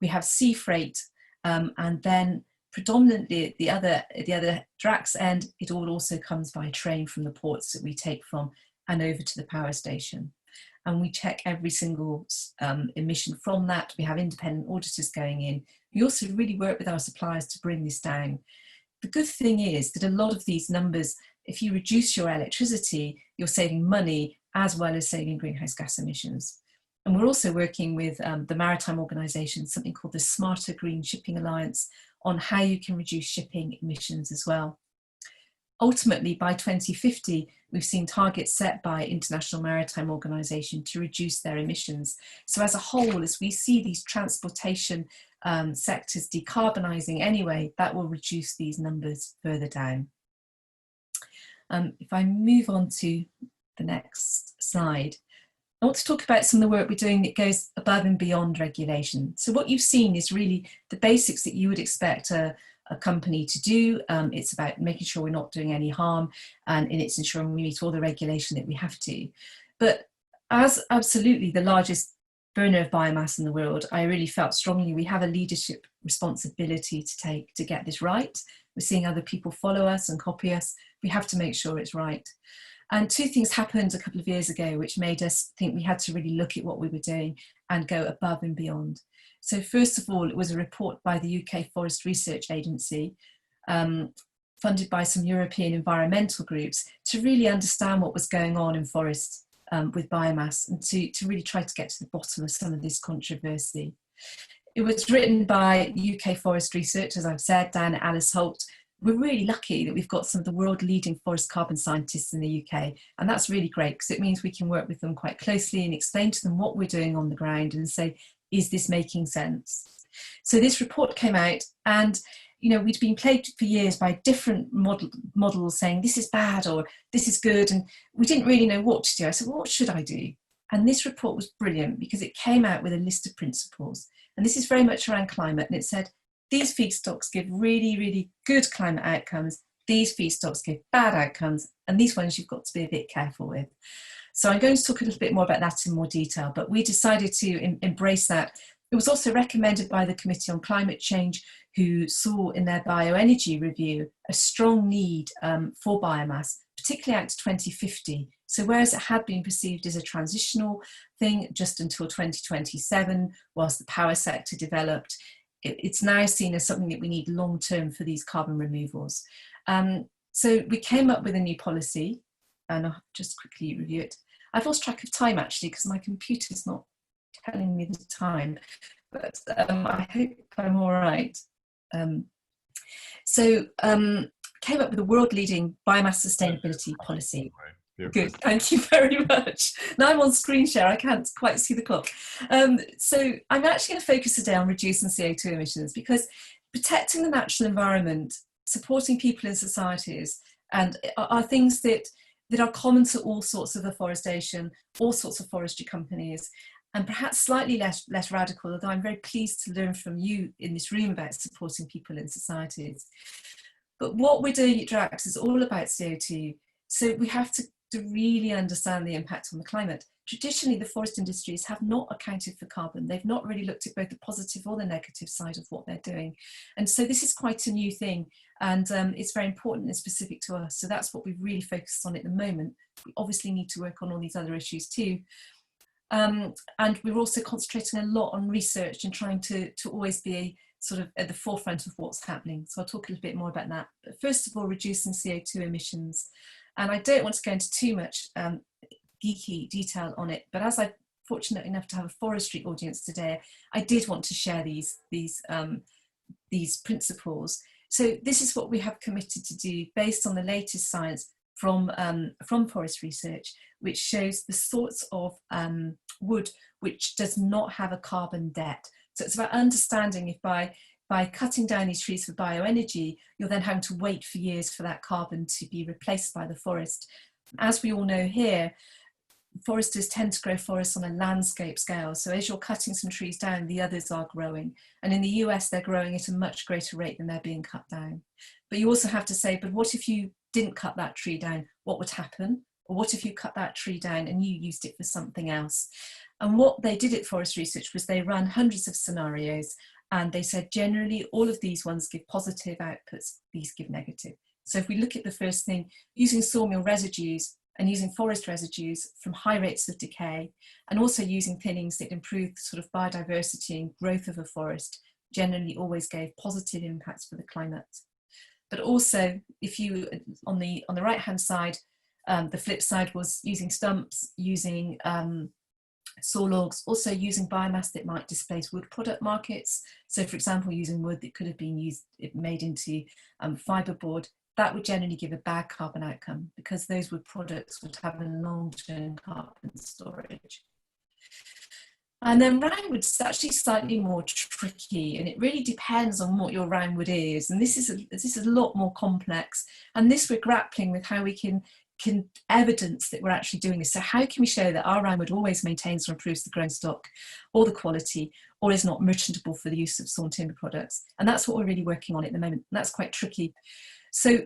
We have sea freight, and then predominantly at the other Drax end, it all also comes by train from the ports that we take from and over to the power station. And we check every single emission from that. We have independent auditors going in. We also really work with our suppliers to bring this down. The good thing is that a lot of these numbers, if you reduce your electricity, you're saving money as well as saving greenhouse gas emissions. And we're also working with the maritime organisation, something called the Smarter Green Shipping Alliance, on how you can reduce shipping emissions as well. Ultimately, by 2050, we've seen targets set by International Maritime Organization to reduce their emissions. So as a whole, as we see these transportation sectors decarbonising anyway, that will reduce these numbers further down. If I move on to the next slide, I want to talk about some of the work we're doing that goes above and beyond regulation. So what you've seen is really the basics that you would expect a company to do. It's about making sure we're not doing any harm, and it's ensuring we meet all the regulation that we have to. But as absolutely the largest burner of biomass in the world, I really felt strongly we have a leadership responsibility to take to get this right. We're seeing other people follow us and copy us. We have to make sure it's right. And two things happened a couple of years ago which made us think we had to really look at what we were doing and go above and beyond. So first of all, it was a report by the UK Forest Research Agency, funded by some European environmental groups, to really understand what was going on in forests with biomass, and to really try to get to the bottom of some of this controversy. It was written by UK Forest Research, as I've said, down at Alice Holt. We're really lucky that we've got some of the world leading forest carbon scientists in the UK, and that's really great because it means we can work with them quite closely and explain to them what we're doing on the ground and say, is this making sense? So this report came out, and we'd been plagued for years by different models saying this is bad or this is good, and we didn't really know what to do. I said, well, what should I do? And this report was brilliant because it came out with a list of principles, and this is very much around climate, and it said these feedstocks give really, really good climate outcomes, these feedstocks give bad outcomes, and these ones you've got to be a bit careful with. So I'm going to talk a little bit more about that in more detail, but we decided to embrace that. It was also recommended by the Committee on Climate Change, who saw in their bioenergy review a strong need for biomass, particularly out to 2050. So whereas it had been perceived as a transitional thing just until 2027, whilst the power sector developed, it's now seen as something that we need long term for these carbon removals. So we came up with a new policy, and I'll just quickly review it. I've lost track of time actually because my computer's not telling me the time, but I hope I'm all right. Came up with a world-leading biomass sustainability policy. Good, thank you very much. Now I'm on screen share, I can't quite see the clock. So I'm actually going to focus today on reducing CO2 emissions, because protecting the natural environment, supporting people in societies, and are things that are common to all sorts of afforestation, all sorts of forestry companies, and perhaps slightly less radical, although I'm very pleased to learn from you in this room about supporting people in societies. But what we're doing at Drax is all about CO2. So we have to to really understand the impact on the climate. Traditionally, the forest industries have not accounted for carbon. They've not really looked at both the positive or the negative side of what they're doing. And so this is quite a new thing, and it's very important and specific to us. So that's what we've really focused on at the moment. We obviously need to work on all these other issues too. And we're also concentrating a lot on research and trying to always be sort of at the forefront of what's happening. So I'll talk a little bit more about that. But first of all, reducing CO2 emissions. And I don't want to go into too much geeky detail on it, but as I'm fortunate enough to have a forestry audience today, I did want to share these principles. So this is what we have committed to do based on the latest science from forest research, which shows the sorts of wood which does not have a carbon debt. So it's about understanding if by cutting down these trees for bioenergy, you're then having to wait for years for that carbon to be replaced by the forest. As we all know here, foresters tend to grow forests on a landscape scale. So as you're cutting some trees down, the others are growing. And in the US, they're growing at a much greater rate than they're being cut down. But you also have to say, but what if you didn't cut that tree down? What would happen? Or what if you cut that tree down and you used it for something else? And what they did at Forest Research was they ran hundreds of scenarios, and they said generally all of these ones give positive outputs, these give negative. So if we look at the first thing, using sawmill residues and using forest residues from high rates of decay, and also using thinnings that improve the sort of biodiversity and growth of a forest, generally always gave positive impacts for the climate. But also, if you, on the right hand side, the flip side was using stumps, using saw logs, also using biomass that might displace wood product markets. So for example, using wood that could have been made into fiberboard, that would generally give a bad carbon outcome because those wood products would have a long-term carbon storage. And then roundwood is actually slightly more tricky, and it really depends on what your roundwood is. And this is a lot more complex. And this we're grappling with how we can evidence that we're actually doing this. So how can we show that our roundwood always maintains or improves the growing stock or the quality, or is not merchantable for the use of sawn timber products? And that's what we're really working on at the moment. And that's quite tricky. So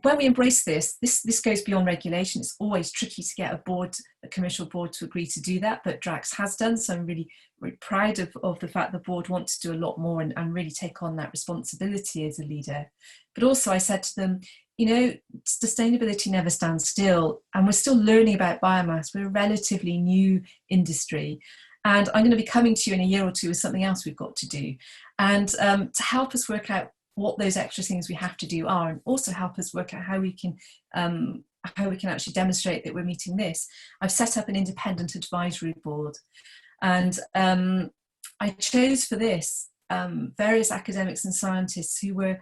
when we embrace this goes beyond regulation. It's always tricky to get a commercial board to agree to do that, but Drax has done. So I'm really, really proud of the fact the board wants to do a lot more and really take on that responsibility as a leader. But also I said to them, you know, sustainability never stands still, and we're still learning about biomass. We're a relatively new industry, and I'm going to be coming to you in a year or two with something else we've got to do. And to help us work out what those extra things we have to do are, and also help us work out how we can actually demonstrate that we're meeting this, I've set up an independent advisory board. And I chose for this various academics and scientists who were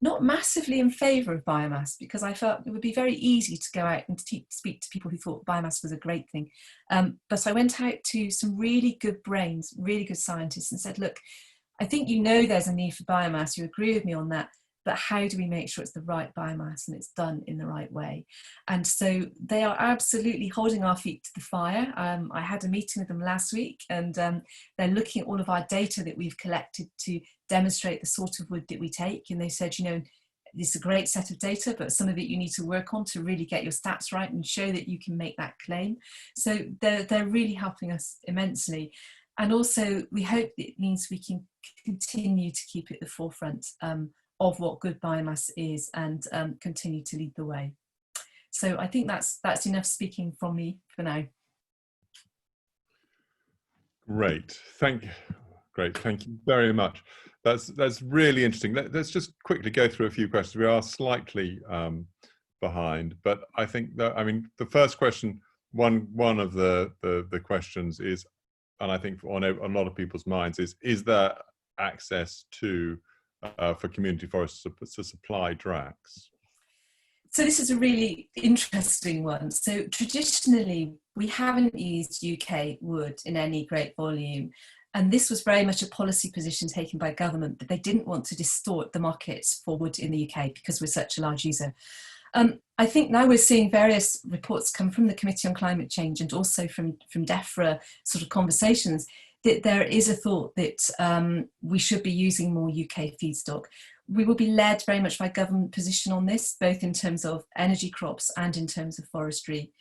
not massively in favour of biomass, because I felt it would be very easy to go out and speak to people who thought biomass was a great thing. But I went out to some really good brains, really good scientists, and said, look, I think you know there's a need for biomass, you agree with me on that, but how do we make sure it's the right biomass and it's done in the right way? And so they are absolutely holding our feet to the fire. I had a meeting with them last week, and they're looking at all of our data that we've collected to demonstrate the sort of wood that we take. And they said, you know, this is a great set of data, but some of it you need to work on to really get your stats right and show that you can make that claim. So they're really helping us immensely. And also we hope it means we can continue to keep at the forefront of what good biomass is, and continue to lead the way. So I think that's enough speaking from me for now.
Great, thank you very much. That's really interesting. Let's just quickly go through a few questions. We are slightly behind, but I think that, I mean, the first question, one of the questions is, and I think on a lot of people's minds is there access to for community forests to supply Drax?
So this is a really interesting one. So traditionally, we haven't used UK wood in any great volume. And this was very much a policy position taken by government, that they didn't want to distort the markets for wood in the UK because we're such a large user. I think now we're seeing various reports come from the Committee on Climate Change and also from DEFRA sort of conversations, that there is a thought that we should be using more UK feedstock. we will be led very much by government position on this, both in terms of energy crops and in terms of forestry.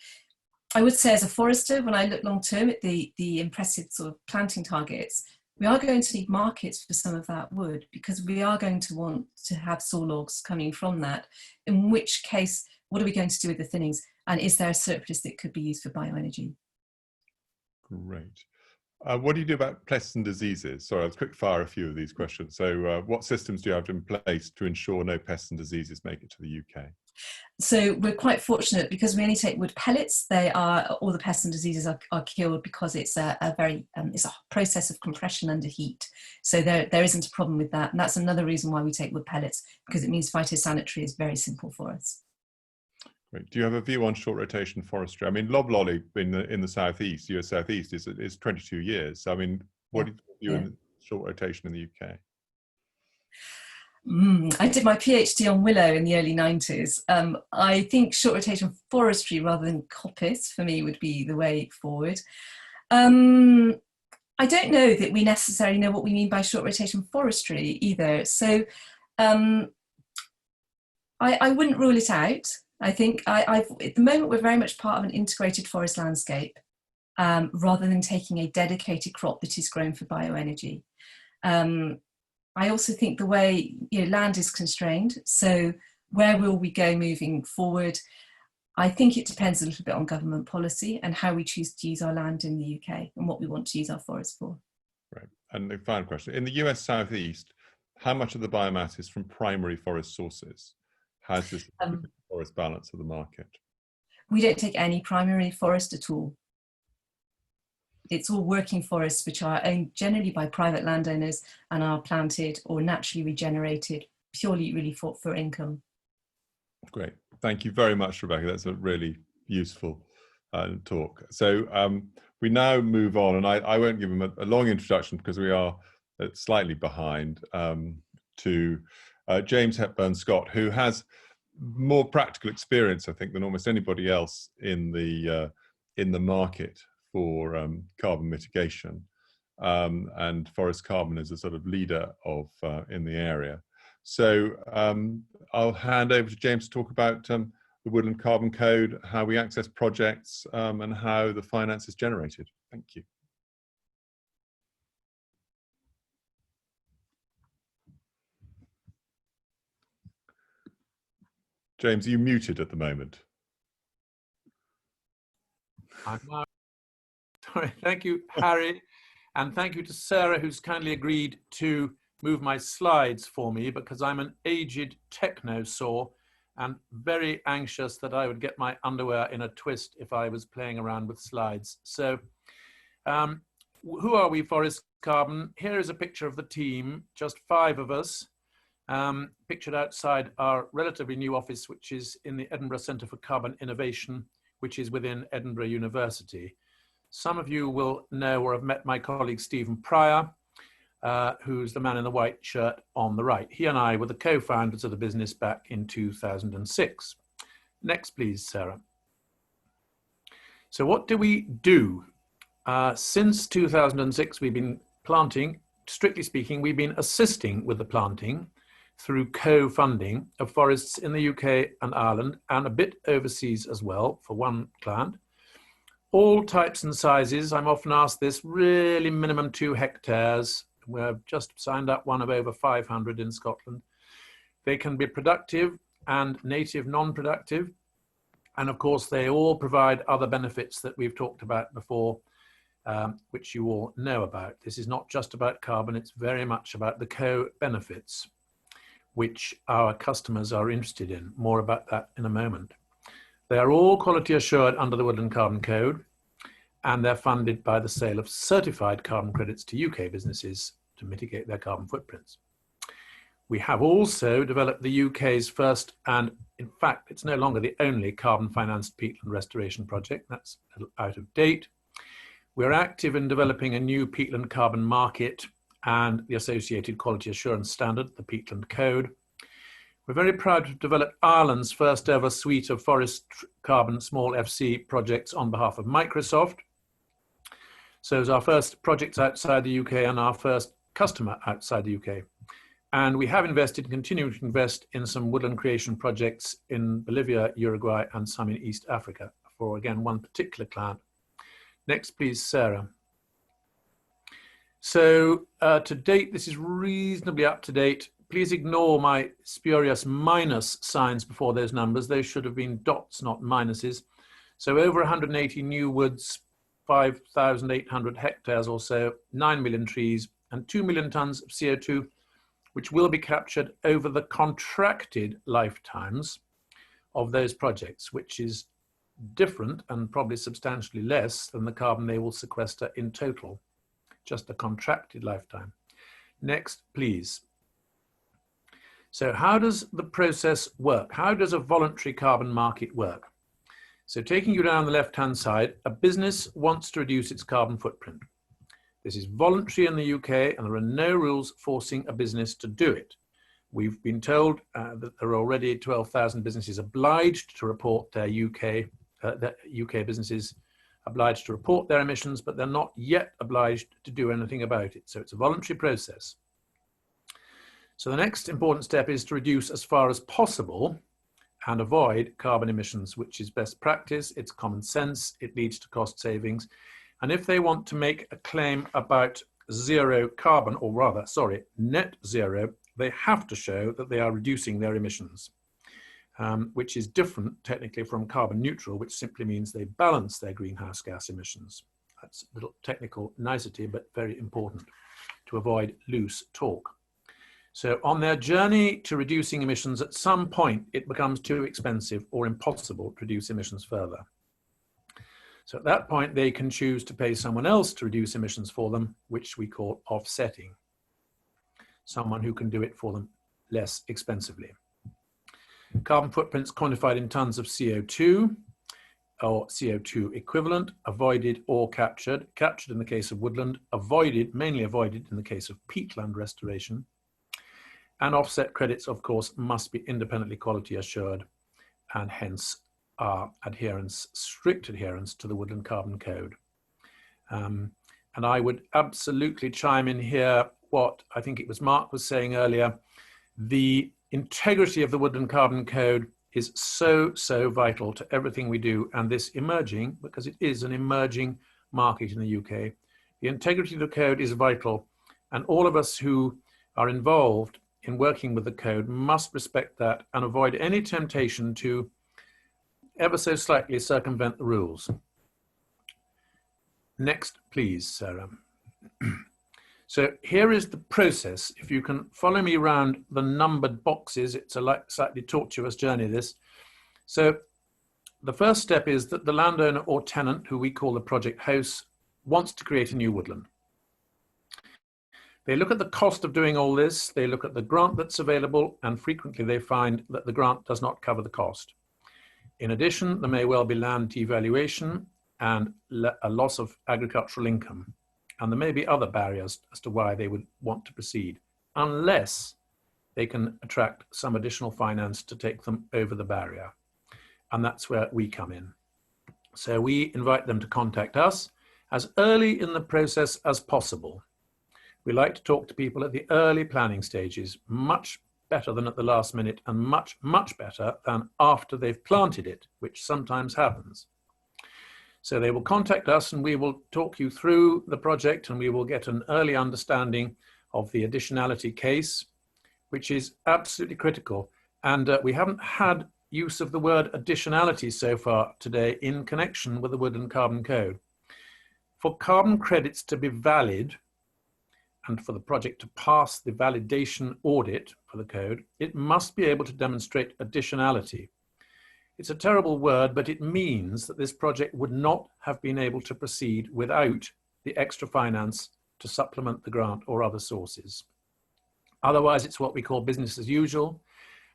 I would say as a forester, when I look long term at the impressive sort of planting targets, we are going to need markets for some of that wood, because we are going to want to have saw logs coming from that, in which case, what are we going to do with the thinnings? And is there a surplus that could be used for bioenergy?
Great. What do you do about pests and diseases? Sorry, I'll quick fire a few of these questions. So what systems do you have in place to ensure no pests and diseases make it to the UK?
So we're quite fortunate because we only take wood pellets. All the pests and diseases are killed because it's it's a process of compression under heat. So there isn't a problem with that. And that's another reason why we take wood pellets, because it means phytosanitary is very simple for us.
Great. Do you have a view on short rotation forestry? I mean, loblolly in the southeast, US southeast, is 22 years. So, I mean, what do you view in short rotation in the UK?
I did my PhD on willow in the early 90s. I think short rotation forestry rather than coppice for me would be the way forward. I don't know that we necessarily know what we mean by short rotation forestry either. So I wouldn't rule it out. I think at the moment we're very much part of an integrated forest landscape rather than taking a dedicated crop that is grown for bioenergy. I also think the way land is constrained, so where will we go moving forward? I think it depends a little bit on government policy and how we choose to use our land in the UK and what we want to use our forests for.
Right. And the final question, in the US southeast, how much of the biomass is from primary forest sources? How's this forest balance of the market?
We don't take any primary forest at all. It's all working forests, which are owned generally by private landowners and are planted or naturally regenerated, purely really for income.
Great. Thank you very much, Rebecca. That's a really useful talk. So we now move on, and I won't give him a long introduction because we are slightly behind, to James Hepburn Scott, who has more practical experience, I think, than almost anybody else in the market for carbon mitigation, and forest carbon is a sort of leader of in the area. So I'll hand over to James to talk about the Woodland Carbon Code, how we access projects, and how the finance is generated. Thank you. James, are you muted at the moment?
I'm not. Sorry, thank you, Harry, and thank you to Sarah, who's kindly agreed to move my slides for me, because I'm an aged technosaur and very anxious that I would get my underwear in a twist if I was playing around with slides. So who are we, Forest Carbon? Here is a picture of the team, just 5 of us, pictured outside our relatively new office, which is in the Edinburgh Centre for Carbon Innovation, which is within Edinburgh University. Some of you will know or have met my colleague Stephen Pryor, who's the man in the white shirt on the right. He and I were the co-founders of the business back in 2006. Next, please, Sarah. So what do we do? Since 2006, we've been planting. Strictly speaking, we've been assisting with the planting through co-funding of forests in the UK and Ireland, and a bit overseas as well for one client. All types and sizes. I'm often asked this, really minimum 2 hectares. We've just signed up one of over 500 in Scotland. They can be productive and native non-productive. And of course, they all provide other benefits that we've talked about before, which you all know about. This is not just about carbon, it's very much about the co-benefits, which our customers are interested in. More about that in a moment. They are all quality assured under the Woodland Carbon Code, and they're funded by the sale of certified carbon credits to UK businesses to mitigate their carbon footprints. We have also developed the UK's first, and in fact, it's no longer the only carbon financed peatland restoration project. That's a little out of date. We're active in developing a new peatland carbon market and the associated quality assurance standard, the Peatland Code. We're very proud to have developed Ireland's first ever suite of forest carbon small FC projects on behalf of Microsoft. So it's our first project outside the UK and our first customer outside the UK. And we have invested and continue to invest in some woodland creation projects in Bolivia, Uruguay, and some in East Africa for, again, one particular client. Next, please, Sarah. So to date, this is reasonably up to date. Please ignore my spurious minus signs before those numbers. Those should have been dots, not minuses. So over 180 new woods, 5,800 hectares or so, 9 million trees, and 2 million tons of CO2, which will be captured over the contracted lifetimes of those projects, which is different and probably substantially less than the carbon they will sequester in total, just a contracted lifetime. Next, please. So how does the process work? How does a voluntary carbon market work? So taking you down the left-hand side, a business wants to reduce its carbon footprint. This is voluntary in the UK, and there are no rules forcing a business to do it. We've been told that there are already 12,000 businesses obliged to report their UK businesses obliged to report their emissions, but they're not yet obliged to do anything about it. So it's a voluntary process. So the next important step is to reduce as far as possible and avoid carbon emissions, which is best practice. It's common sense. It leads to cost savings. And if they want to make a claim about zero carbon, or rather, sorry, net zero, they have to show that they are reducing their emissions, which is different technically from carbon neutral, which simply means they balance their greenhouse gas emissions. That's a little technical nicety, but very important to avoid loose talk. So on their journey to reducing emissions, at some point, it becomes too expensive or impossible to reduce emissions further. So at that point, they can choose to pay someone else to reduce emissions for them, which we call offsetting. Someone who can do it for them less expensively. Carbon footprints quantified in tons of CO2 or CO2 equivalent, avoided or captured. Captured in the case of woodland, avoided, mainly avoided in the case of peatland restoration. And offset credits, of course, must be independently quality assured, and hence our adherence, strict adherence to the Woodland Carbon Code. And I would absolutely chime in here what I think it was Mark was saying earlier. The integrity of the Woodland Carbon Code is so, so vital to everything we do, and this emerging, because it is an emerging market in the UK, the integrity of the code is vital, and all of us who are involved in working with the code must respect that and avoid any temptation to ever so slightly circumvent the rules. Next, please, Sarah. So here is the process. If you can follow me around the numbered boxes, it's a slightly tortuous journey, this. So the first step is that the landowner or tenant, who we call the project host, wants to create a new woodland. They look at the cost of doing all this, they look at the grant that's available, and frequently they find that the grant does not cover the cost. In addition, there may well be land devaluation and a loss of agricultural income. And there may be other barriers as to why they would want to proceed, unless they can attract some additional finance to take them over the barrier. And that's where we come in. So we invite them to contact us as early in the process as possible. We like to talk to people at the early planning stages, much better than at the last minute, and much, much better than after they've planted it, which sometimes happens. So they will contact us and we will talk you through the project, and we will get an early understanding of the additionality case, which is absolutely critical. And we haven't had use of the word additionality so far today in connection with the Woodland Carbon Code. For carbon credits to be valid, and for the project to pass the validation audit for the code, it must be able to demonstrate additionality. It's a terrible word, but it means that this project would not have been able to proceed without the extra finance to supplement the grant or other sources. Otherwise, it's what we call business as usual,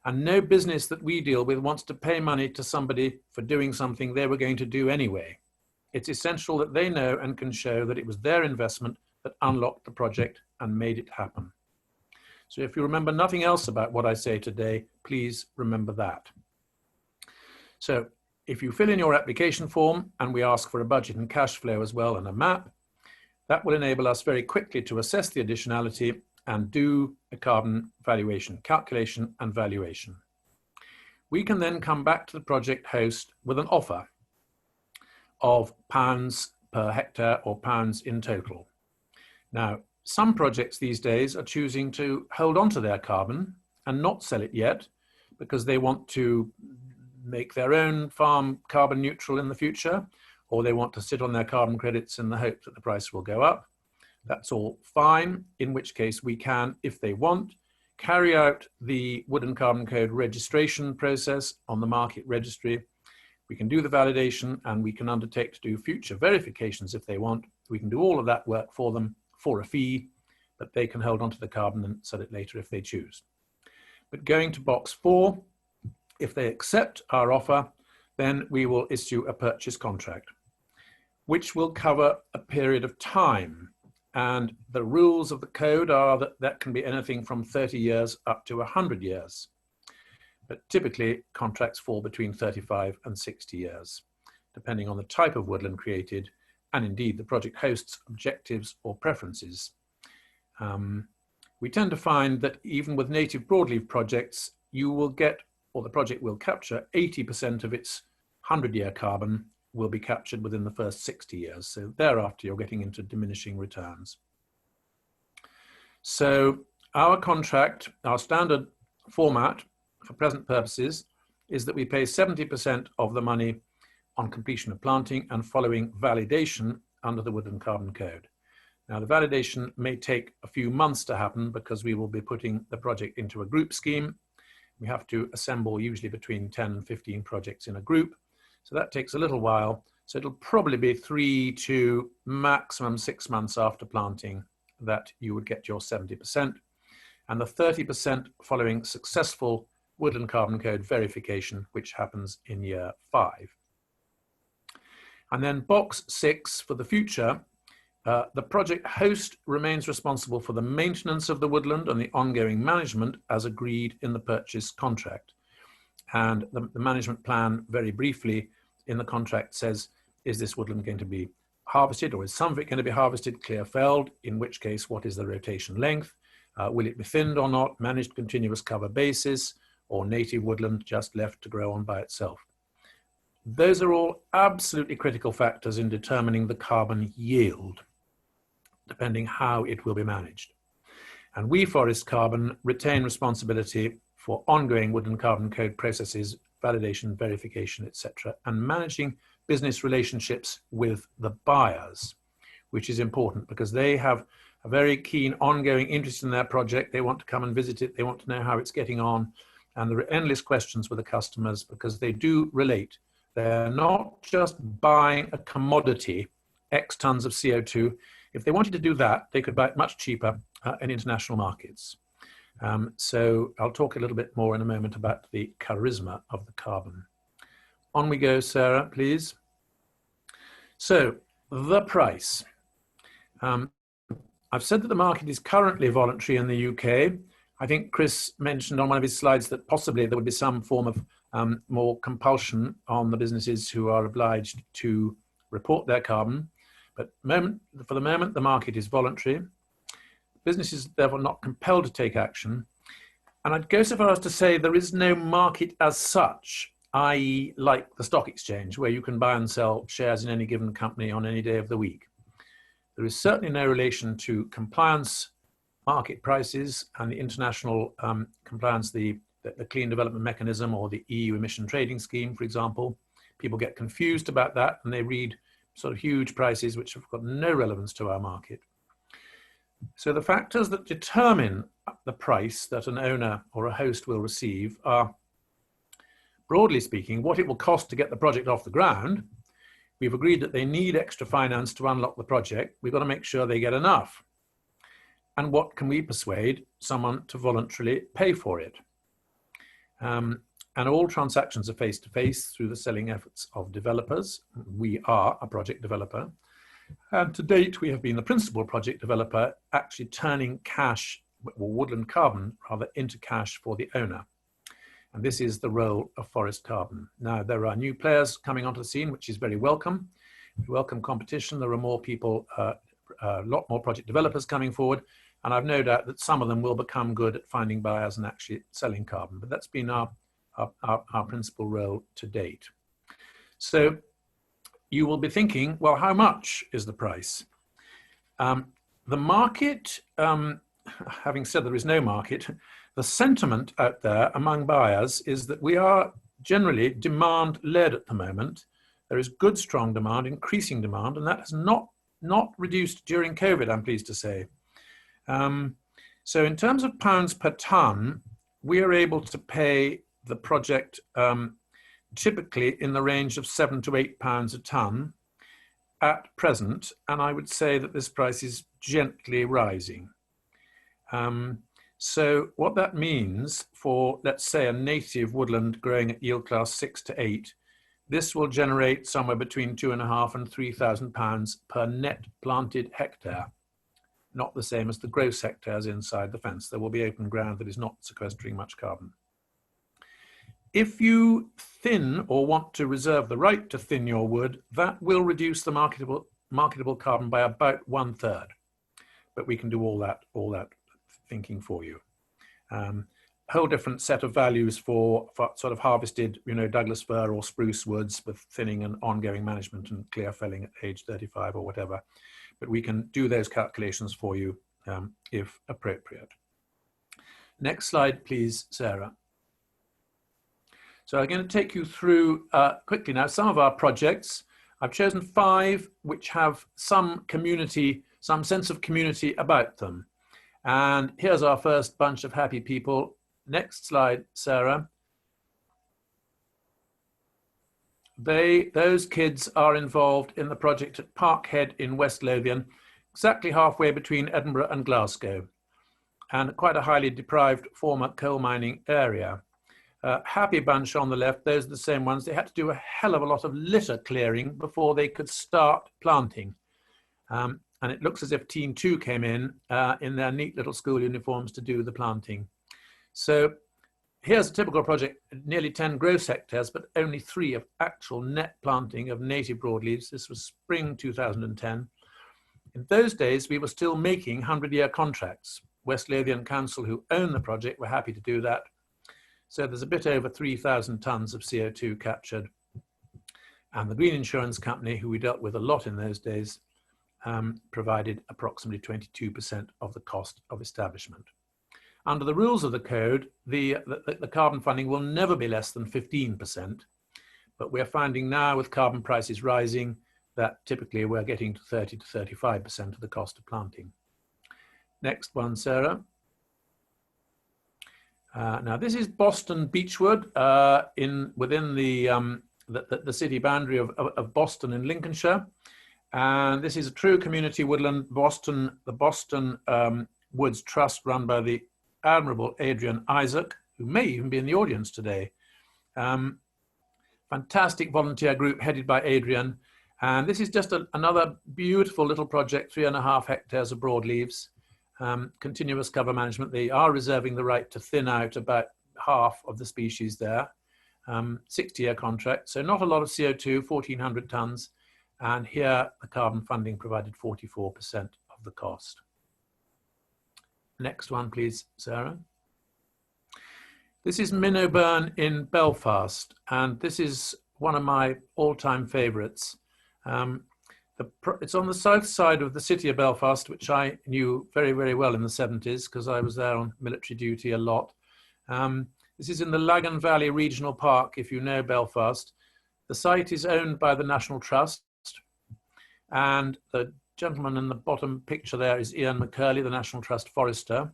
and no business that we deal with wants to pay money to somebody for doing something they were going to do anyway. It's essential that they know and can show that it was their investment that unlocked the project and made it happen. So if you remember nothing else about what I say today, please remember that. So if you fill in your application form, and we ask for a budget and cash flow as well and a map, that will enable us very quickly to assess the additionality and do a carbon valuation, calculation and valuation. We can then come back to the project host with an offer of £, per hectare or £, in total. Now, some projects these days are choosing to hold on to their carbon and not sell it yet because they want to make their own farm carbon neutral in the future, or they want to sit on their carbon credits in the hope that the price will go up. That's all fine, in which case we can, if they want, carry out the Wood and Carbon Code registration process on the market registry. We can do the validation and we can undertake to do future verifications if they want. We can do all of that work for them for a fee, but they can hold onto the carbon and sell it later if they choose. But going to box 4, if they accept our offer, then we will issue a purchase contract, which will cover a period of time. And the rules of the code are that that can be anything from 30 years up to 100 years. But typically contracts fall between 35 and 60 years, depending on the type of woodland created and indeed the project host's objectives or preferences. We tend to find that even with native broadleaf projects, you will get, or the project will capture 80% of its 100-year carbon will be captured within the first 60 years. So thereafter, you're getting into diminishing returns. So our contract, our standard format for present purposes is that we pay 70% of the money on completion of planting and following validation under the Wood and Carbon Code. Now, the validation may take a few months to happen because we will be putting the project into a group scheme. We have to assemble usually between 10 and 15 projects in a group. So that takes a little while. So it'll probably be 3 to maximum 6 months after planting that you would get your 70%. And the 30% following successful Wood and Carbon Code verification, which happens in year 5. And then box 6 for the future, the project host remains responsible for the maintenance of the woodland and the ongoing management as agreed in the purchase contract. And the management plan, very briefly, in the contract says, is this woodland going to be harvested, or is some of it going to be harvested, clear felled, in which case what is the rotation length? Will it be thinned or not, managed continuous cover basis, or native woodland just left to grow on by itself? Those are all absolutely critical factors in determining the carbon yield, depending how it will be managed. And we, Forest Carbon, retain responsibility for ongoing Wood and Carbon Code processes, validation, verification, etc., and managing business relationships with the buyers, which is important because they have a very keen ongoing interest in their project. They want to come and visit it. They want to know how it's getting on. And there are endless questions with the customers because they do relate. They're not just buying a commodity, X tons of CO2. If they wanted to do that, they could buy it much cheaper in international markets. So I'll talk a little bit more in a moment about the charisma of the carbon. On we go, Sarah, please. So the price. I've said that the market is currently voluntary in the UK. I think Chris mentioned on one of his slides that possibly there would be some form of more compulsion on the businesses who are obliged to report their carbon. But for the moment, the market is voluntary. Businesses, therefore, not compelled to take action. And I'd go so far as to say there is no market as such, i.e. like the stock exchange, where you can buy and sell shares in any given company on any day of the week. There is certainly no relation to compliance market prices and the international compliance, the Clean Development Mechanism or the EU Emission Trading Scheme, for example. People get confused about that and they read sort of huge prices which have got no relevance to our market. So the factors that determine the price that an owner or a host will receive are, broadly speaking, what it will cost to get the project off the ground. We've agreed that they need extra finance to unlock the project. We've got to make sure they get enough. And what can we persuade someone to voluntarily pay for it? And all transactions are face-to-face through the selling efforts of developers. We are a project developer. And to date, we have been the principal project developer, actually turning cash, or woodland carbon, rather, into cash for the owner. And this is the role of Forest Carbon. Now, there are new players coming onto the scene, which is very welcome. We welcome competition. There are more people a lot more project developers coming forward, and I've no doubt that some of them will become good at finding buyers and actually selling carbon. But that's been our principal role to date. So you will be thinking, well, how much is the price? The market, having said there is no market, the sentiment out there among buyers is that we are generally demand-led at the moment. There is good, strong demand, increasing demand, and that has not reduced during COVID, I'm pleased to say. So in terms of pounds per tonne, we are able to pay the project typically in the range of £7 to £8 a tonne at present, and I would say that this price is gently rising. So what that means for, let's say, a native woodland growing at yield class 6 to 8, this will generate somewhere between £2,500 and £3,000 per net planted hectare. Not the same as the gross hectares inside the fence. There will be open ground that is not sequestering much carbon. If you thin or want to reserve the right to thin your wood, that will reduce the marketable carbon by about 1/3. But we can do all that thinking for you. Whole different set of values for sort of harvested, Douglas fir or spruce woods with thinning and ongoing management and clear felling at age 35 or whatever. But we can do those calculations for you if appropriate. Next slide, please, Sarah. So I'm going to take you through quickly now some of our projects. I've chosen 5 which have some sense of community about them. And here's our first bunch of happy people. Next slide, Sarah. Those kids are involved in the project at Parkhead in West Lothian, exactly halfway between Edinburgh and Glasgow, and quite a highly deprived former coal mining area. Happy bunch on the left, those are the same ones. They had to do a hell of a lot of litter clearing before they could start planting. And it looks as if Team 2 came in their neat little school uniforms to do the planting. So here's a typical project, nearly 10 gross hectares, but only 3 of actual net planting of native broadleaves. This was spring 2010. In those days, we were still making 100-year contracts. West Lothian Council, who own the project, were happy to do that. So there's a bit over 3,000 tonnes of CO2 captured. And the Green Insurance Company, who we dealt with a lot in those days, provided approximately 22% of the cost of establishment. Under the rules of the code, the carbon funding will never be less than 15%, but we're finding now with carbon prices rising that typically we're getting to 30 to 35% of the cost of planting. Next one, Sarah. Now this is Boston Beechwood within the city boundary of Boston in Lincolnshire. And this is a true community woodland, the Boston Woods Trust, run by the admirable Adrian Isaac, who may even be in the audience today. Fantastic volunteer group headed by Adrian. And this is just another beautiful little project, 3.5 hectares of broadleaves, continuous cover management. They are reserving the right to thin out about half of the species there. 60-year contract, so not a lot of CO2, 1,400 tonnes. And here the carbon funding provided 44% of the cost. Next one, please, Sarah. This is Minnoburn in Belfast, and this is one of my all-time favourites. It's on the south side of the city of Belfast, which I knew very, very well in the 70s because I was there on military duty a lot. This is in the Lagan Valley Regional Park, if you know Belfast. The site is owned by the National Trust, and the gentleman in the bottom picture there is Ian McCurley, the National Trust forester.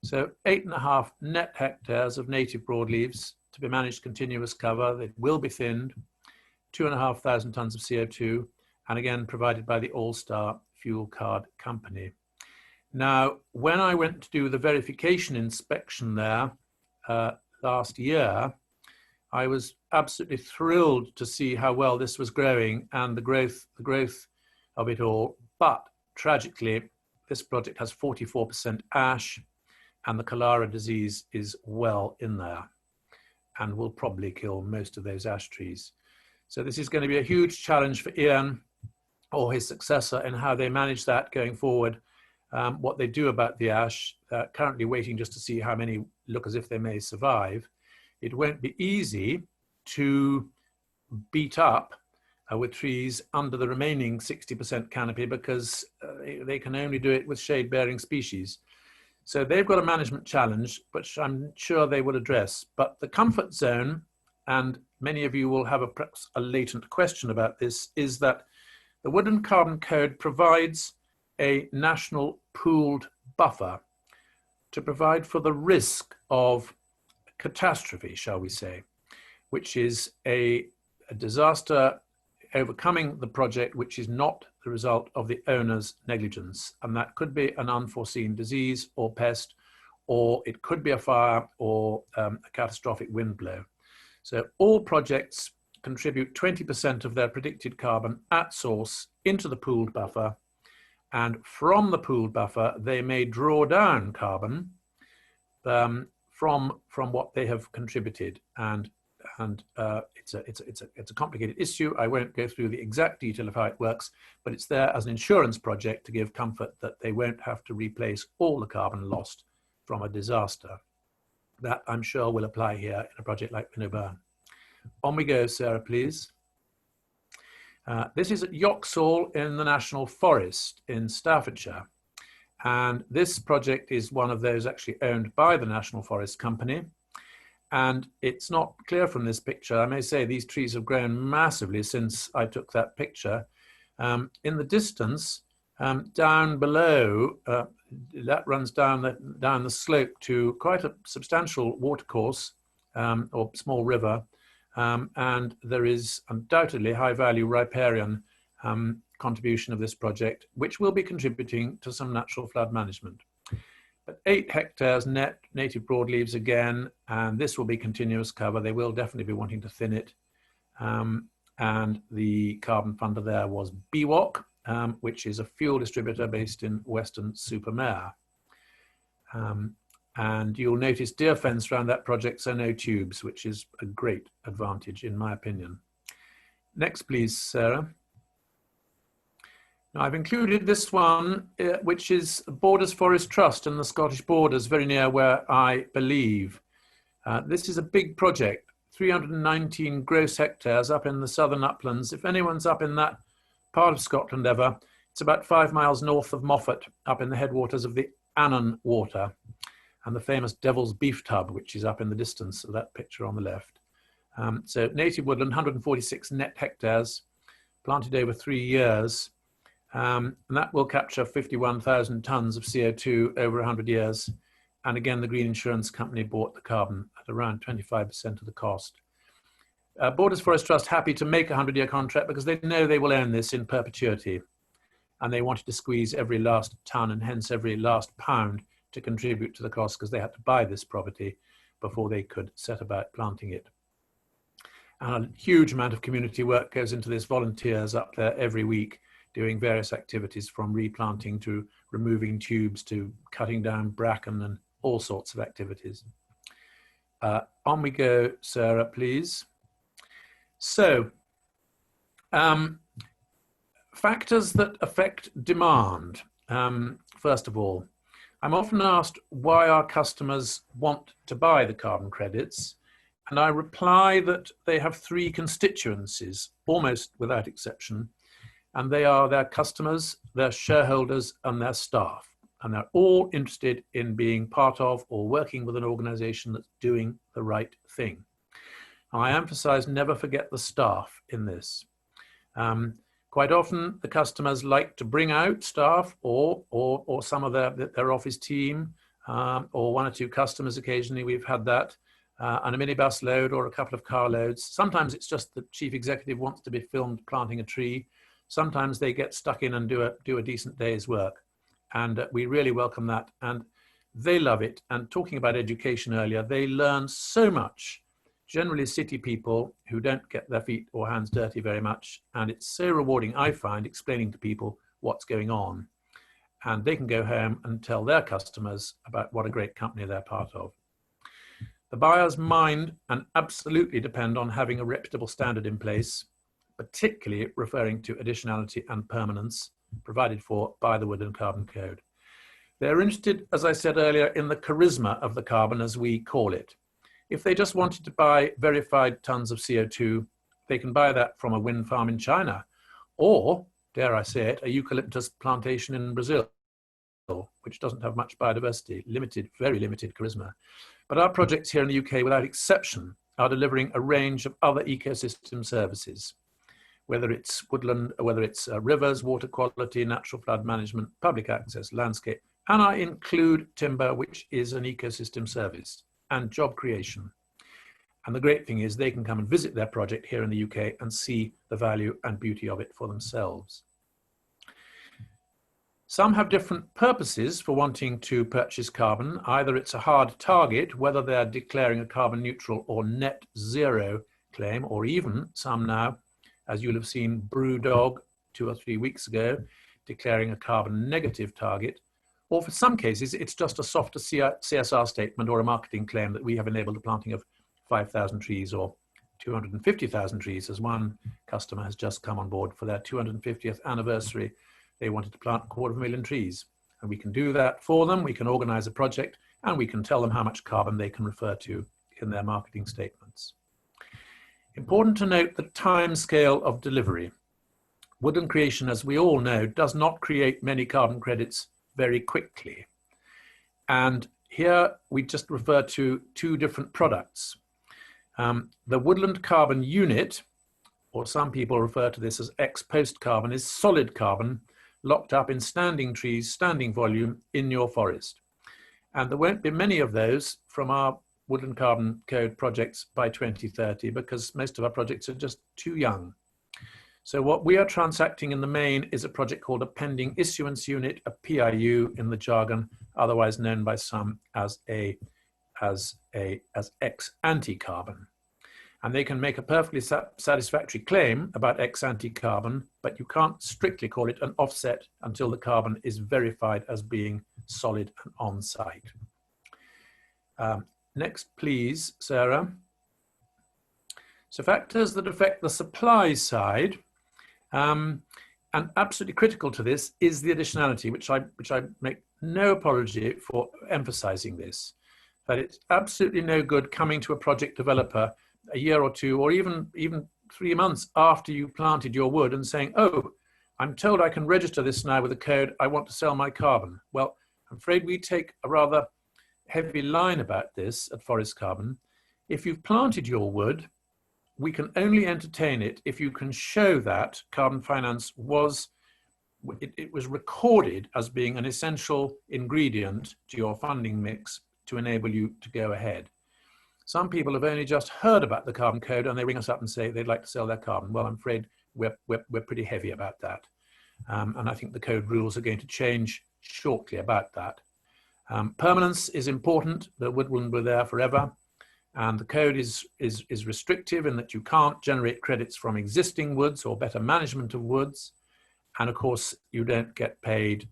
So 8.5 net hectares of native broadleaves to be managed continuous cover. They will be thinned, 2,500 tonnes of CO2, and again provided by the All-Star Fuel Card Company. Now, when I went to do the verification inspection there last year, I was absolutely thrilled to see how well this was growing and the growth of it all. But tragically, this project has 44% ash, and the cholera disease is well in there and will probably kill most of those ash trees. So this is going to be a huge challenge for Ian or his successor in how they manage that going forward, what they do about the ash, currently waiting just to see how many look as if they may survive. It won't be easy to beat up with trees under the remaining 60% canopy because they can only do it with shade-bearing species. So they've got a management challenge, which I'm sure they will address. But the comfort zone, and many of you will have perhaps a latent question about this, is that the Wood and Carbon Code provides a national pooled buffer to provide for the risk of catastrophe, shall we say, which is a disaster overcoming the project which is not the result of the owner's negligence. And that could be an unforeseen disease or pest, or it could be a fire or a catastrophic wind blow. So all projects contribute 20% of their predicted carbon at source into the pooled buffer. And from the pooled buffer, they may draw down carbon from what they have contributed. And it's a complicated issue. I won't go through the exact detail of how it works, but it's there as an insurance project to give comfort that they won't have to replace all the carbon lost from a disaster. That I'm sure will apply here in a project like Pinnoburn. On we go, Sarah, please. This is at Yoxall in the National Forest in Staffordshire. And this project is one of those actually owned by the National Forest Company. And it's not clear from this picture. I may say these trees have grown massively since I took that picture. In the distance, down below, that runs down the slope to quite a substantial watercourse or small river. And there is undoubtedly high-value riparian contribution of this project, which will be contributing to some natural flood management. But 8 hectares net native broadleaves again, and this will be continuous cover. They will definitely be wanting to thin it. And the carbon funder there was BWOC, which is a fuel distributor based in Weston-super-Mare. And you'll notice deer fence around that project, so no tubes, which is a great advantage in my opinion. Next, please, Sarah. Now, I've included this one, which is Borders Forest Trust in the Scottish Borders, very near where I believe. This is a big project, 319 gross hectares up in the southern uplands. If anyone's up in that part of Scotland ever, it's about 5 miles north of Moffat, up in the headwaters of the Annan Water, and the famous Devil's Beef Tub, which is up in the distance of that picture on the left. So native woodland, 146 net hectares, planted over 3 years. And that will capture 51,000 tons of CO2 over 100 years. And again, the Green Insurance Company bought the carbon at around 25% of the cost. Borders Forest Trust happy to make a 100-year contract because they know they will own this in perpetuity. And they wanted to squeeze every last ton and hence every last pound to contribute to the cost because they had to buy this property before they could set about planting it. And a huge amount of community work goes into this. Volunteers up there every week doing various activities from replanting to removing tubes to cutting down bracken and all sorts of activities. On we go, Sarah, please. So, factors that affect demand. First of all, I'm often asked why our customers want to buy the carbon credits, and I reply that they have 3 constituencies, almost without exception, and they are their customers, their shareholders, and their staff. And they're all interested in being part of or working with an organization that's doing the right thing. And I emphasize never forget the staff in this. Quite often, the customers like to bring out staff or some of their office team, or 1 or 2 customers occasionally. We've had that, and a minibus load or a couple of car loads. Sometimes it's just the chief executive wants to be filmed planting a tree. Sometimes they get stuck in and do a decent day's work. And we really welcome that. And they love it. And talking about education earlier, they learn so much. Generally city people who don't get their feet or hands dirty very much. And it's so rewarding, I find, explaining to people what's going on. And they can go home and tell their customers about what a great company they're part of. The buyers mind and absolutely depend on having a reputable standard in place. particularly referring to additionality and permanence provided for by the Wood and Carbon Code. They're interested, as I said earlier, in the charisma of the carbon, as we call it. If they just wanted to buy verified tons of CO2, they can buy that from a wind farm in China, or, dare I say it, a eucalyptus plantation in Brazil, which doesn't have much biodiversity, limited, very limited charisma. But our projects here in the UK, without exception, are delivering a range of other ecosystem services, whether it's woodland, whether it's rivers, water quality, natural flood management, public access, landscape, and I include timber, which is an ecosystem service, and job creation. And the great thing is they can come and visit their project here in the UK and see the value and beauty of it for themselves. Some have different purposes for wanting to purchase carbon. Either it's a hard target, whether they're declaring a carbon neutral or net zero claim, or even some now, as you'll have seen, Brewdog 2 or 3 weeks ago, declaring a carbon negative target. Or for some cases, it's just a softer CSR statement or a marketing claim that we have enabled the planting of 5,000 trees or 250,000 trees, as one customer has just come on board for their 250th anniversary. They wanted to plant 250,000 trees, and we can do that for them. We can organize a project, and we can tell them how much carbon they can refer to in their marketing statements. Important to note the time scale of delivery. Woodland creation, as we all know, does not create many carbon credits very quickly. And here we just refer to 2 different products. The woodland carbon unit, or some people refer to this as ex-post carbon, is solid carbon locked up in standing trees, standing volume in your forest. And there won't be many of those from our Woodland Carbon Code projects by 2030 because most of our projects are just too young. So what we are transacting in the main is a project called a pending issuance unit, a PIU in the jargon, otherwise known by some as ex-ante carbon. And they can make a perfectly satisfactory claim about ex-ante carbon, but you can't strictly call it an offset until the carbon is verified as being solid and on site. Next, please, Sarah. So factors that affect the supply side, and absolutely critical to this is the additionality, which I make no apology for emphasizing this, that it's absolutely no good coming to a project developer a year or 2 or even 3 months after you planted your wood and saying, oh, I'm told I can register this now with a code, I want to sell my carbon. Well, I'm afraid we take a rather heavy line about this at Forest Carbon. If you've planted your wood, we can only entertain it if you can show that carbon finance was, it was recorded as being an essential ingredient to your funding mix to enable you to go ahead. Some people have only just heard about the carbon code and they ring us up and say they'd like to sell their carbon. Well, I'm afraid we're pretty heavy about that. And I think the code rules are going to change shortly about that. Permanence is important. The wood wouldn't be there forever. And the code is restrictive in that you can't generate credits from existing woods or better management of woods. And of course, you don't get paid,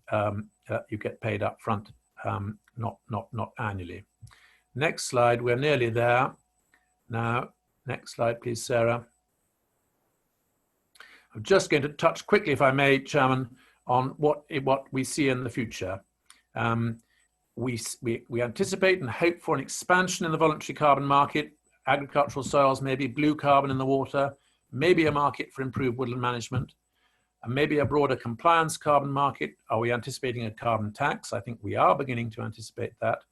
you get paid up front, not annually. Next slide, we're nearly there. Now, next slide, please, Sarah. I'm just going to touch quickly, if I may, Chairman, on what we see in the future. We anticipate and hope for an expansion in the voluntary carbon market, agricultural soils, maybe blue carbon in the water, maybe a market for improved woodland management, and maybe a broader compliance carbon market. Are we anticipating a carbon tax? I think we are beginning to anticipate that.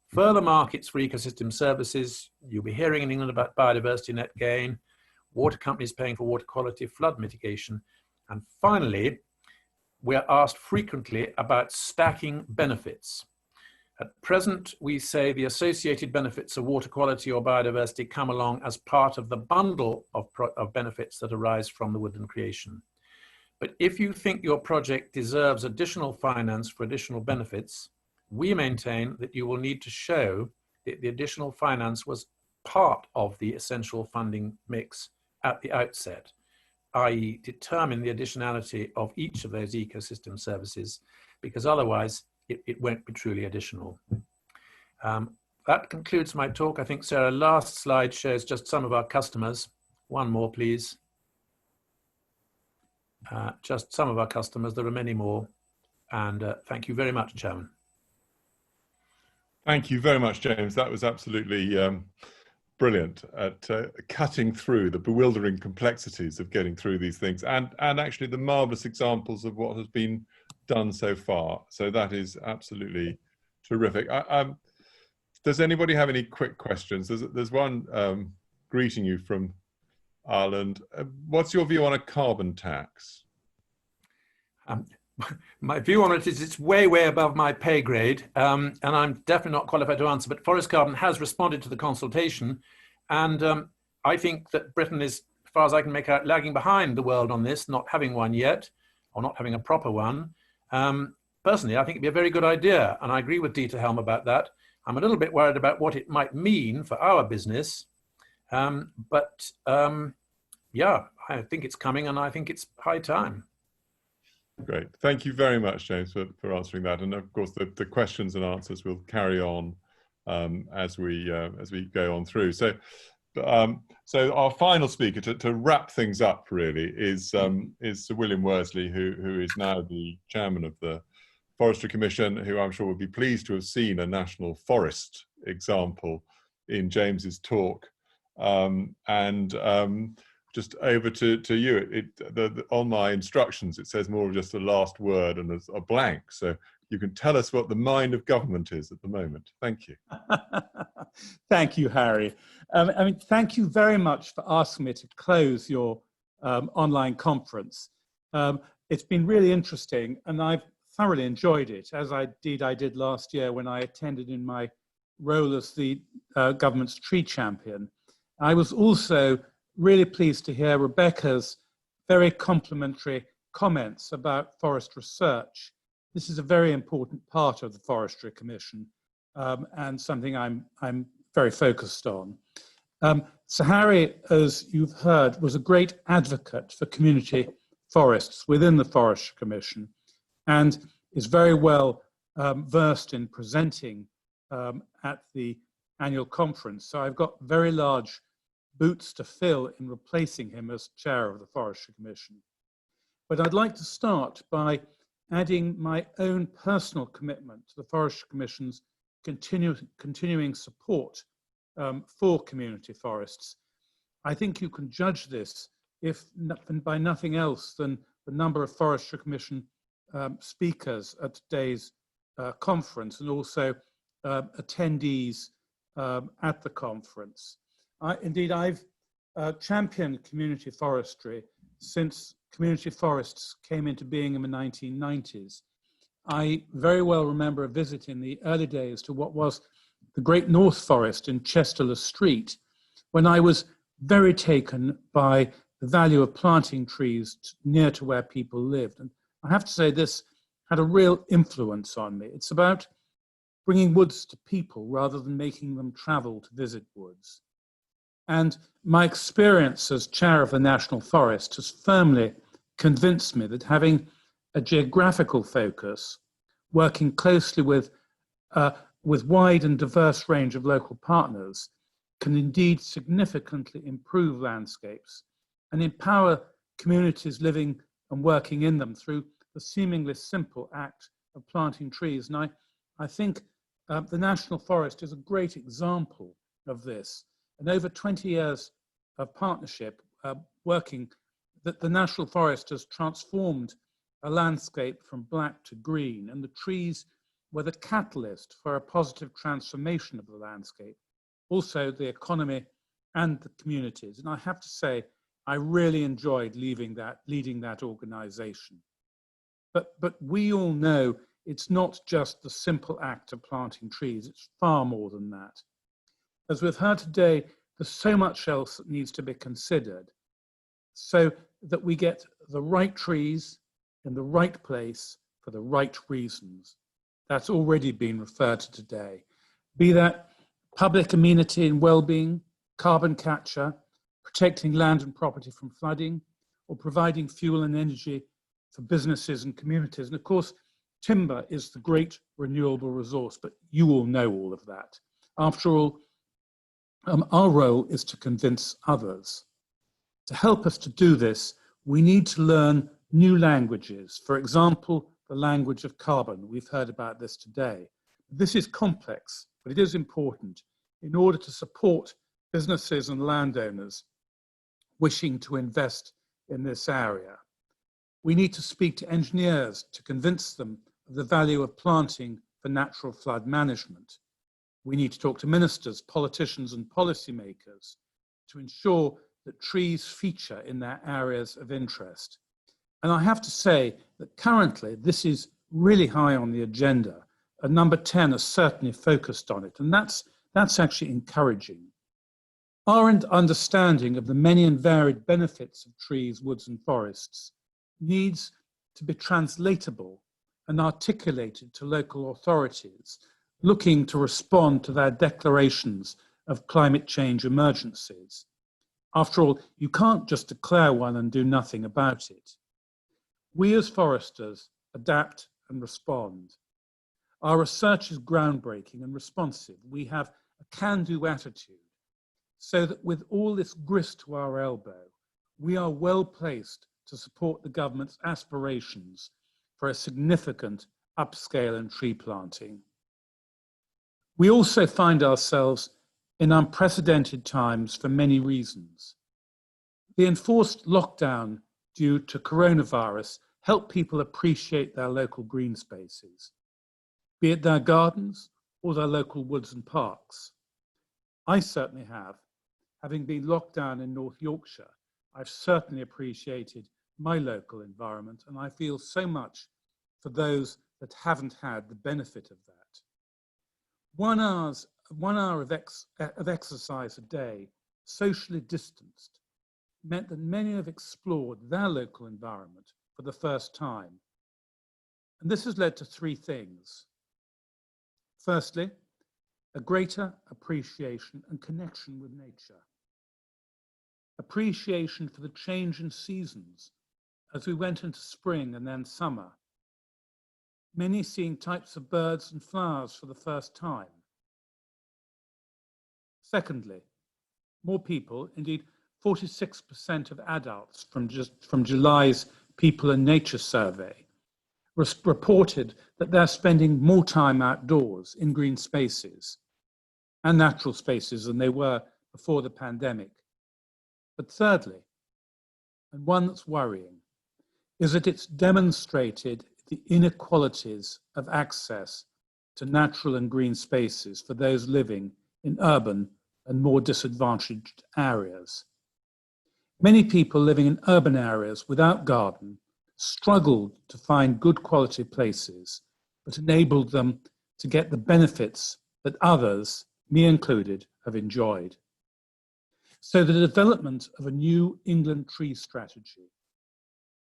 Further markets for ecosystem services. You'll be hearing in England about biodiversity net gain, water companies paying for water quality, flood mitigation. And finally, we're asked frequently about stacking benefits. At present, we say the associated benefits of water quality or biodiversity come along as part of the bundle of benefits that arise from the woodland creation. But if you think your project deserves additional finance for additional benefits, we maintain that you will need to show that the additional finance was part of the essential funding mix at the outset, i.e. determine the additionality of each of those ecosystem services, because otherwise it won't be truly additional. That concludes my talk. I think, Sarah, last slide shows just some of our customers. One more, please. just some of our customers. There are many more. And thank you very much, Chairman.
Thank you very much, James. That was absolutely brilliant at cutting through the bewildering complexities of getting through these things, and actually the marvelous examples of what has been done so far. So that is absolutely terrific. Does anybody have any quick questions? There's one greeting you from Ireland. What's your view on a carbon tax?
My view on it is it's way, way above my pay grade, and I'm definitely not qualified to answer, but Forest Carbon has responded to the consultation, and I think that Britain is, as far as I can make out, lagging behind the world on this, not having one yet, or not having a proper one. Personally, I think it'd be a very good idea, and I agree with Dieter Helm about that. I'm a little bit worried about what it might mean for our business, but yeah, I think it's coming, and I think it's high time.
Great. Thank you very much, James, for answering that. And of course, the questions and answers will carry on as we go on through. So our final speaker to wrap things up really is Sir William Worsley, who is now the chairman of the Forestry Commission, who I'm sure would be pleased to have seen a national forest example in James's talk. Just over to you. On my instructions, it says more of just a last word and a blank. So you can tell us what the mind of government is at the moment. Thank you.
Thank you, Harry. I mean, thank you very much for asking me to close your online conference. It's been really interesting, and I've thoroughly enjoyed it, as I did last year when I attended in my role as the government's tree champion. I was also really pleased to hear Rebecca's very complimentary comments about forest research. This is a very important part of the Forestry Commission and something I'm very focused on. Sir Harry, as you've heard, was a great advocate for community forests within the Forestry Commission and is very well versed in presenting at the annual conference. So I've got very large boots to fill in replacing him as chair of the Forestry Commission. But I'd like to start by adding my own personal commitment to the Forestry Commission's continuing support for community forests. I think you can judge this if by nothing else than the number of Forestry Commission speakers at today's conference and also attendees at the conference. Indeed, I've championed community forestry since community forests came into being in the 1990s. I very well remember a visit in the early days to what was the Great North Forest in Chester Street, when I was very taken by the value of planting trees near to where people lived. And I have to say this had a real influence on me. It's about bringing woods to people rather than making them travel to visit woods. And my experience as chair of the National Forest has firmly convinced me that having a geographical focus, working closely with wide and diverse range of local partners, can indeed significantly improve landscapes and empower communities living and working in them through the seemingly simple act of planting trees. And I think the National Forest is a great example of this. And over 20 years of partnership working, that the National Forest has transformed a landscape from black to green, and the trees were the catalyst for a positive transformation of the landscape, also the economy and the communities. And I have to say, I really enjoyed leading that organization. But we all know it's not just the simple act of planting trees, it's far more than that. As we've heard today, there's so much else that needs to be considered so that we get the right trees in the right place for the right reasons. That's already been referred to today. Be that public amenity and well-being, carbon capture, protecting land and property from flooding, or providing fuel and energy for businesses and communities. And of course, timber is the great renewable resource, but you all know all of that. After all, our role is to convince others. To help us to do this, we need to learn new languages, for example, the language of carbon. We've heard about this today. This is complex, but it is important in order to support businesses and landowners wishing to invest in this area. We need to speak to engineers to convince them of the value of planting for natural flood management. We need to talk to ministers, politicians, and policymakers to ensure that trees feature in their areas of interest. And I have to say that currently this is really high on the agenda. And number 10 is certainly focused on it, and that's actually encouraging. Our understanding of the many and varied benefits of trees, woods, and forests needs to be translatable and articulated to local authorities looking to respond to their declarations of climate change emergencies. After all, you can't just declare one and do nothing about it. We as foresters adapt and respond. Our research is groundbreaking and responsive. We have a can-do attitude, so that with all this grist to our elbow, we are well placed to support the government's aspirations for a significant upscale in tree planting. We also find ourselves in unprecedented times for many reasons. The enforced lockdown due to coronavirus helped people appreciate their local green spaces, be it their gardens or their local woods and parks. I certainly have. Having been locked down in North Yorkshire, I've certainly appreciated my local environment, and I feel so much for those that haven't had the benefit of that. 1 hour of exercise a day, socially distanced, meant that many have explored their local environment for the first time. And this has led to 3 things. Firstly, a greater appreciation and connection with nature. Appreciation for the change in seasons as we went into spring and then summer. Many seeing types of birds and flowers for the first time. Secondly, more people, indeed 46% of adults from July's People and Nature survey reported that they're spending more time outdoors in green spaces and natural spaces than they were before the pandemic. But thirdly, and one that's worrying, is that it's demonstrated the inequalities of access to natural and green spaces for those living in urban and more disadvantaged areas. Many people living in urban areas without garden struggled to find good quality places that enabled them to get the benefits that others, me included, have enjoyed. So the development of a new England tree strategy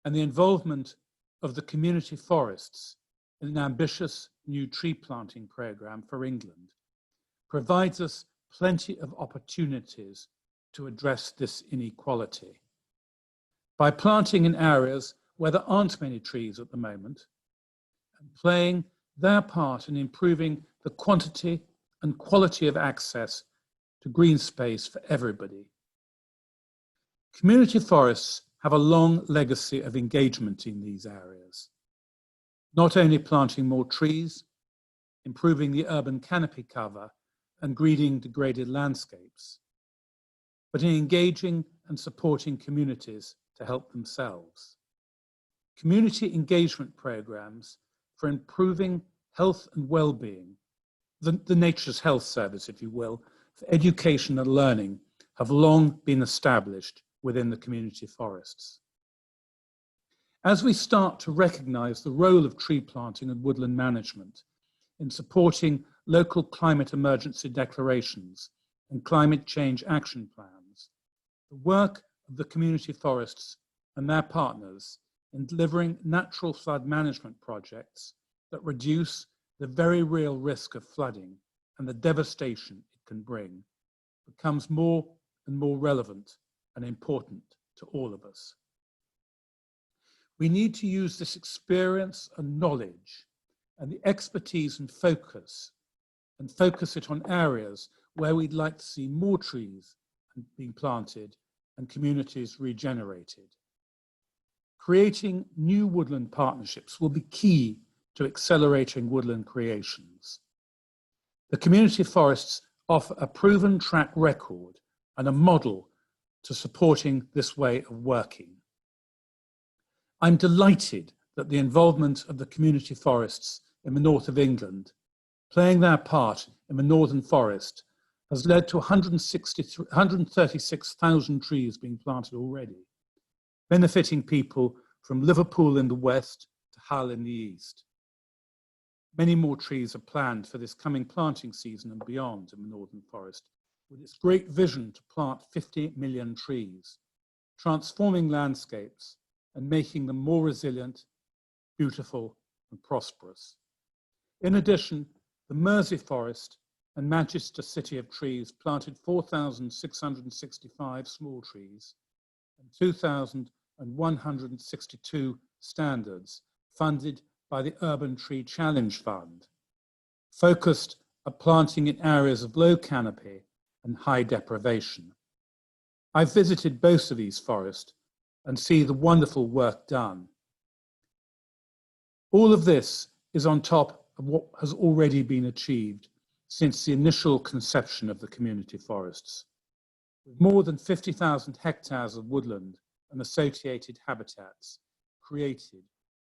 and the involvement of the community forests in an ambitious new tree planting programme for England provides us plenty of opportunities to address this inequality. By planting in areas where there aren't many trees at the moment and playing their part in improving the quantity and quality of access to green space for everybody. Community forests have a long legacy of engagement in these areas, not only planting more trees, improving the urban canopy cover and greening degraded landscapes, but in engaging and supporting communities to help themselves. Community engagement programs for improving health and well-being, the Nature's Health Service, if you will, for education and learning have long been established within the community forests. As we start to recognise the role of tree planting and woodland management in supporting local climate emergency declarations and climate change action plans, the work of the community forests and their partners in delivering natural flood management projects that reduce the very real risk of flooding and the devastation it can bring becomes more and more relevant and important to all of us. We need to use this experience and knowledge and the expertise and focus it on areas where we'd like to see more trees being planted and communities regenerated. creating new woodland partnerships will be key to accelerating woodland creations. The community forests offer a proven track record and a model to supporting this way of working. I'm delighted that the involvement of the community forests in the north of England, playing their part in the Northern Forest, has led to 136,000 trees being planted already, benefiting people from Liverpool in the west to Hull in the east. Many more trees are planned for this coming planting season and beyond in the Northern Forest, with its great vision to plant 50 million trees, transforming landscapes and making them more resilient, beautiful and prosperous. In addition, the Mersey Forest and Manchester City of Trees planted 4,665 small trees and 2,162 standards funded by the Urban Tree Challenge Fund, focused at planting in areas of low canopy and high deprivation. I've visited both of these forests and see the wonderful work done. All of this is on top of what has already been achieved since the initial conception of the community forests, with more than 50,000 hectares of woodland and associated habitats created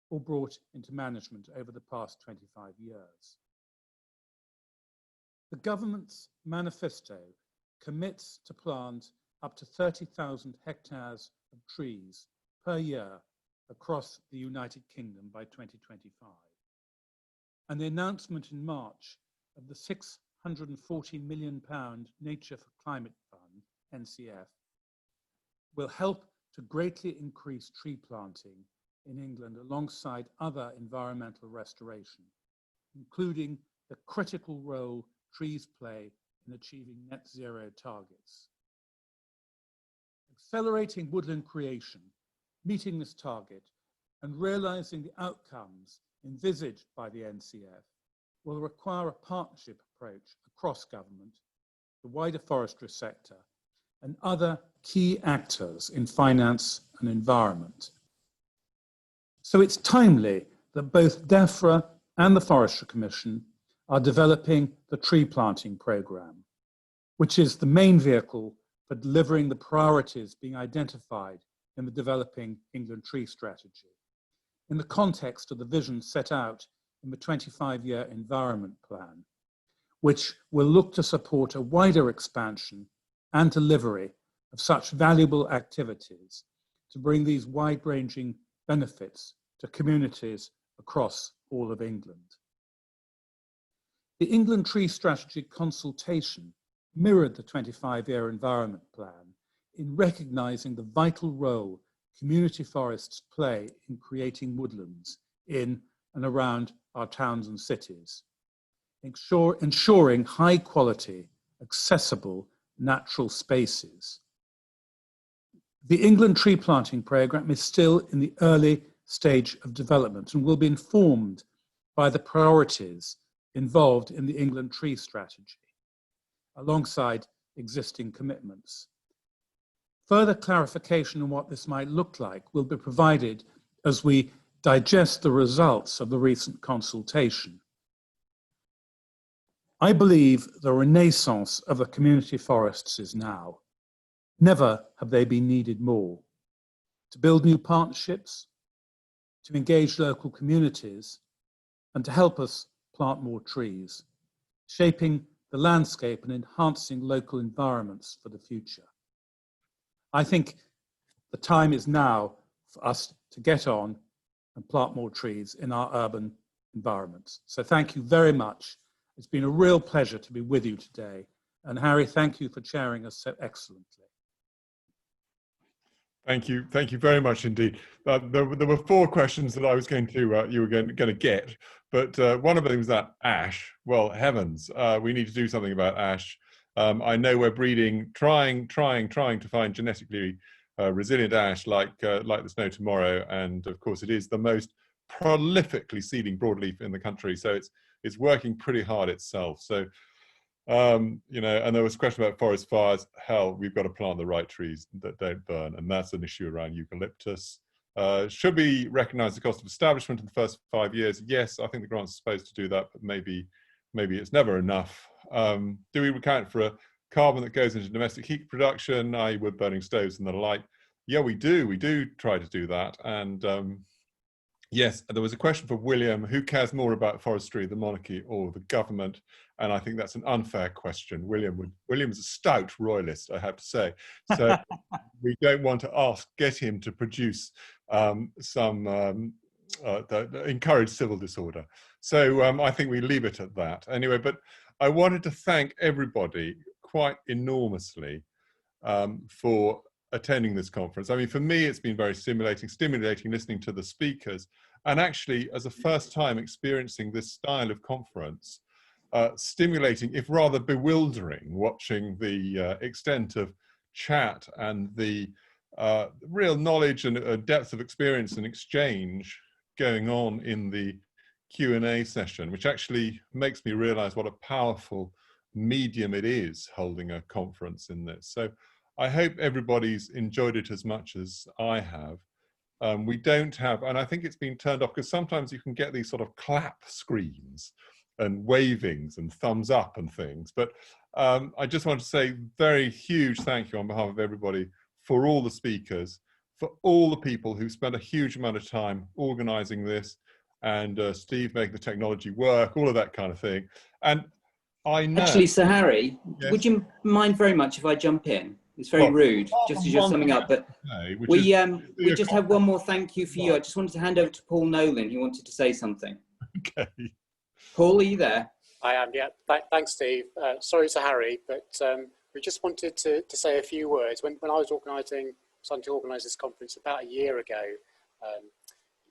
or brought into management over the past 25 years. The government's manifesto commits to plant up to 30,000 hectares of trees per year across the United Kingdom by 2025. And the announcement in March of the £640 million Nature for Climate Fund, NCF, will help to greatly increase tree planting in England alongside other environmental restoration, including the critical role trees play in achieving net zero targets. Accelerating woodland creation, meeting this target, and realizing the outcomes envisaged by the NCF will require a partnership approach across government, the wider forestry sector, and other key actors in finance and environment. So it's timely that both DEFRA and the Forestry Commission are developing the tree planting programme, which is the main vehicle for delivering the priorities being identified in the Developing England Tree Strategy, in the context of the vision set out in the 25-year Environment Plan, which will look to support a wider expansion and delivery of such valuable activities to bring these wide-ranging benefits to communities across all of England. The England Tree Strategy consultation mirrored the 25-year Environment Plan in recognising the vital role community forests play in creating woodlands in and around our towns and cities, ensuring high quality, accessible natural spaces. The England Tree Planting Programme is still in the early stage of development and will be informed by the priorities involved in the England Tree Strategy, alongside existing commitments. Further clarification on what this might look like will be provided as we digest the results of the recent consultation. I believe the renaissance of the community forests is now. Never have they been needed more. To build new partnerships, to engage local communities, and to help us plant more trees, shaping the landscape and enhancing local environments for the future. I think the time is now for us to get on and plant more trees in our urban environments. So thank you very much. It's been a real pleasure to be with you today. And Harry, thank you for chairing us so excellently.
Thank you very much indeed. There were 4 questions that I was going to, you were going to get, but one of them was that ash. Well, heavens, we need to do something about ash. I know we're breeding, trying to find genetically resilient ash like the snow tomorrow, and of course it is the most prolifically seeding broadleaf in the country, so it's working pretty hard itself. So you know, and there was a question about forest fires. Hell, we've got to plant the right trees that don't burn, and that's an issue around eucalyptus. Should we recognise the cost of establishment in the first 5 years? Yes, I think the grant's supposed to do that, but maybe it's never enough. Do we account for a carbon that goes into domestic heat production, i.e. wood burning stoves and the like? Yeah, we do. We do try to do that. And yes, there was a question for William, who cares more about forestry, the monarchy or the government? And I think that's an unfair question. William's a stout royalist, I have to say. So we don't want to get him to produce encourage civil disorder. So I think we leave it at that. Anyway, but I wanted to thank everybody quite enormously for attending this conference. I mean, for me, it's been very stimulating listening to the speakers, and actually, as a first time experiencing this style of conference, stimulating, if rather bewildering, watching the extent of chat and the real knowledge and depth of experience and exchange going on in the Q&A session, which actually makes me realize what a powerful medium it is, holding a conference in this. So I hope everybody's enjoyed it as much as I have. We don't have, and I think it's been turned off because sometimes you can get these sort of clap screens and wavings and thumbs up and things. But I just want to say very huge thank you on behalf of everybody for all the speakers, for all the people who spent a huge amount of time organizing this, and Steve making the technology work, all of that kind of thing. And I know...
Actually, Sir Harry,
yes?
Would you mind very much if I jump in? It's very rude, just as you're summing up, but we just have one more thank you for you. I just wanted to hand over to Paul Nolan. He wanted to say something.
Okay.
Paul, are you there?
I am, yeah. Thanks, Steve. Sorry to Harry, but we just wanted to say a few words. When I was starting to organise this conference about a year ago,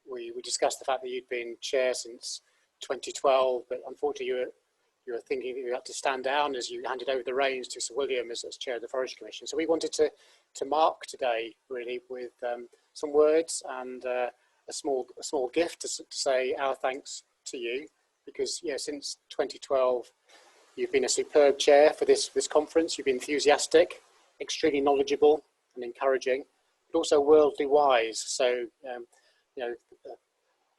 we discussed the fact that you'd been chair since 2012, but unfortunately you were thinking that you had to stand down as you handed over the reins to Sir William as chair of the Forestry Commission. So we wanted to mark today really with some words and a small gift to say our thanks to you, because since 2012 you've been a superb chair for this conference. You've been enthusiastic, extremely knowledgeable and encouraging, but also worldly wise. So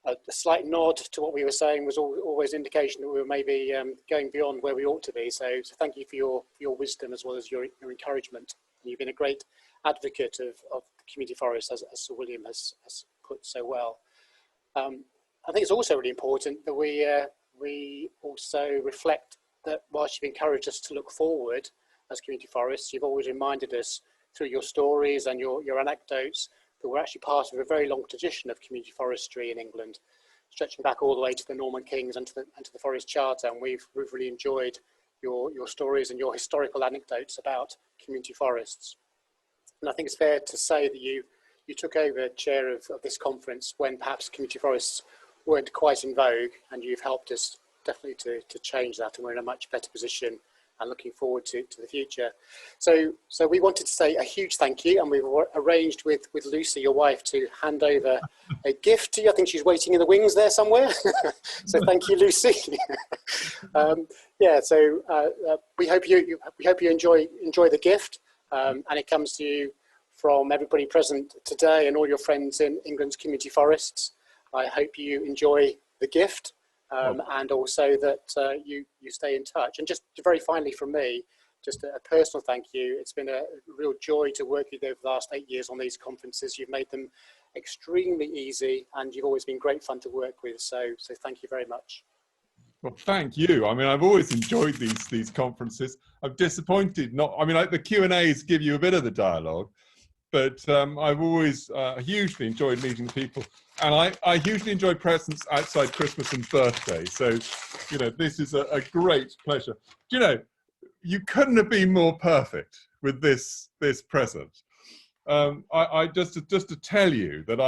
a slight nod to what we were saying was always indication that we were maybe going beyond where we ought to be. So thank you for your wisdom as well as your encouragement. And you've been a great advocate of the community forest, as Sir William has put so well. I think it's also really important that we also reflect that whilst you've encouraged us to look forward as community forests, you've always reminded us through your stories and your anecdotes that we're actually part of a very long tradition of community forestry in England, stretching back all the way to the Norman Kings and to the Forest Charter. And we've really enjoyed your stories and your historical anecdotes about community forests. And I think it's fair to say that you took over chair of this conference when perhaps community forests weren't quite in vogue, and you've helped us definitely to change that, and we're in a much better position and looking forward to the future. So we wanted to say a huge thank you, and we've arranged with Lucy, your wife, to hand over a gift to you. I think she's waiting in the wings there somewhere. So thank you, Lucy. We hope you enjoy the gift, and it comes to you from everybody present today and all your friends in England's community forests. I hope you enjoy the gift. And also that you stay in touch. And just very finally from me, just a personal thank you. It's been a real joy to work with you over the last 8 years on these conferences. You've made them extremely easy, and you've always been great fun to work with. So thank you very much.
Well, thank you. I mean, I've always enjoyed these conferences. I'm disappointed the Q&As give you a bit of the dialogue, but I've always hugely enjoyed meeting people. And I hugely enjoy presents outside Christmas and birthday. So, this is a great pleasure. You couldn't have been more perfect with this present. I just to tell you that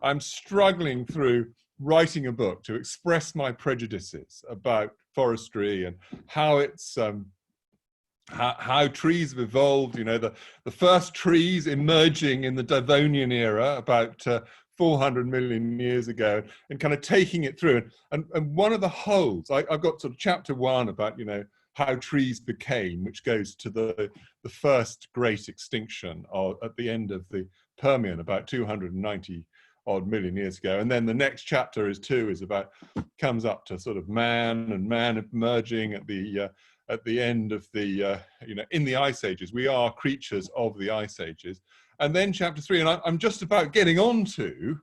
I'm struggling through writing a book to express my prejudices about forestry and how it's how trees have evolved. The first trees emerging in the Devonian era about 400 million years ago, and kind of taking it through. And one of the holes, I've got sort of chapter 1 about, how trees became, which goes to the first great extinction at the end of the Permian about 290 odd million years ago. And then the next chapter is comes up to sort of man emerging at the end of the, in the ice ages. We are creatures of the ice ages. And then chapter 3, and I'm just about getting on to,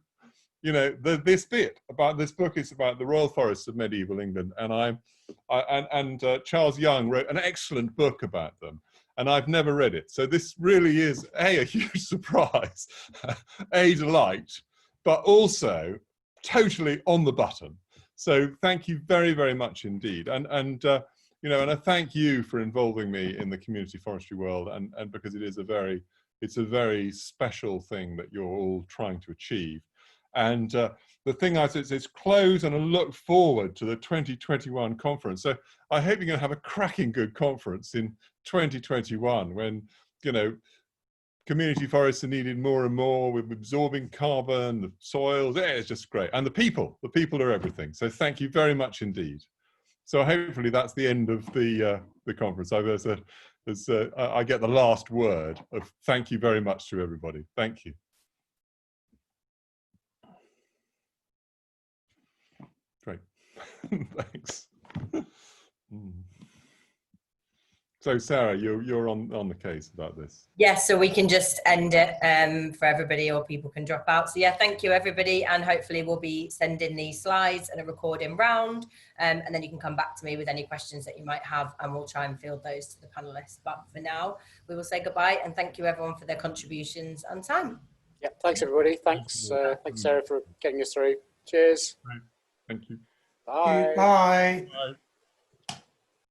this bit about this book is about the royal forests of medieval England. And Charles Young wrote an excellent book about them. And I've never read it. So this really is a huge surprise, a delight, but also totally on the button. So thank you very, very much indeed. And I thank you for involving me in the community forestry world, and because it's a very special thing that you're all trying to achieve. And the thing I said is close and look forward to the 2021 conference. So I hope you're going to have a cracking good conference in 2021 when, community forests are needed more and more. We're absorbing carbon, the soils, it's just great. And the people are everything. So thank you very much indeed. So hopefully that's the end of the conference. I get the last word of thank you very much to everybody. Thank you. Great. Thanks. So Sarah, you're on the case about this.
Yes, so we can just end it for everybody, or people can drop out. So yeah, thank you everybody, and hopefully we'll be sending these slides and a recording round, and then you can come back to me with any questions that you might have, and we'll try and field those to the panelists. But for now, we will say goodbye, and thank you everyone for their contributions and time.
Yeah, thanks everybody. Thanks, thanks Sarah for getting us through. Cheers.
Thank you.
Bye.
Bye.
Bye.